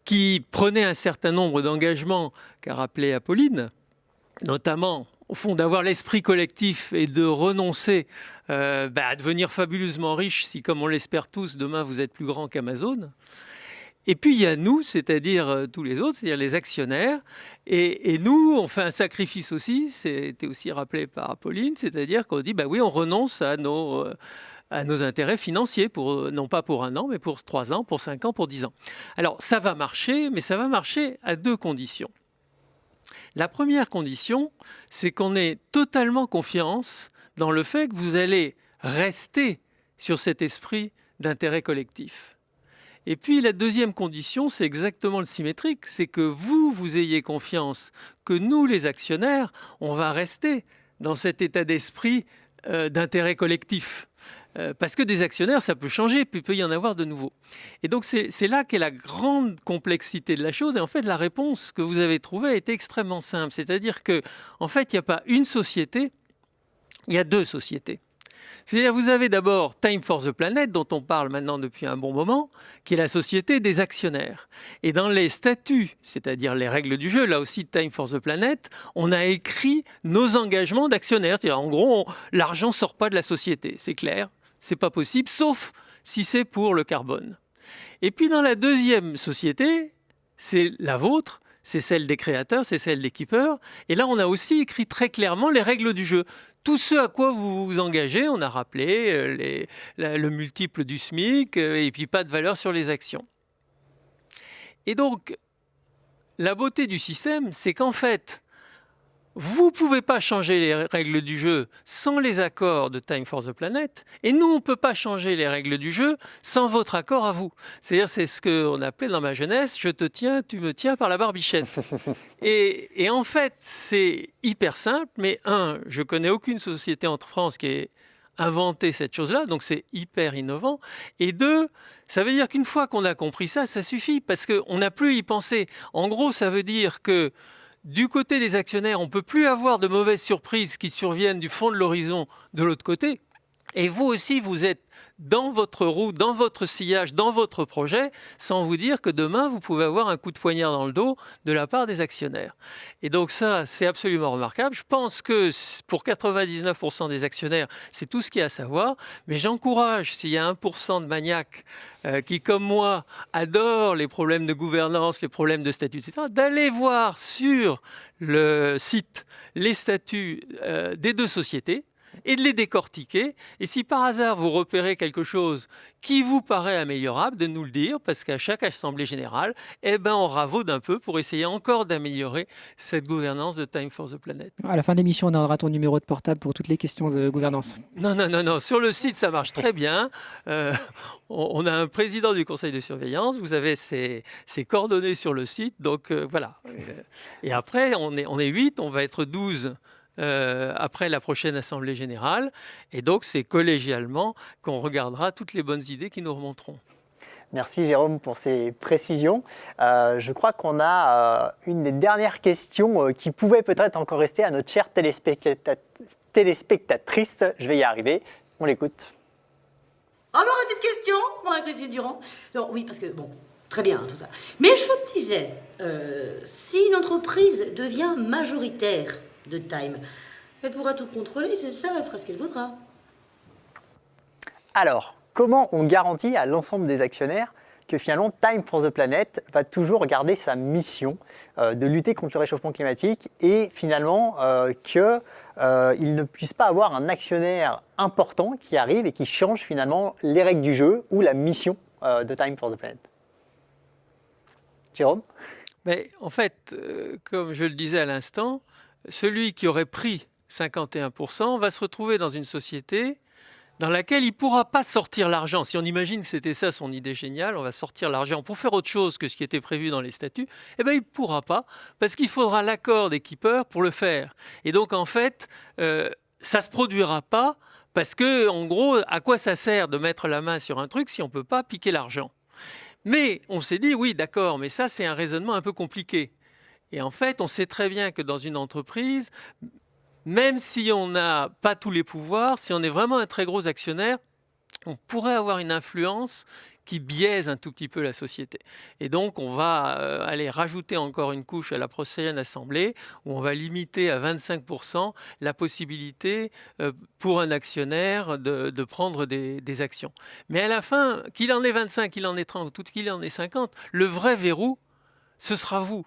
qui prenait un certain nombre d'engagements qu'a rappelé Apolline, notamment au fond d'avoir l'esprit collectif et de renoncer à devenir fabuleusement riche si, comme on l'espère tous, demain vous êtes plus grand qu'Amazon. Et puis il y a nous, c'est-à-dire tous les autres, c'est-à-dire les actionnaires. Et nous, on fait un sacrifice aussi, c'était aussi rappelé par Apolline, c'est-à-dire qu'on dit, oui, on renonce à nos intérêts financiers, non pas pour 1 an, mais pour 3 ans, pour 5 ans, pour 10 ans. Alors, ça va marcher, mais ça va marcher à 2 conditions. La première condition, c'est qu'on ait totalement confiance dans le fait que vous allez rester sur cet esprit d'intérêt collectif. Et puis, la deuxième condition, c'est exactement le symétrique, c'est que vous ayez confiance que nous, les actionnaires, on va rester dans cet état d'esprit d'intérêt collectif. Parce que des actionnaires, ça peut changer, puis il peut y en avoir de nouveaux. Et donc, c'est là qu'est la grande complexité de la chose. Et en fait, la réponse que vous avez trouvée a été extrêmement simple. C'est-à-dire qu'en fait, il n'y a pas une société, il y a 2 sociétés. C'est-à-dire, vous avez d'abord Time for the Planet, dont on parle maintenant depuis un bon moment, qui est la société des actionnaires. Et dans les statuts, c'est-à-dire les règles du jeu, là aussi Time for the Planet, on a écrit nos engagements d'actionnaires. C'est-à-dire, en gros, l'argent ne sort pas de la société, c'est clair. C'est pas possible, sauf si c'est pour le carbone. Et puis dans la deuxième société, c'est la vôtre, c'est celle des créateurs, c'est celle des keepers. Et là, on a aussi écrit très clairement les règles du jeu. Tout ce à quoi vous vous engagez, on a rappelé le multiple du SMIC et puis pas de valeur sur les actions. Et donc, la beauté du système, c'est qu'en fait, vous ne pouvez pas changer les règles du jeu sans les accords de Time for the Planet, et nous, on ne peut pas changer les règles du jeu sans votre accord à vous. C'est-à-dire, c'est ce qu'on appelait dans ma jeunesse, je te tiens, tu me tiens par la barbichette. Et en fait, c'est hyper simple, mais je ne connais aucune société en France qui ait inventé cette chose-là, donc c'est hyper innovant. Et 2, ça veut dire qu'une fois qu'on a compris ça, ça suffit, parce qu'on n'a plus à y penser. En gros, ça veut dire que du côté des actionnaires, on ne peut plus avoir de mauvaises surprises qui surviennent du fond de l'horizon de l'autre côté. Et vous aussi, vous êtes dans votre roue, dans votre sillage, dans votre projet, sans vous dire que demain, vous pouvez avoir un coup de poignard dans le dos de la part des actionnaires. Et donc ça, c'est absolument remarquable. Je pense que pour 99% des actionnaires, c'est tout ce qu'il y a à savoir. Mais j'encourage, s'il y a 1% de maniaques qui, comme moi, adorent les problèmes de gouvernance, les problèmes de statut, etc., d'aller voir sur le site les statuts des deux sociétés, et de les décortiquer. Et si par hasard vous repérez quelque chose qui vous paraît améliorable, de nous le dire, parce qu'à chaque assemblée générale, on ravaude un peu pour essayer encore d'améliorer cette gouvernance de Time for the Planet. À la fin de l'émission, on aura ton numéro de portable pour toutes les questions de gouvernance. Non. Sur le site, ça marche très bien. On a un président du conseil de surveillance. Vous avez ses coordonnées sur le site. Donc voilà. Et après, on est 8, on va être 12 après la prochaine Assemblée générale. Et donc, c'est collégialement qu'on regardera toutes les bonnes idées qui nous remonteront. Merci Jérôme pour ces précisions. Je crois qu'on a une des dernières questions qui pouvait peut-être encore rester à notre chère téléspectatrice. Je vais y arriver. On l'écoute. Encore une petite question, Marie-Christine Durand. Non, oui, parce que, bon, très bien tout ça. Mais je me disais, si une entreprise devient majoritaire de Time, elle pourra tout contrôler, c'est ça, elle fera ce qu'elle voudra. Alors, comment on garantit à l'ensemble des actionnaires que finalement Time for the Planet va toujours garder sa mission de lutter contre le réchauffement climatique et finalement qu'il ne puisse pas avoir un actionnaire important qui arrive et qui change finalement les règles du jeu ou la mission de Time for the Planet. Jérôme ? Mais en fait, comme je le disais à l'instant, celui qui aurait pris 51% va se retrouver dans une société dans laquelle il ne pourra pas sortir l'argent. Si on imagine que c'était ça son idée géniale, on va sortir l'argent pour faire autre chose que ce qui était prévu dans les statuts, il ne pourra pas, parce qu'il faudra l'accord des keepers pour le faire. Et donc en fait, ça ne se produira pas, parce que en gros, à quoi ça sert de mettre la main sur un truc si on ne peut pas piquer l'argent ? Mais on s'est dit, oui d'accord, mais ça c'est un raisonnement un peu compliqué. Et en fait, on sait très bien que dans une entreprise, même si on n'a pas tous les pouvoirs, si on est vraiment un très gros actionnaire, on pourrait avoir une influence qui biaise un tout petit peu la société. Et donc, on va aller rajouter encore une couche à la prochaine assemblée où on va limiter à 25% la possibilité pour un actionnaire de prendre des actions. Mais à la fin, qu'il en ait 25, qu'il en ait 30 ou qu'il en ait 50, le vrai verrou, ce sera vous.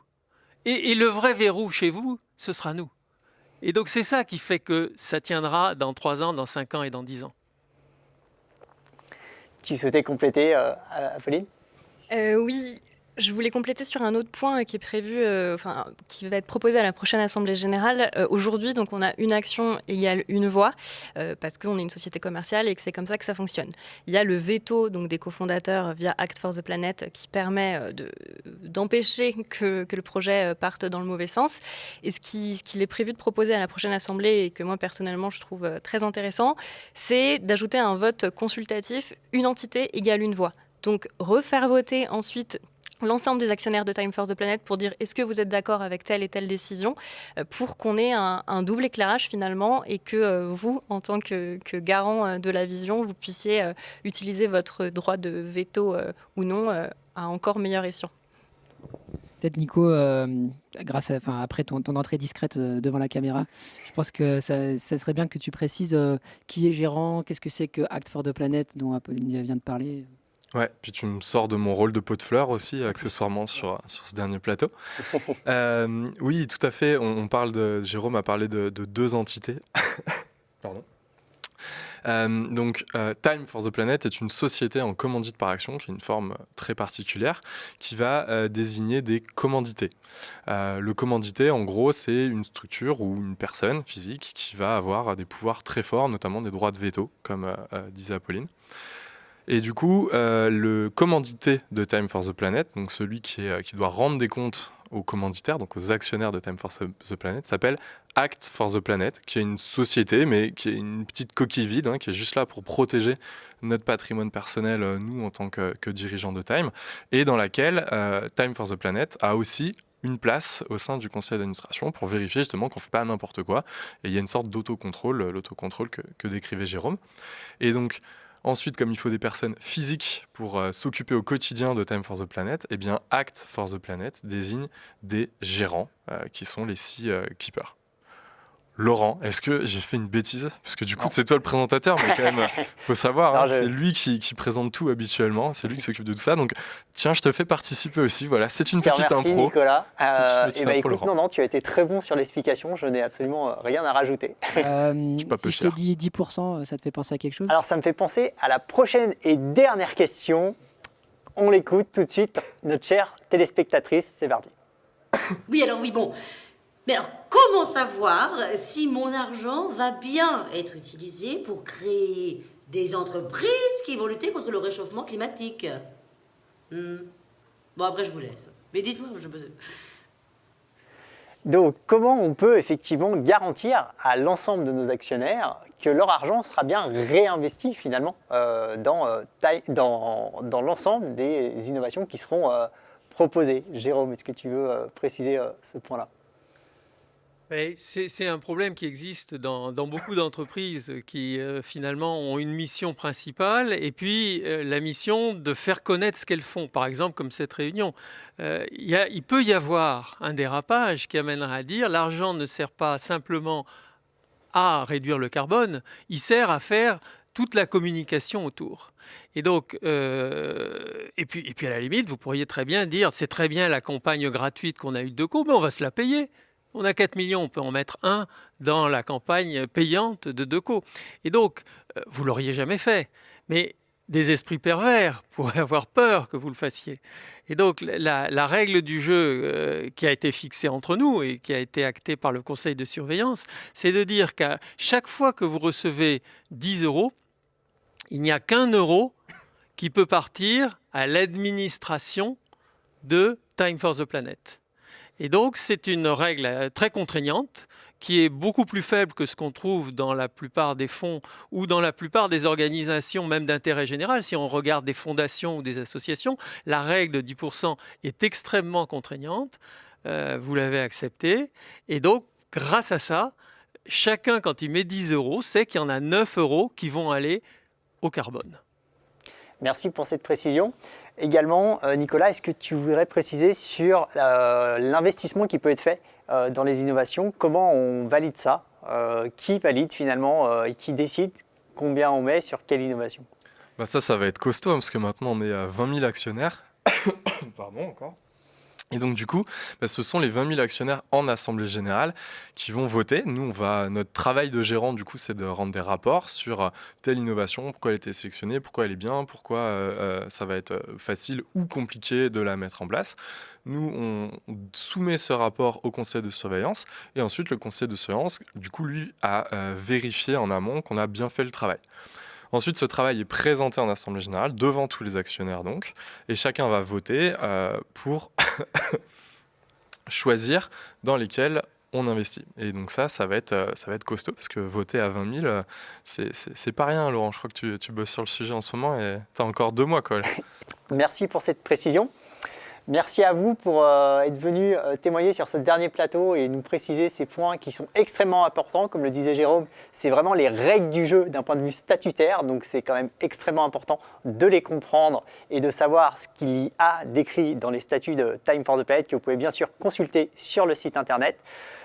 Et le vrai verrou chez vous, ce sera nous. Et donc, c'est ça qui fait que ça tiendra dans 3 ans, dans 5 ans et dans 10 ans. Tu souhaitais compléter, Apolline ? Oui, je voulais compléter sur un autre point qui est prévu, qui va être proposé à la prochaine Assemblée générale. Aujourd'hui, donc, on a une action égale une voix, parce qu'on est une société commerciale et que c'est comme ça que ça fonctionne. Il y a le veto donc, des cofondateurs via Act for the Planet qui permet d'empêcher que le projet parte dans le mauvais sens. Et ce qu'il est prévu de proposer à la prochaine Assemblée, et que moi personnellement je trouve très intéressant, c'est d'ajouter un vote consultatif, une entité égale une voix. Donc refaire voter ensuite l'ensemble des actionnaires de Time for the Planet pour dire est-ce que vous êtes d'accord avec telle et telle décision, pour qu'on ait un double éclairage finalement et que vous, en tant que garant de la vision, vous puissiez utiliser votre droit de veto ou non à encore meilleur escient. Peut-être Nico, après ton entrée discrète devant la caméra, je pense que ça serait bien que tu précises qui est gérant, qu'est-ce que c'est que Act for the Planet dont Apolline vient de parler. Ouais, puis tu me sors de mon rôle de pot de fleurs aussi, accessoirement sur ce dernier plateau. Oui, tout à fait. Jérôme a parlé de 2 entités. Pardon. Time for the Planet est une société en commandite par action, qui est une forme très particulière, qui va désigner des commandités. Le commandité, en gros, c'est une structure ou une personne physique qui va avoir des pouvoirs très forts, notamment des droits de veto, comme disait Apolline. Et du coup, le commandité de Time for the Planet, donc celui qui doit rendre des comptes aux commanditaires, donc aux actionnaires de Time for the Planet, s'appelle Act for the Planet, qui est une société, mais qui est une petite coquille vide, qui est juste là pour protéger notre patrimoine personnel, nous, en tant que dirigeants de Time, et dans laquelle Time for the Planet a aussi une place au sein du conseil d'administration pour vérifier justement qu'on ne fait pas n'importe quoi. Et il y a une sorte d'autocontrôle, l'autocontrôle que décrivait Jérôme. Et donc, ensuite, comme il faut des personnes physiques pour s'occuper au quotidien de Time for the Planet, eh bien, Act for the Planet désigne des gérants qui sont les 6 keepers. Laurent, est-ce que j'ai fait une bêtise? Parce que du coup, c'est toi le présentateur, mais quand même, faut savoir, c'est lui qui présente tout habituellement, c'est lui qui s'occupe de tout ça. Donc, tiens, je te fais participer aussi. Voilà, c'est une petite Merci impro. Nicolas. C'est une petite impro, Écoute, Laurent. non, tu as été très bon sur l'explication, je n'ai absolument rien à rajouter. pas peu Si je te dis 10%, ça te fait penser à quelque chose? Alors, ça me fait penser à la prochaine et dernière question. On l'écoute tout de suite, notre chère téléspectatrice, c'est parti. Oui, alors oui, bon. Mais alors, comment savoir si mon argent va bien être utilisé pour créer des entreprises qui vont lutter contre le réchauffement climatique? Bon, après, je vous laisse. Mais dites-moi, je peux... Donc, comment on peut effectivement garantir à l'ensemble de nos actionnaires que leur argent sera bien réinvesti finalement dans l'ensemble des innovations qui seront proposées? Jérôme, est-ce que tu veux préciser ce point-là? C'est un problème qui existe dans beaucoup d'entreprises qui finalement ont une mission principale et puis la mission de faire connaître ce qu'elles font. Par exemple, comme cette réunion, il peut y avoir un dérapage qui amènera à dire l'argent ne sert pas simplement à réduire le carbone, il sert à faire toute la communication autour. Et donc, et puis à la limite, vous pourriez très bien dire c'est très bien la campagne gratuite qu'on a eue de Deco, mais on va se la payer. On a 4 millions, on peut en mettre 1 dans la campagne payante de Deco. Et donc, vous ne l'auriez jamais fait. Mais des esprits pervers pourraient avoir peur que vous le fassiez. Et donc, la règle du jeu qui a été fixée entre nous et qui a été actée par le conseil de surveillance, c'est de dire qu'à chaque fois que vous recevez 10 €, il n'y a qu'1 euro qui peut partir à l'administration de Time for the Planet. Et donc, c'est une règle très contraignante qui est beaucoup plus faible que ce qu'on trouve dans la plupart des fonds ou dans la plupart des organisations, même d'intérêt général. Si on regarde des fondations ou des associations, la règle de 10% est extrêmement contraignante. Vous l'avez acceptée. Et donc, grâce à ça, chacun, quand il met 10 €, sait qu'il y en a 9 € qui vont aller au carbone. Merci pour cette précision. Également, Nicolas, est-ce que tu voudrais préciser sur l'investissement qui peut être fait dans les innovations? Comment on valide ça? Qui valide finalement et qui décide combien on met sur quelle innovation? Ça va être costaud, parce que maintenant on est à 20 000 actionnaires. Pardon, encore. Et donc du coup, ce sont les 20 000 actionnaires en assemblée générale qui vont voter. Nous, notre travail de gérant, du coup, c'est de rendre des rapports sur telle innovation, pourquoi elle a été sélectionnée, pourquoi elle est bien, pourquoi ça va être facile ou compliqué de la mettre en place. Nous, on soumet ce rapport au conseil de surveillance et ensuite le conseil de surveillance, du coup, lui, a vérifié en amont qu'on a bien fait le travail. Ensuite, ce travail est présenté en assemblée générale devant tous les actionnaires donc, et chacun va voter pour choisir dans lesquels on investit. Et donc ça va être costaud parce que voter à 20 000, c'est pas rien, Laurent. Je crois que tu bosses sur le sujet en ce moment et tu as encore 2 mois, quoi. Merci pour cette précision. Merci à vous pour être venu témoigner sur ce dernier plateau et nous préciser ces points qui sont extrêmement importants. Comme le disait Jérôme, c'est vraiment les règles du jeu d'un point de vue statutaire, donc c'est quand même extrêmement important de les comprendre et de savoir ce qu'il y a décrit dans les statuts de Time for the Planet que vous pouvez bien sûr consulter sur le site internet.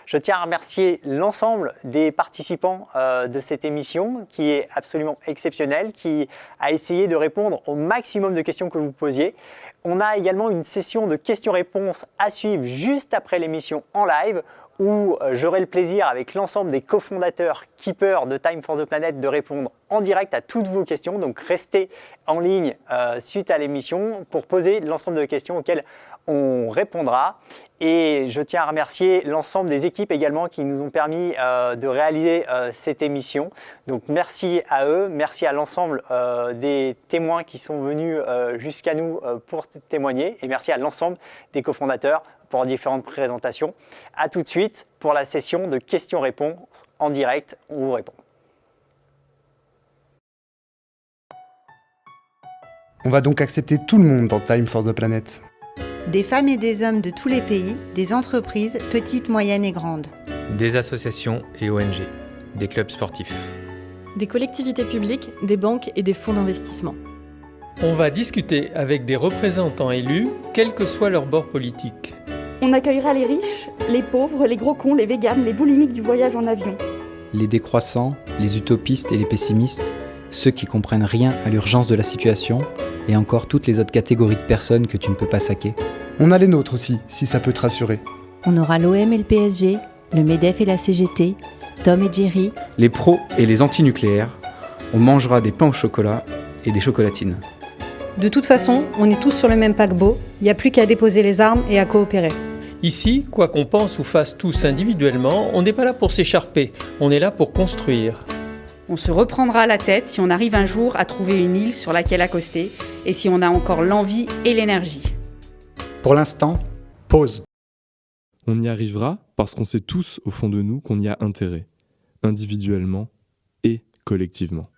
Je tiens à remercier l'ensemble des participants de cette émission qui est absolument exceptionnelle, qui a essayé de répondre au maximum de questions que vous posiez. On a également une session de questions-réponses à suivre juste après l'émission en live où j'aurai le plaisir avec l'ensemble des cofondateurs Keepers de Time for the Planet de répondre en direct à toutes vos questions. Donc restez en ligne suite à l'émission pour poser l'ensemble de questions auxquelles on répondra. Et je tiens à remercier l'ensemble des équipes également qui nous ont permis de réaliser cette émission. Donc merci à eux, merci à l'ensemble des témoins qui sont venus jusqu'à nous pour témoigner et merci à l'ensemble des cofondateurs pour différentes présentations. A tout de suite pour la session de questions-réponses en direct. On vous répond. On va donc accepter tout le monde dans Time for the Planet. Des femmes et des hommes de tous les pays, des entreprises, petites, moyennes et grandes. Des associations et ONG, des clubs sportifs. Des collectivités publiques, des banques et des fonds d'investissement. On va discuter avec des représentants élus, quel que soit leur bord politique. On accueillera les riches, les pauvres, les gros cons, les véganes, les boulimiques du voyage en avion. Les décroissants, les utopistes et les pessimistes, ceux qui comprennent rien à l'urgence de la situation, et encore toutes les autres catégories de personnes que tu ne peux pas saquer. On a les nôtres aussi, si ça peut te rassurer. On aura l'OM et le PSG, le MEDEF et la CGT, Tom et Jerry, les pros et les anti-nucléaires. On mangera des pains au chocolat et des chocolatines. De toute façon, on est tous sur le même paquebot, il n'y a plus qu'à déposer les armes et à coopérer. Ici, quoi qu'on pense ou fasse tous individuellement, on n'est pas là pour s'écharper, on est là pour construire. On se reprendra la tête si on arrive un jour à trouver une île sur laquelle accoster et si on a encore l'envie et l'énergie. Pour l'instant, pause. On y arrivera parce qu'on sait tous au fond de nous qu'on y a intérêt, individuellement et collectivement.